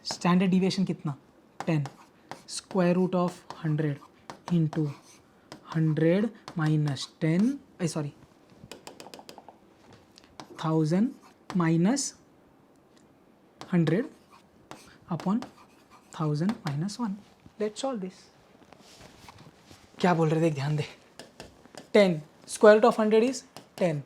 Standard deviation कितना? 10. Square root of 100 into 100 minus 10, sorry 1000 minus 100 upon 1000 minus 1. Let's solve this. क्या बोल रहे थे? ध्यान दे. 10 स्क्वायर रूट ऑफ 100 इज 10.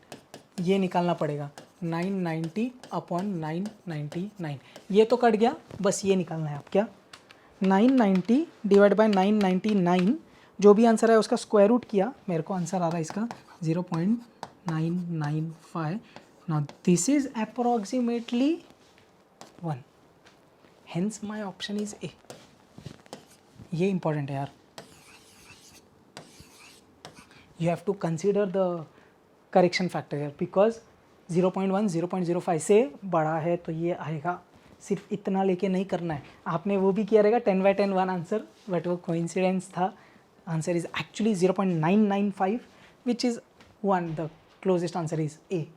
ये निकालना पड़ेगा 990 अपॉन 999. ये तो कट गया, बस ये निकालना है. आप क्या 990 डिवाइड बाय 999, जो भी आंसर है उसका स्क्वायर रूट किया. मेरे को आंसर आ रहा है इसका 0.995. Now this is approximately 1. Hence my option is a. ये इंपॉर्टेंट है यार. You have to consider the correction factor here because 0.1 0.05 से बड़ा है तो ये आएगा. सिर्फ इतना लेके नहीं करना है. आपने वो भी किया रहेगा 10/10 वन आंसर, बट वो कोइंसिडेंस था. Answer is actually 0.995 which is 1. The closest answer is A.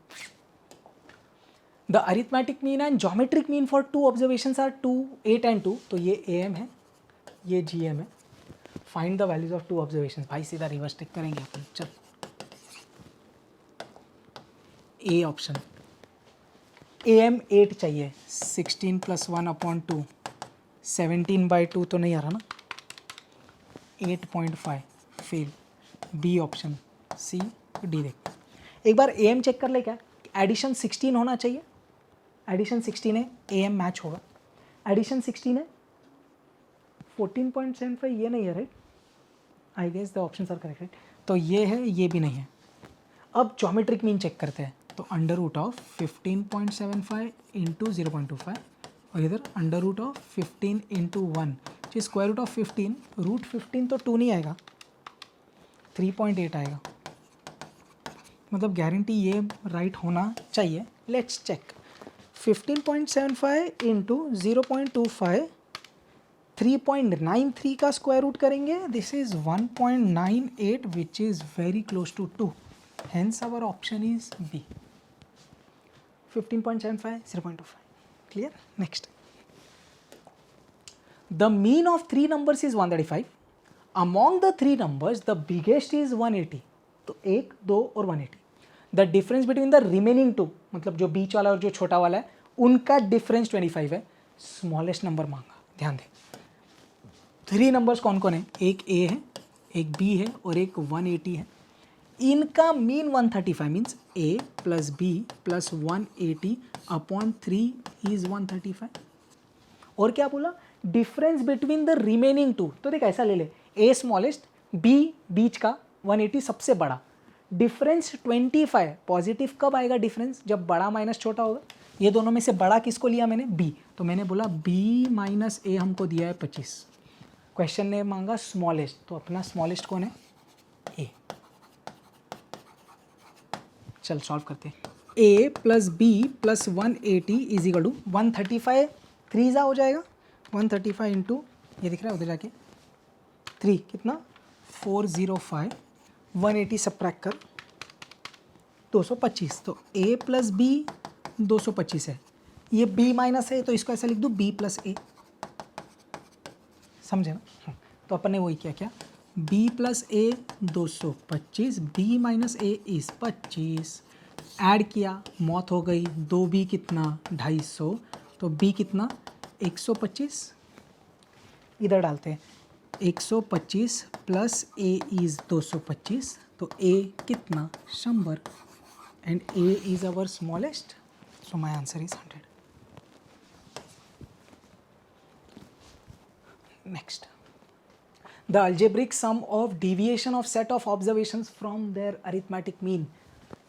The arithmetic mean and geometric mean for 2 observations are 2, 8 and 2. तो ये AM है, ये GM है. Find the values of 2 observations. भाई सीधा reverse टिक करेंगे अपन. चल, ए ऑप्शन. AM 8 चाहिए. 16 + 1 अपॉन 2. 17/2 तो नहीं आ रहा ना. 8.5 fail. B option. C D देख. एक बार AM चेक कर ले. क्या एडिशन 16 होना चाहिए? एडिशन 16 है, AM मैच होगा. एडिशन 16 है, 14.75 ये नहीं है, right? I guess the options are correct. तो ये है, ये भी नहीं है. अब ज्योमेट्रिक मीन चेक करते हैं. तो अंडर रूट ऑफ 15.75 इंटू 0.25 और इधर अंडर रूट ऑफ 15 इंटू 1 जी स्क्वायर रूट ऑफ 15. रूट 15 तो 2 नहीं आएगा, 3.8 आएगा. मतलब गारंटी ये राइट होना चाहिए. Let's check. 15.75 इंटू 0.25, 3.93 का स्क्वायर रूट करेंगे. This is 1.98 which is very close to 2. Hence our option is B. 15.75, 0.25. Clear? Next. The mean of 3 numbers is 135. Among the 3 numbers, the biggest is 180. तो 1, 2 और 180. The difference between the remaining 2, मतलब जो बीच वाला और जो छोटा वाला है, उनका डिफरेंस 25 है. स्मॉलेस्ट नंबर मांगा. ध्यान दे. 3 नंबर्स कौन कौन है? एक A है, एक B है और एक 180 है. इनका mean 135 means A plus B plus 180 upon 3 is 135. और क्या बोला? Difference between the remaining 2. तो देख ऐसा ले ले, A स्मॉलेस्ट, B बीच का, 180 सबसे बड़ा. डिफरेंस 25. पॉजिटिव कब आएगा डिफरेंस? जब बड़ा माइनस छोटा होगा. ये दोनों में से बड़ा किसको लिया मैंने? B. तो मैंने बोला B माइनस A हमको दिया है 25. क्वेश्चन ने मांगा स्मॉलेस्ट, तो अपना स्मॉलेस्ट कौन है? A. चल सॉल्व करते हैं. A plus B plus 180 is equal to 135. 3 जा हो जाएगा. 135 इंटू ये दिख रहा है उधर जाके 3 कितना? 405. 180 सब्ट्रैक्ट कर 225. तो A प्लस B 225 है. ये B माइनस है तो इसको ऐसा लिख दूँ B प्लस A. समझे ना? तो अपन ने वही किया. क्या? B plus A 225, B minus A is 25. Add किया, मौत हो गई. 2B कितना? 250. तो B कितना? 125 इधर डालते हैं, 125 प्लस ए इज़ 225, तो ए कितना 100 and A is our smallest, so my answer is 100. Next, the algebraic sum of deviation of set of observations from their arithmetic mean.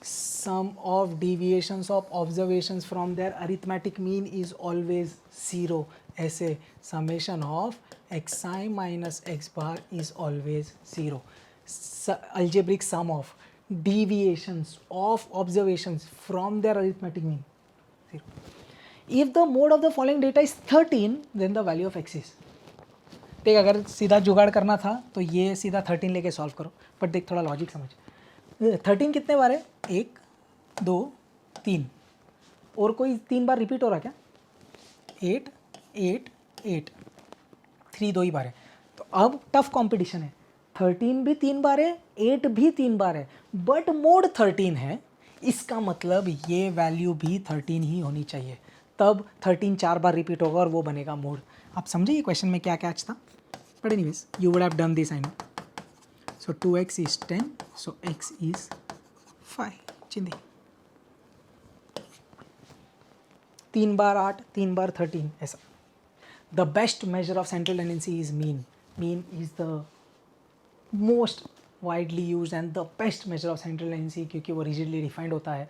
Sum of deviations of observations from their arithmetic mean is always 0. ऐसे summation of xi minus x bar is always 0. Algebraic sum of deviations of observations from their arithmetic mean 0. If the mode of the following data is 13, then the value of x is. देख, अगर सीधा जुगाड़ करना था तो ये सीधा 13 लेके सॉल्व करो, बट देख थोड़ा लॉजिक समझ. 13 कितने बार है? 1 2 3, और कोई 3 बार रिपीट हो रहा क्या? 8 8 8, 3 2 ही बार है. तो अब टफ कंपटीशन है, 13 भी 3 बार है, 8 भी 3 बार है, बट मोड 13 है, इसका मतलब ये वैल्यू भी 13 ही होनी चाहिए, तब 13 4 बार रिपीट होगा और वो बनेगा मोड. आप समझे ये क्वेश्चन में क्या कैच था? But anyways you would have done this, I know. So 2x is 10, so x is 5. चिंदी 3 बार 8, 3 बार 13, ऐसा. The best measure of central tendency is mean. Mean is the most widely use and the best measure of central tendency, क्योंकि वो rigidly defined होता है,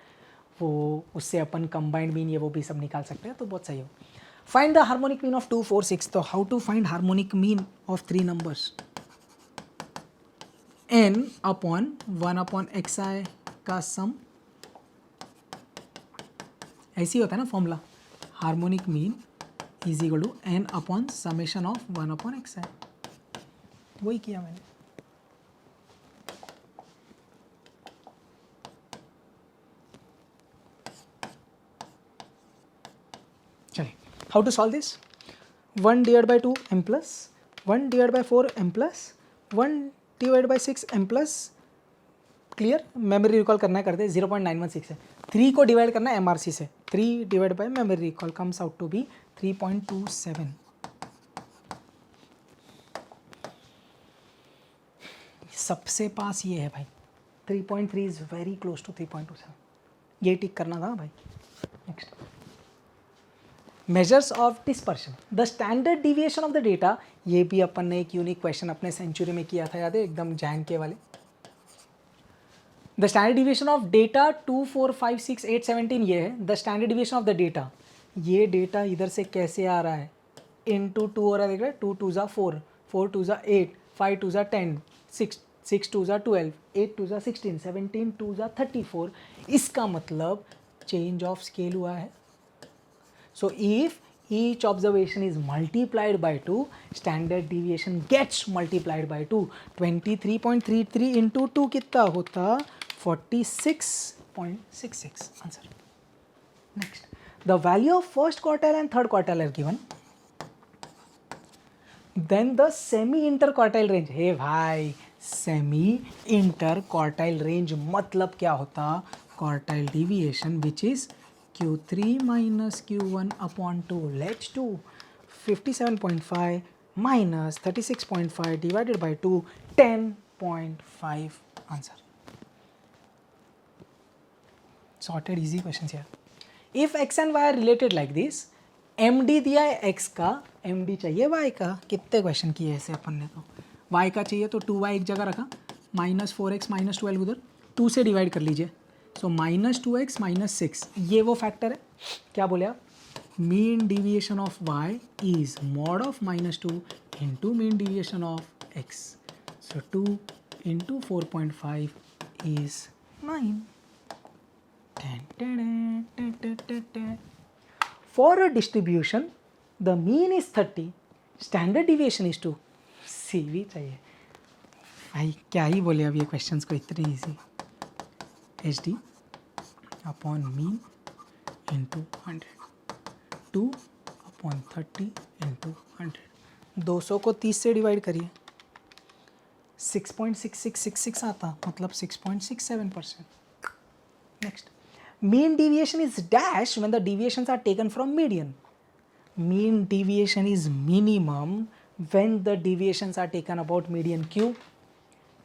वो उससे अपन combined mean ये वो भी सब निकाल सकते हैं, तो बहुत सही हो. Find the harmonic mean of 2 4 6. तो how to find harmonic mean of 3 numbers? n upon 1 upon xi का सम, ऐसे ही होता है ना formula. Harmonic mean is equal to n upon summation of 1 upon xi. वही किया मैंने. चलिए, how to solve this? 1 divided by 2 m plus 1 divided by 4 m plus 1 divided by 6 m plus. Clear, memory recall करना है, करते 0.916 है. 3 को divide करना है MRC से, 3 divide by memory recall comes out to be 3.27. सबसे पास ये है भाई, 3.3 इज वेरी क्लोज टू 3.27. ये टिक करना था भाई. Next, measures of dispersion, the standard deviation of the data. ये भी अपन ने एक यूनिक क्वेश्चन अपने सेंचुरी में किया था, याद है, एकदम जैन के वाले. The standard deviation of data 2 4 5 6 8 17, ये है the standard deviation of the data. ये डेटा इधर से कैसे आ रहा है? इंटू 2 हो रहा है, देख रहे हैं, 2 2 ज़ा 4, 4 2 ज़ा 8, 5 2 ज़ा 10, 6 2 ज़ा 12, 8 2 ज़ा 16, 17 2 ज़ा 34. इसका मतलब चेंज ऑफ स्केल हुआ है. So if each observation is multiplied by 2, standard deviation gets multiplied by 2. 23.33 into 2 कितना होता? 46.66. Answer. Next, the value of first quartile and third quartile are given. Then the semi-interquartile range. हे भाई, semi-interquartile range मतलब क्या होता? Quartile deviation which is Q3 minus Q1 upon 2. Let's do 57.5 minus 36.5 divided by 2, 10.5. Answer. Sorted, easy questions here. If x and y are related like this, MD दिया है x का, MD चाहिए y का. कितने question किए ऐसे अपन ने? तो y का चाहिए तो 2y एक जगह रखा, -4x -12 उधर, 2 से डिवाइड कर लीजिए. सो -2x -6, ये वो फैक्टर है. क्या बोले आप? Mean deviation of y is mod of -2 into mean deviation of x. So 2 into 4.5 is 9. For a distribution the mean is 30, standard deviation is 2. CV चाहिए भाई, क्या ही बोले अब ये क्वेश्चंस को इतने easy. HD upon mean into 100, 2 upon 30 into 100. 200 को 30 से डिवाइड करिए, 6.6666 आता, मतलब 6.67%. Next, mean deviation is dash when the deviations are taken from median. mean deviation is minimum when the deviations are taken about median q.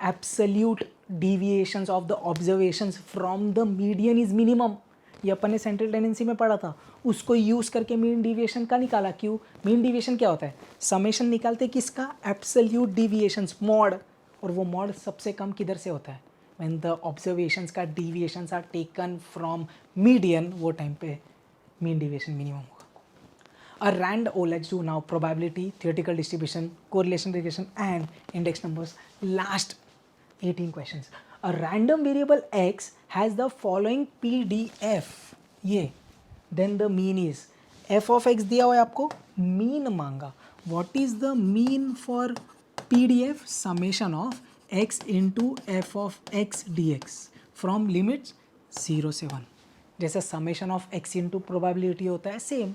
Absolute deviations of the observations from the median is minimum. ये अपन ने central tendency में पढ़ा था, उसको use करके mean deviation का निकाला. क्यों? मीन डिविएशन क्या होता है? समेशन निकालते किसका? Absolute deviations, mod. और वो मॉड सबसे कम किधर से होता है? व्हेन द ऑब्जर्वेशंस का deviations are taken from median, वो टाइम पे मीन डिविएशन मिनिमम होगा. Let's do now probability, theoretical distribution, correlation, regression, and index numbers. Last 18 questions. A random variable x has the following PDF. ये then the mean is f of x दिया हुआ है आपको, mean मांगा. What is the mean for PDF? Summation of x into f of x dx from limits 0 से 1. जैसे summation of x into probability होता है, सेम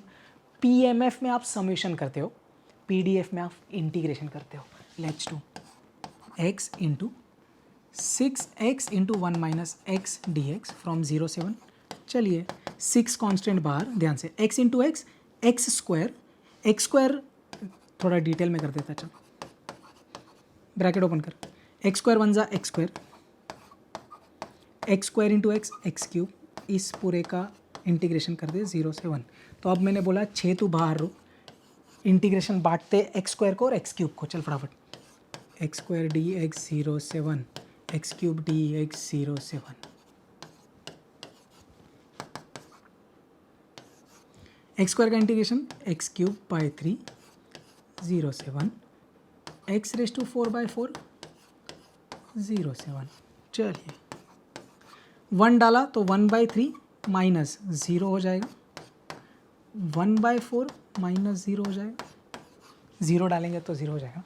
PMF में आप समेशन करते हो, PDF में आप इंटीग्रेशन करते हो. Let's do x into 6x into 1 minus x D x from 0 से 1. चलिए 6 कॉन्स्टेंट बाहर, ध्यान से x into x, x square थोड़ा डिटेल में कर देता. चलो ब्रैकेट ओपन कर, एक्स स्क्वायर 1 जा x square into x, x cube. इस पूरे का इंटीग्रेशन कर दे 0 से 1. तो अब मैंने बोला 6 तो बाहर रो, इंटीग्रेशन बांटते एक्स स्क्वायर को और एक्स क्यूब को. चल फटाफट, एक्स स्क्वायर डी एक्स 0 से 1, एक्स क्यूब डी एक्स 0 से 1. एक्स स्क्वायर का इंटीग्रेशन एक्स क्यूब बाई 3 0 से 1, एक्स रेस टू 4 बाई 4 0 से 1. चलिए 1 डाला तो 1 बाई 3 माइनस 0 हो जाएगा, 1 बाई 4 माइनस 0 हो जाएगा, 0 डालेंगे तो 0 हो जाएगा.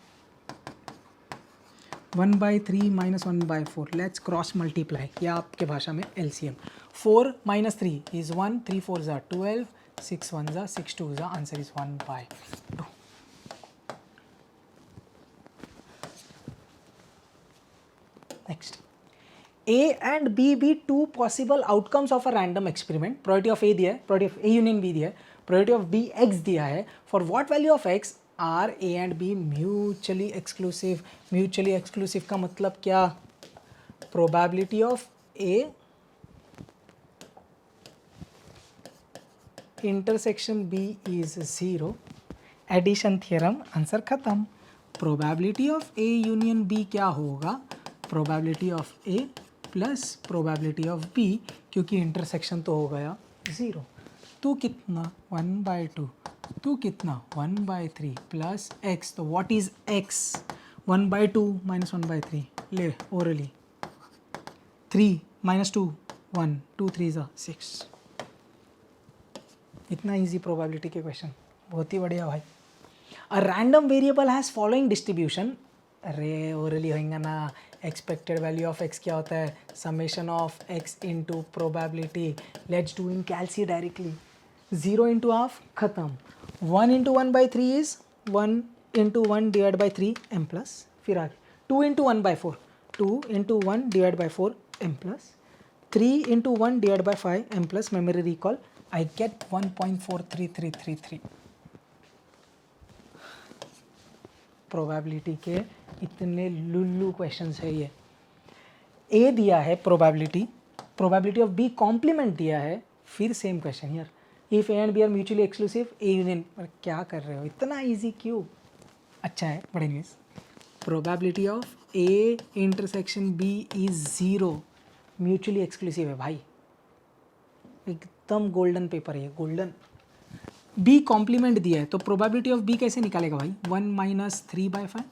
1 by 3 minus 1 by 4, let's cross multiply, या आपके भाषा में LCM. 4 माइनस 3 इज़ 1, 3 4 ज़ा 12, 6 1 ज़ा 6 2 ज़ा, answer is 1 by 2. Next, A and B be two possible outcomes of a random experiment. Probability of A दिया है, probability of A union B दिया है, probability of B X दिया है. For what value of X are A and B mutually exclusive? Mutually exclusive का मतलब क्या? Probability of A intersection B is 0. Addition theorem, answer खत्म. Probability of A union B क्या होगा? Probability of A plus probability of B, क्योंकि intersection तो हो गया 0. तो कितना 1 बाई 2, तो कितना 1 बाई 3 प्लस एक्स. तो what is x? 1 by 2 minus 1 by 3. ले ओरली 3 माइनस 2 1, 2 3 ज़ा 6. इतना इजी प्रोबेबिलिटी के क्वेश्चन, बहुत ही बढ़िया भाई. A random variable has following distribution. अरे ओरली होएगा ना. एक्सपेक्टेड वैल्यू ऑफ एक्स क्या होता है? Summation of X into probability. Let's do in calci directly. 0 into half खत्म. 1 into 1 by 3 is 1 into 1 divide by 3 M plus. फिर आगे 2 into 1 by 4, 2 into 1 divide by 4 M plus. 3 into 1 divide by 5 M plus. Memory recall, I get 1.43333. Probability के इतने Lulu questions है ये. ए दिया है probability of B complement दिया है, फिर सेम क्वेश्चन यार. If A and B are mutually exclusive, A union. पर क्या कर रहे हो, इतना इजी क्यों? अच्छा है, बड़े news. Probability of A intersection B is 0, mutually exclusive है भाई. एकदम गोल्डन पेपर है ये, गोल्डन. बी कॉम्प्लीमेंट दिया है तो प्रोबेबिलिटी ऑफ बी कैसे निकालेगा भाई? 1 minus 3 by 5,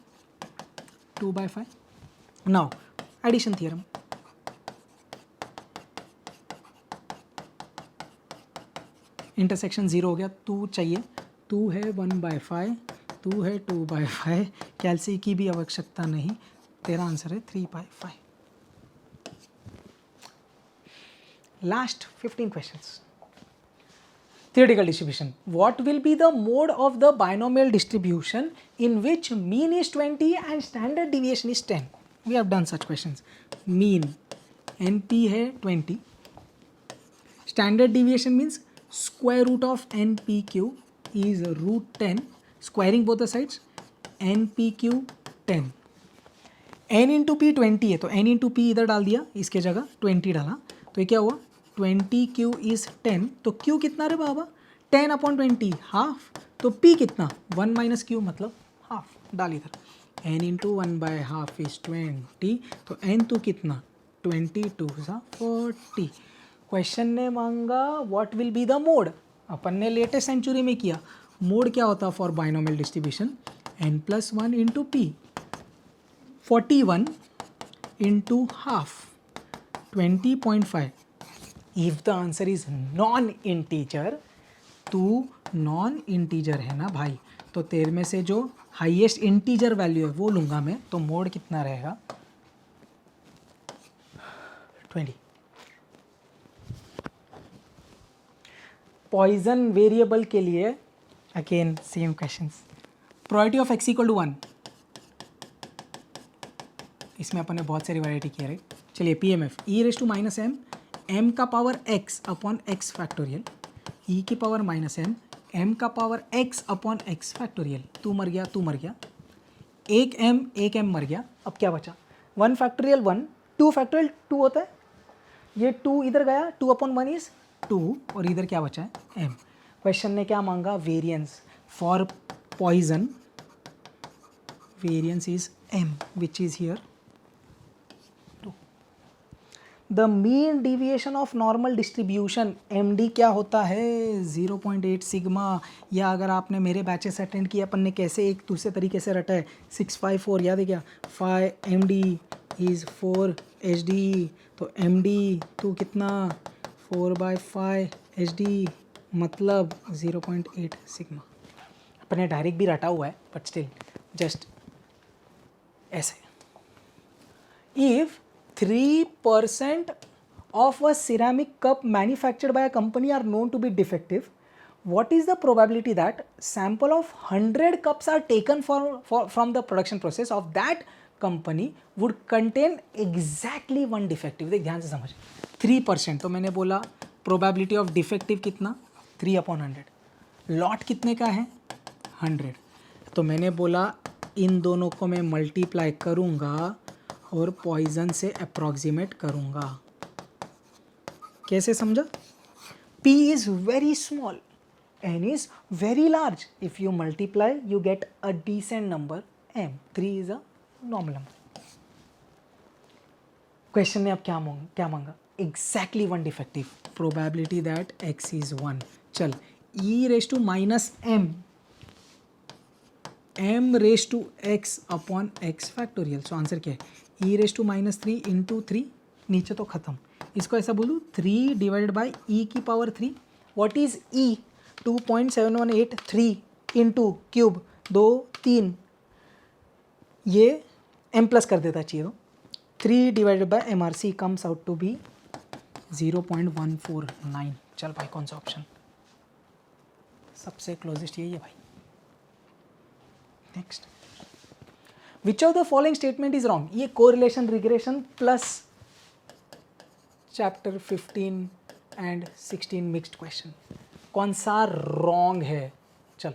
2 by 5. Now addition theorem. Intersection 0 हो गया, 2 चाहिए. 2 है 1 बाई 5, 2 है 2 बाई 5. कैलसी की भी आवश्यकता नहीं. तेरा आंसर है 3 by 5. Last 15 questions. Theoretical distribution. What will be the mode of the binomial distribution in which mean is 20 and standard deviation is 10? We have done such questions. Mean NP है 20. Standard deviation means square root of NP cube. is root 10, squaring both the sides, n p q 10. n into P 20 है तो n into P इधर डाल दिया, इसके जगह 20 डाला, तो ये क्या हुआ 20q इज 10. तो q कितना रे बाबा 10/20 हाफ, तो p कितना 1 माइनस q मतलब हाफ. डाल इधर n इंटू 1/2 इज 20, तो n तो कितना 22 सा 40. क्वेश्चन ने मांगा what will be the mode. अपन ने लेटेस्ट सेंचुरी में किया. मोड क्या होता for binomial distribution, n+1 into p. 41 into half 20.5. If the answer is non integer, तू नॉन इंटीजर है ना भाई, तो तेरे में से जो हाईएस्ट इंटीजर वैल्यू है वो लूंगा मैं. तो मोड कितना रहेगा 20. पॉइजन वेरिएबल के लिए again same questions. Probability of x equal to 1, इसमें अपन ने बहुत सारी वैरायटी की है राइट. चलिए PMF e raise to minus M, m का power x upon x factorial, e की पावर माइनस एम, m का power x upon x factorial. तू मर गया, तू मर गया, एक m मर गया. अब क्या बचा 1 फैक्टोरियल 1, 2 फैक्टोरियल 2 होता है, ये 2 इधर गया, 2/1 इज 2, और इधर क्या बचा है m. क्वेश्चन ने क्या मांगा variance for Poisson, variance is m which is here 2. The mean deviation of normal distribution MD क्या होता है 0.8 सिग्मा. या अगर आपने मेरे बैचेस अटेंड किए, अपन ने कैसे एक दूसरे तरीके से रटा है 654, याद है क्या 5 MD इज 4 HD. तो MD तो कितना 4/5 HD मतलब 0.8 सिग्मा. अपन ने डायरेक्ट भी रटा हुआ है बट स्टिल जस्ट ऐसे. If 3% of a ceramic cup manufactured by a company are known to be defective, what is the probability that sample of 100 cups are taken from the production process of that company would contain exactly one defective. देख ध्यान से समझ. 3%, तो मैंने बोला probability of defective कितना 3/100. Lot कितने का है 100. तो मैंने बोला इन दोनों को मैं मल्टीप्लाई करूँगा और पॉइजन से अप्रॉक्सीमेट करूँगा. कैसे समझा. P is very small, N is very large. If you multiply, you get a decent number M. 3 is a normal number. Question ने अब क्या मांगा exactly one defective. Probability that x is 1. चल e raise to minus m raise to x upon x factorial. So answer क्या है e raise to -3 into 3, नीचे तो खत्म. इसको ऐसा बोलूँ 3 डिवाइडेड बाई e की power 3. What is e 2.7183 into cube 2 3, ये m प्लस कर देता चाहिए. तो 3 divided by MRC comes out to be 0.149. चल भाई कौन सा ऑप्शन सबसे क्लोजेस्ट यही है भाई. Next, which of the following statement is wrong. ये correlation regression plus chapter 15 and 16 mixed question. कौन सा रॉन्ग है. चल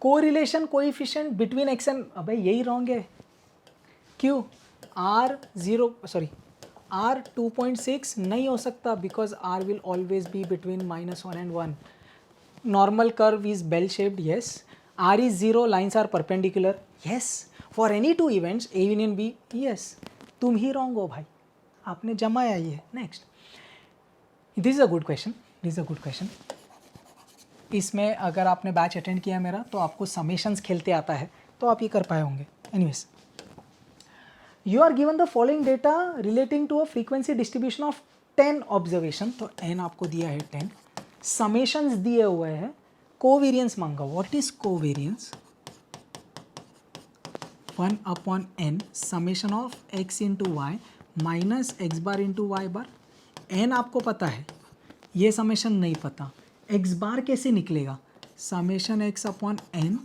correlation coefficient between x and, अबे यही रॉन्ग है. क्यों R 2.6 नहीं हो सकता because R will always be between -1 and 1. Normal curve is bell shaped, yes. R is 0, lines are perpendicular, yes. For any two events A union B, yes. तुम ही wrong हो भाई, आपने जमाया ये. Next, this is a good question, this is a good question. इसमें अगर आपने batch attend किया मेरा तो आपको समेशंस खेलते आता है, तो आप ये कर पाए होंगे. Anyways, you are given the following data relating to a frequency distribution of 10 observation. तो n आपको दिया है 10, समेशंस दिए हुए हैं, कोवेरियंस मांगा. What is covariance 1/n summation of x into Y minus X bar into Y bar. n आपको पता है, ये समेशन नहीं पता. x बार कैसे निकलेगा, summation x upon n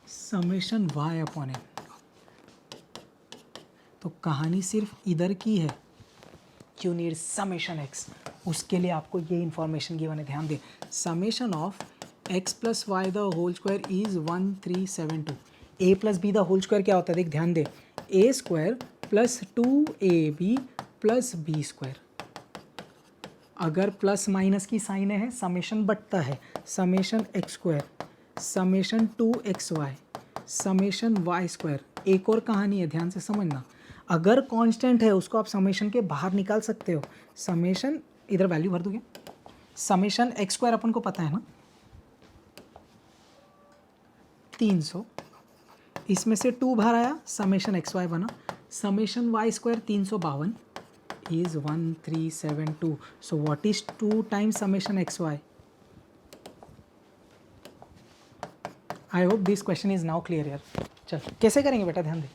summation y upon n. तो कहानी सिर्फ इधर की है. यू नीड समेशन x, उसके लिए आपको ये इंफॉर्मेशन गिवन है. ध्यान दे, summation of x plus y the whole square is 1372। A plus b the whole square क्या होता है, देख ध्यान दे, a square plus 2ab plus b square. अगर प्लस माइनस की साइन है समेशन बटता है, summation x square summation 2xy summation y square. एक और कहानी है, ध्यान से समझना, अगर कांस्टेंट है उसको आप समेशन के बाहर निकाल सकते हो। समेशन, इधर वैल्यू भर दोगे, समेशन एक्स स्क्वायर अपन को पता है ना 300, इसमें से 2 बाहर आया, समेशन एक्स वाई बना, summation y square 352 is 1372. So what is 2 times summation xy? I hope this question is now clear यार। चल कैसे करेंगे बेटा, ध्यान दे,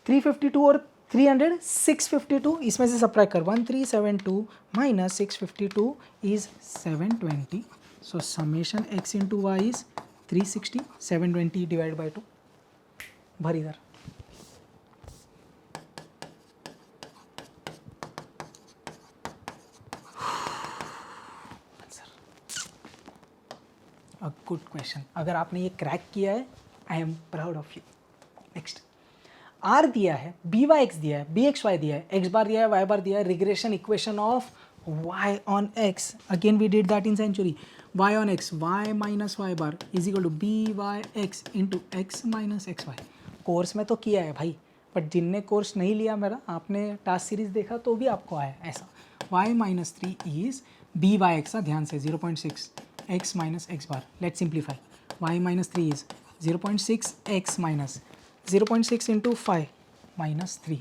352 और 300 652, इसमें से सब्ट्रैक्ट कर, 1372 minus 652 is 720। So summation x into Y is 360, 720 divide by 2, भर इधर। अ गुड क्वेश्चन, अगर आपने ये क्रैक किया है I am proud of you. Next, R दिया है, बी वाई एक्स दिया है, बी एक्स वाई दिया है, एक्स बार दिया है, वाई बार दिया है, regression equation of Y on X, again we did that in century, Y on X, Y minus Y bar is equal to B Y X into X minus X Y. Course में तो किया है भाई, but जिनने course नहीं लिया मेरा, आपने टास्क सीरीज देखा तो भी आपको आया ऐसा, Y minus 3 is B Y X, ध्यान से 0.6 x minus x bar. Let's simplify. y minus 3 is 0.6 x minus 0.6 into 5 minus 3.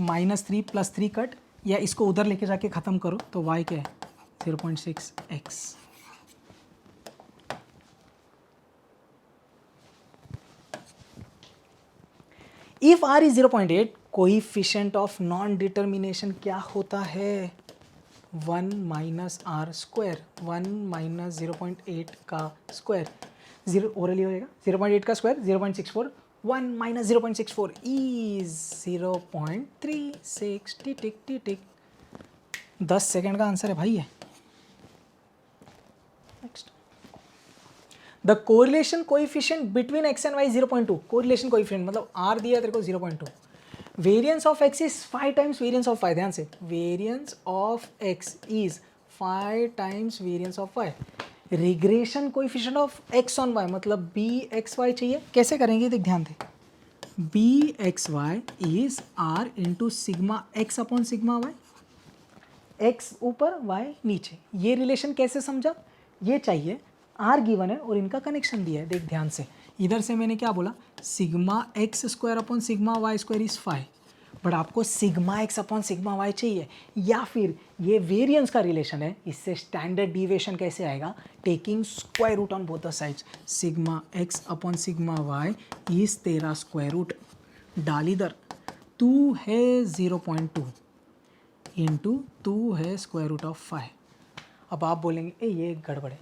Minus 3 plus 3 cut, या इसको उधर लेके जाके ख़त्म करो तो y क्या है 0.6 x। If r is 0.8, coefficient of non determination क्या होता है 1 माइनस आर स्क्वायर, 1 माइनस 0.8 का स्क्वायर, 0 ओरली होएगा, 0.8 का square 0.64, 1 minus 0.64 is 0.36। Tick tick tick, 10 second का आंसर है भाई ये। Next, the correlation coefficient between X and Y 0.2। Correlation coefficient मतलब आर दिया तेरे को 0.2, variance of X is 5 times variance of Y, ध्यान से, variance of X is 5 times variance of Y. Regression coefficient of X on Y मतलब B x Y चाहिए, कैसे करेंगे देख ध्यान दे, b x y is r into sigma x upon sigma y, x ऊपर वाई नीचे। ये रिलेशन कैसे समझा, ये चाहिए, आर गिवन है और इनका कनेक्शन दिया है, देख ध्यान से, इधर से मैंने क्या बोला, sigma x square upon sigma y square is 5, but आपको sigma x upon sigma y चाहिए, या फिर ये वेरिएंस का रिलेशन है, इससे स्टैंडर्ड डिविएशन कैसे आएगा, taking square root on both the sides, sigma x upon sigma Y is तेरा स्क्वायर रूट, डाल इधर, 2 है 0.2 इंटू 2 है स्क्वायर रूट ऑफ 5। अब आप बोलेंगे ए ये गड़बड़ है,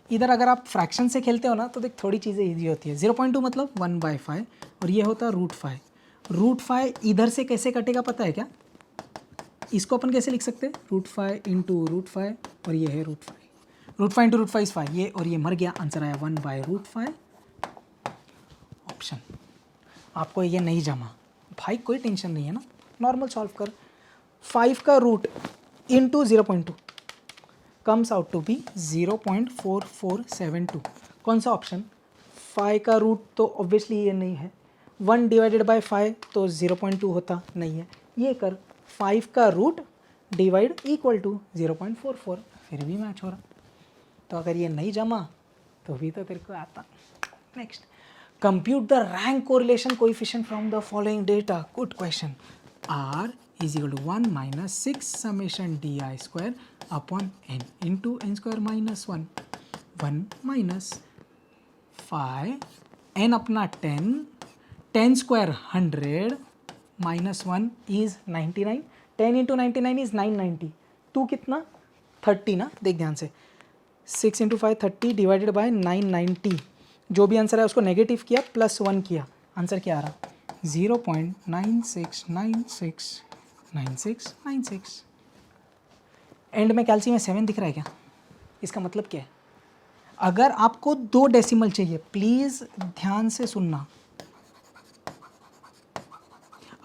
इधर अगर आप फ्रैक्शन से खेलते हो ना तो देख थोड़ी चीज़ें इजी होती है, 0.2 मतलब 1/5 और ये होता है √5, √5 इधर से कैसे कटेगा पता है क्या, इसको अपन कैसे लिख सकते हैं, √5 इंटू √5 और ये है √5, √5 इंटू √5 इज 5, ये और ये मर गया, आंसर आया 1/√5 ऑप्शन। आपको ये नहीं जमा भाई, कोई टेंशन नहीं है ना, नॉर्मल सॉल्व कर, 5 का root into 0.2 comes out to be 0.4472। कौन सा ऑप्शन, 5 का रूट तो ऑब्वियसली ये नहीं है, 1 डिवाइडेड बाय 5 तो 0.2 होता नहीं है, ये कर 5 का रूट डिवाइड इक्वल टू 0.44, फिर भी मैच हो रहा। तो अगर ये नहीं जमा तो भी तो तेरे को आता। Next, compute the rank correlation coefficient from the following data. Good question. R is equal to 1 minus 6 summation di square upon n into n square minus 1, 1 minus 5, n अपना 10, 10 square 100 minus 1 is 99, 10 into 99 is 990, 2 कितना 30 ना, देख ध्यान से, 6 into 5 30 divided by 990, जो भी answer है उसको नेगेटिव किया प्लस 1 किया, आंसर क्या आ रहा 0.96969696। एंड में कैल्सी में 7 दिख रहा है क्या, इसका मतलब क्या है? अगर आपको 2 डेसिमल चाहिए, प्लीज़ ध्यान से सुनना,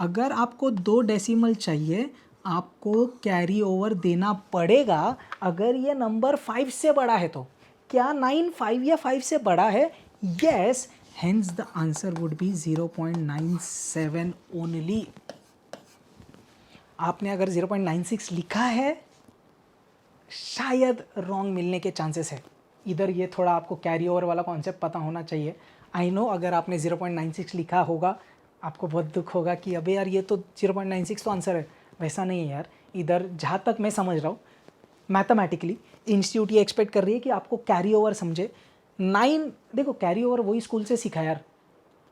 अगर आपको 2 डेसिमल चाहिए आपको कैरी ओवर देना पड़ेगा। अगर ये नंबर 5 से बड़ा है तो क्या 9 5 या 5 से बड़ा है? Yes, hence the answer would be 0.97 only. आपने अगर 0.96 लिखा है शायद रॉन्ग मिलने के चांसेस है। इधर ये थोड़ा आपको कैरी ओवर वाला कॉन्सेप्ट पता होना चाहिए। आई नो अगर आपने 0.96 लिखा होगा आपको बहुत दुख होगा कि अबे यार ये तो 0.96 तो आंसर है। वैसा नहीं है यार, इधर जहाँ तक मैं समझ रहा हूँ मैथमेटिकली इंस्टीट्यूट ये एक्सपेक्ट कर रही है कि आपको कैरी ओवर समझे। 9 देखो कैरी ओवर वही स्कूल से सीखा यार।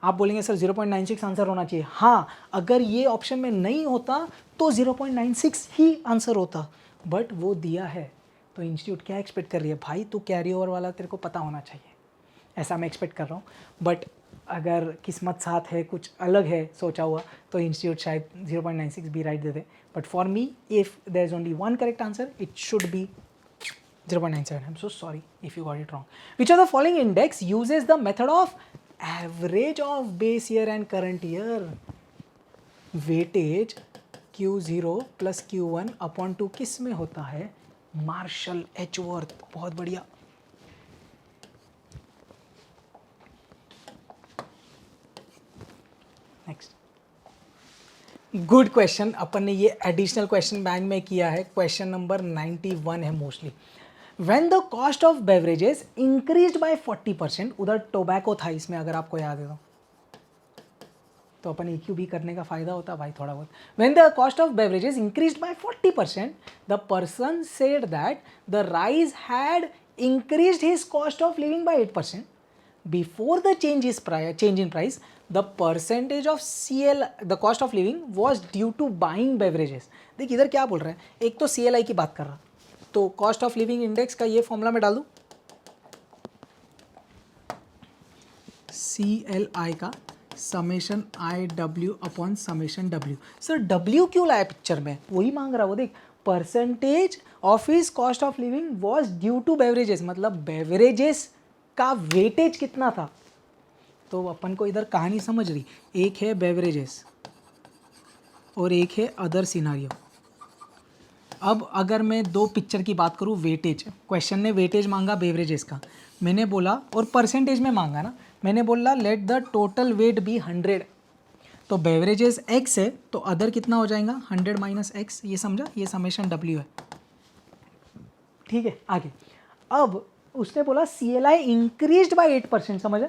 आप बोलेंगे सर 0.96 आंसर होना चाहिए। हाँ, अगर ये ऑप्शन में नहीं होता तो 0.96 ही आंसर होता, बट वो दिया है तो इंस्टीट्यूट क्या एक्सपेक्ट कर रही है? भाई तू कैरी ओवर वाला तेरे को पता होना चाहिए, ऐसा मैं एक्सपेक्ट कर रहा हूँ। बट अगर किस्मत साथ है, कुछ अलग है सोचा हुआ, तो इंस्टीट्यूट शायद 0.96 भी राइट दे दे। But for me if there is only one correct answer it should be 0.97. I'm so sorry if you got it wrong. Which of the following index uses the method of average of base year and current year? Weightage Q0 plus Q1 upon 2 किस में होता है? Martial एचवर्थ। बहुत बढ़िया। Next good question. अपन ने ये additional question bank में किया है। क्वेश्चन नंबर 91 है mostly. When the cost of beverages increased by 40%, उधर टोबैको था इसमें अगर आपको याद है तो अपन EQ भी करने का फायदा होता भाई थोड़ा बहुत। When the cost of beverages increased by 40%, the person said that the rise had increased his cost of living by 8%. Before the change in price, the percentage of the cost of living was due to buying beverages. देख इधर क्या बोल रहे हैं, एक तो CLI की बात कर रहा, तो कॉस्ट ऑफ लिविंग इंडेक्स का ये फॉर्मूला में डाल दूं, CLI का summation IW upon summation W। Sir W क्यों लाया पिक्चर में? वही मांग रहा वो देख, percentage of his cost of living was due to beverages, मतलब बेवरेजेस का वेटेज कितना था। तो अपन को इधर कहानी समझ रही, एक है बेवरेजेस और एक है अदर सिनारियो। अब अगर मैं 2 पिक्चर की बात करूँ, वेटेज, क्वेश्चन ने वेटेज मांगा बेवरेजेस का, मैंने बोला, और परसेंटेज में मांगा ना, मैंने बोला let the total weight be 100। तो बेवरेजेस x है तो अदर कितना हो जाएगा 100 माइनस एक्स, ये समझा, ये समेशन W है। ठीक है, आगे अब उसने बोला CLI इंक्रीज्ड बाय 8%, समझा।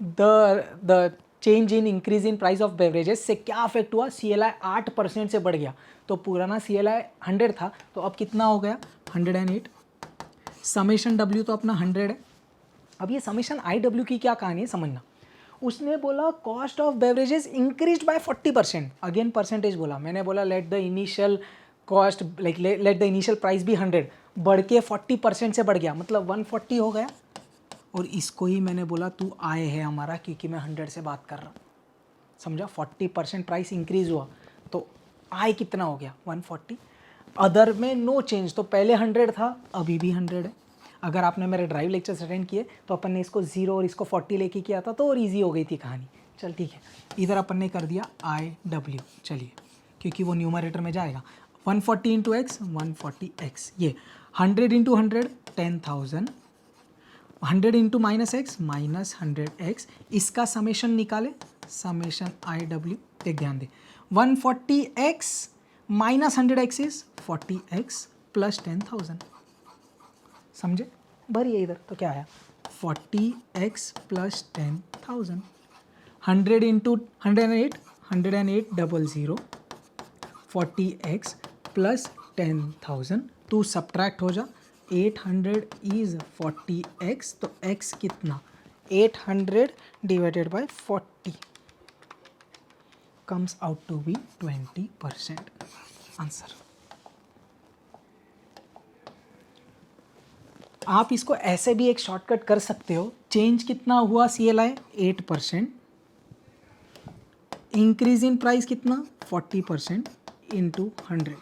The change in increase in price of beverages से क्या अफेक्ट हुआ, CLI 8% से बढ़ गया। तो पुराना CLI 100 था तो अब कितना हो गया 108। समेशन W तो अपना 100 है। अब ये समेशन IW की क्या कहानी है समझना। उसने बोला cost of beverages increase by 40%, again percentage बोला, मैंने बोला let the initial cost like let the initial price भी 100, बढ़ के 40% से बढ़ गया, मतलब 140 हो गया। और इसको ही मैंने बोला तू आए है हमारा, क्योंकि मैं 100 से बात कर रहा हूँ, समझा। 40% प्राइस इंक्रीज हुआ तो आय कितना हो गया 140। अदर में नो चेंज, तो पहले 100 था अभी भी 100 है। अगर आपने मेरे ड्राइव लेक्चर्स अटेंड किए तो अपन ने इसको 0 और इसको 40 लेके किया था तो और ईजी हो गई थी कहानी। चल ठीक है, इधर अपन ने कर दिया IW, चलिए क्योंकि वो न्यूमरेटर में जाएगा। 140 इंटू एक्स 140x, ये 100 into 100 10,000, 100 into minus x minus 100x, इसका समेशन निकाले, समेशन IW। देख ध्यान दे, 140x minus 100x is 40x plus 10,000, समझे। भरिए इधर, तो क्या आया 40x plus 10,000, 100 into 108 108 40x plus 10,000, to subtract हो जा, 800 इज 40x, तो x कितना 800 divided by 40 comes out to be 20% answer. आप इसको ऐसे भी एक शॉर्टकट कर सकते हो, चेंज कितना हुआ CLI 8%, इंक्रीज इन प्राइस कितना 40% into 100।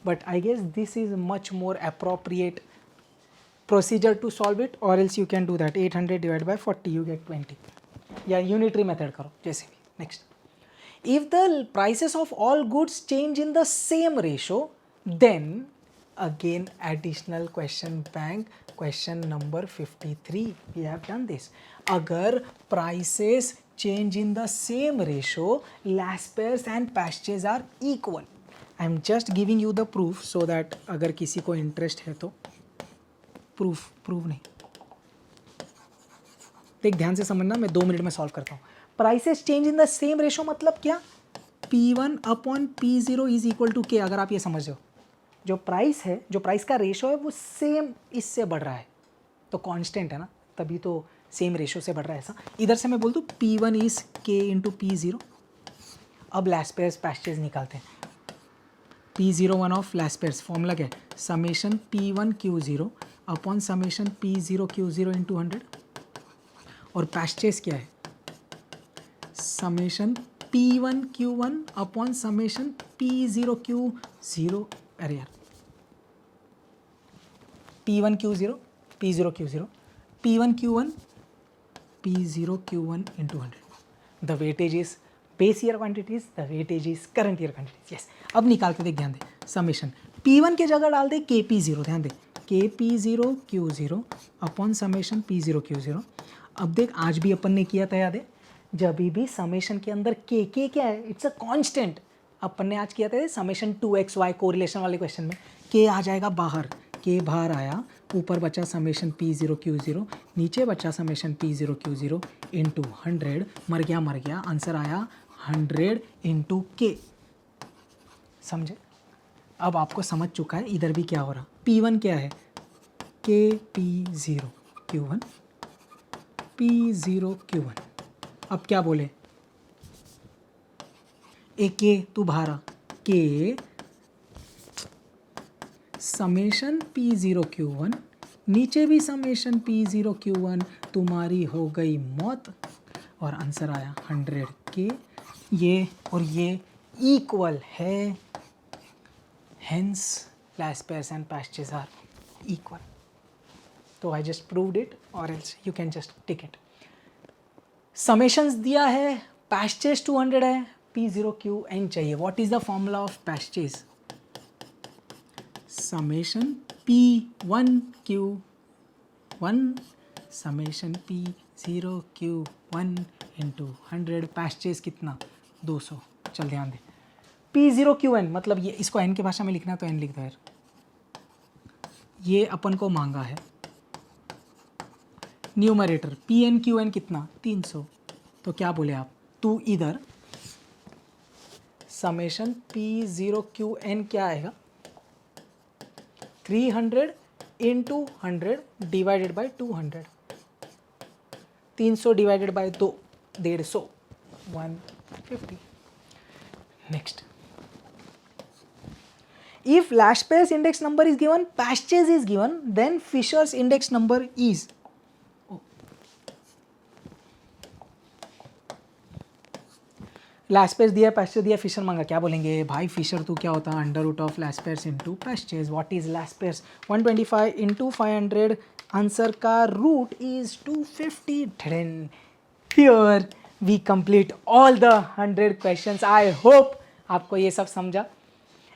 But I guess this is much more appropriate procedure to solve it, or else you can do that 800 divided by 40 you get 20, या unitary method करो जैसे भी. Next, if the prices of all goods change in the same ratio, then again additional question bank, question number 53, we have done this. अगर prices change in the same ratio, last pairs and packages are equal. I am just giving you the proof so that अगर किसी को interest है तो proof नहीं, देख ध्यान से समझना, मैं 2 मिनट में सॉल्व करता हूँ. Prices change in the same ratio मतलब क्या, P1 upon P0 is equal to K. अगर आप ये समझ हो, जो प्राइस है, जो प्राइस का रेशो है वो सेम इससे बढ़ रहा है तो कांस्टेंट है ना, तभी तो सेम रेशो से बढ़ रहा है. ऐसा इधर से मैं बोल दूँ P1 is K into P0. अब लास्ट पेयर्स पैचेज निकालते हैं. P0 one of last pairs formula क्या है, summation P1 Q0 upon summation P0 Q0 into 100. और पैचेज क्या है, summation P1 Q1 upon summation P0 Q0. अरे यार, P1 Q0 P0 Q0 P1 Q1 P0 Q1 into 100. The weightage is base year quantities, the weightage is current year quantities. Yes. अब निकाल के देख, ध्यान दे, समेशन P1 के जगह डाल दे KP0, ध्यान दे KP0 Q0 upon summation P0 Q0. अब देख, आज भी अपन ने किया था, याद है, जब भी समेशन के अंदर के क्या है, इट्स अ कांस्टेंट. अपन ने आज किया था समेशन 2xy कोरिलेशन वाले क्वेश्चन में, के आ जाएगा बाहर, के बाहर आया, ऊपर बचा समेशन P0 Q0, नीचे बचा समेशन P0 Q0 इंटू 100. मर गया, आंसर आया 100 इंटू K. समझे? अब आपको समझ चुका है इधर भी क्या हो रहा. P1 क्या है, KP0 Q1 P0 Q1. अब क्या बोले, ए के तू बाहर आ, के समेशन P0 Q1, नीचे भी समेशन P0 Q1, तुम्हारी हो गई मौत. और आंसर आया 100 के. ये और ये इक्वल है, hence Laspeyres and Paasche's are equal. तो आई जस्ट प्रूव्ड इट, और else you can just tick it. Summations दिया है, पैचेस 200 है, P0 Qn चाहिए. What is the formula of Paasche's, summation P1 Q1 summation P0 Q1 into 100. Paasche's कितना, 200. चल ध्यान दे, P0 Qn मतलब ये, इसको n की भाषा में लिखना तो n लिख दो यार. ये अपन को मांगा है न्यूमरेटर Pn Qn कितना, 300. तो क्या बोले आप, तू इधर समेशन P0 Qn क्या आएगा, 300 into 100 divided by 200. 300 divided by 2, 150, 150. Next, if last pairs index number is given, patches is given, then Fisher's index number is, Laspeyres दिया, पैचेस दिया, फिशर मांगा, क्या बोलेंगे भाई, फिशर तो क्या होता है, under root of Laspeyres into Paasche's. What is Laspeyres, 125 into 500. Answer का root is 250. Here we complete all the 100 questions. I hope आपको ये सब समझा,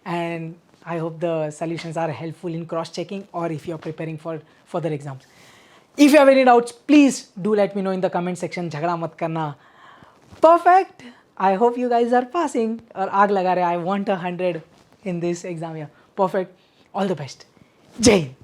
and I hope the solutions are helpful in cross checking, or if you are preparing for further exams. If you have any doubts, please do let me know in the comment section. झगड़ा मत करना. Perfect. I hope you guys are passing. और आग लगा रहे, I want 100 in this exam. Yeah, perfect. All the best. जय हिंद.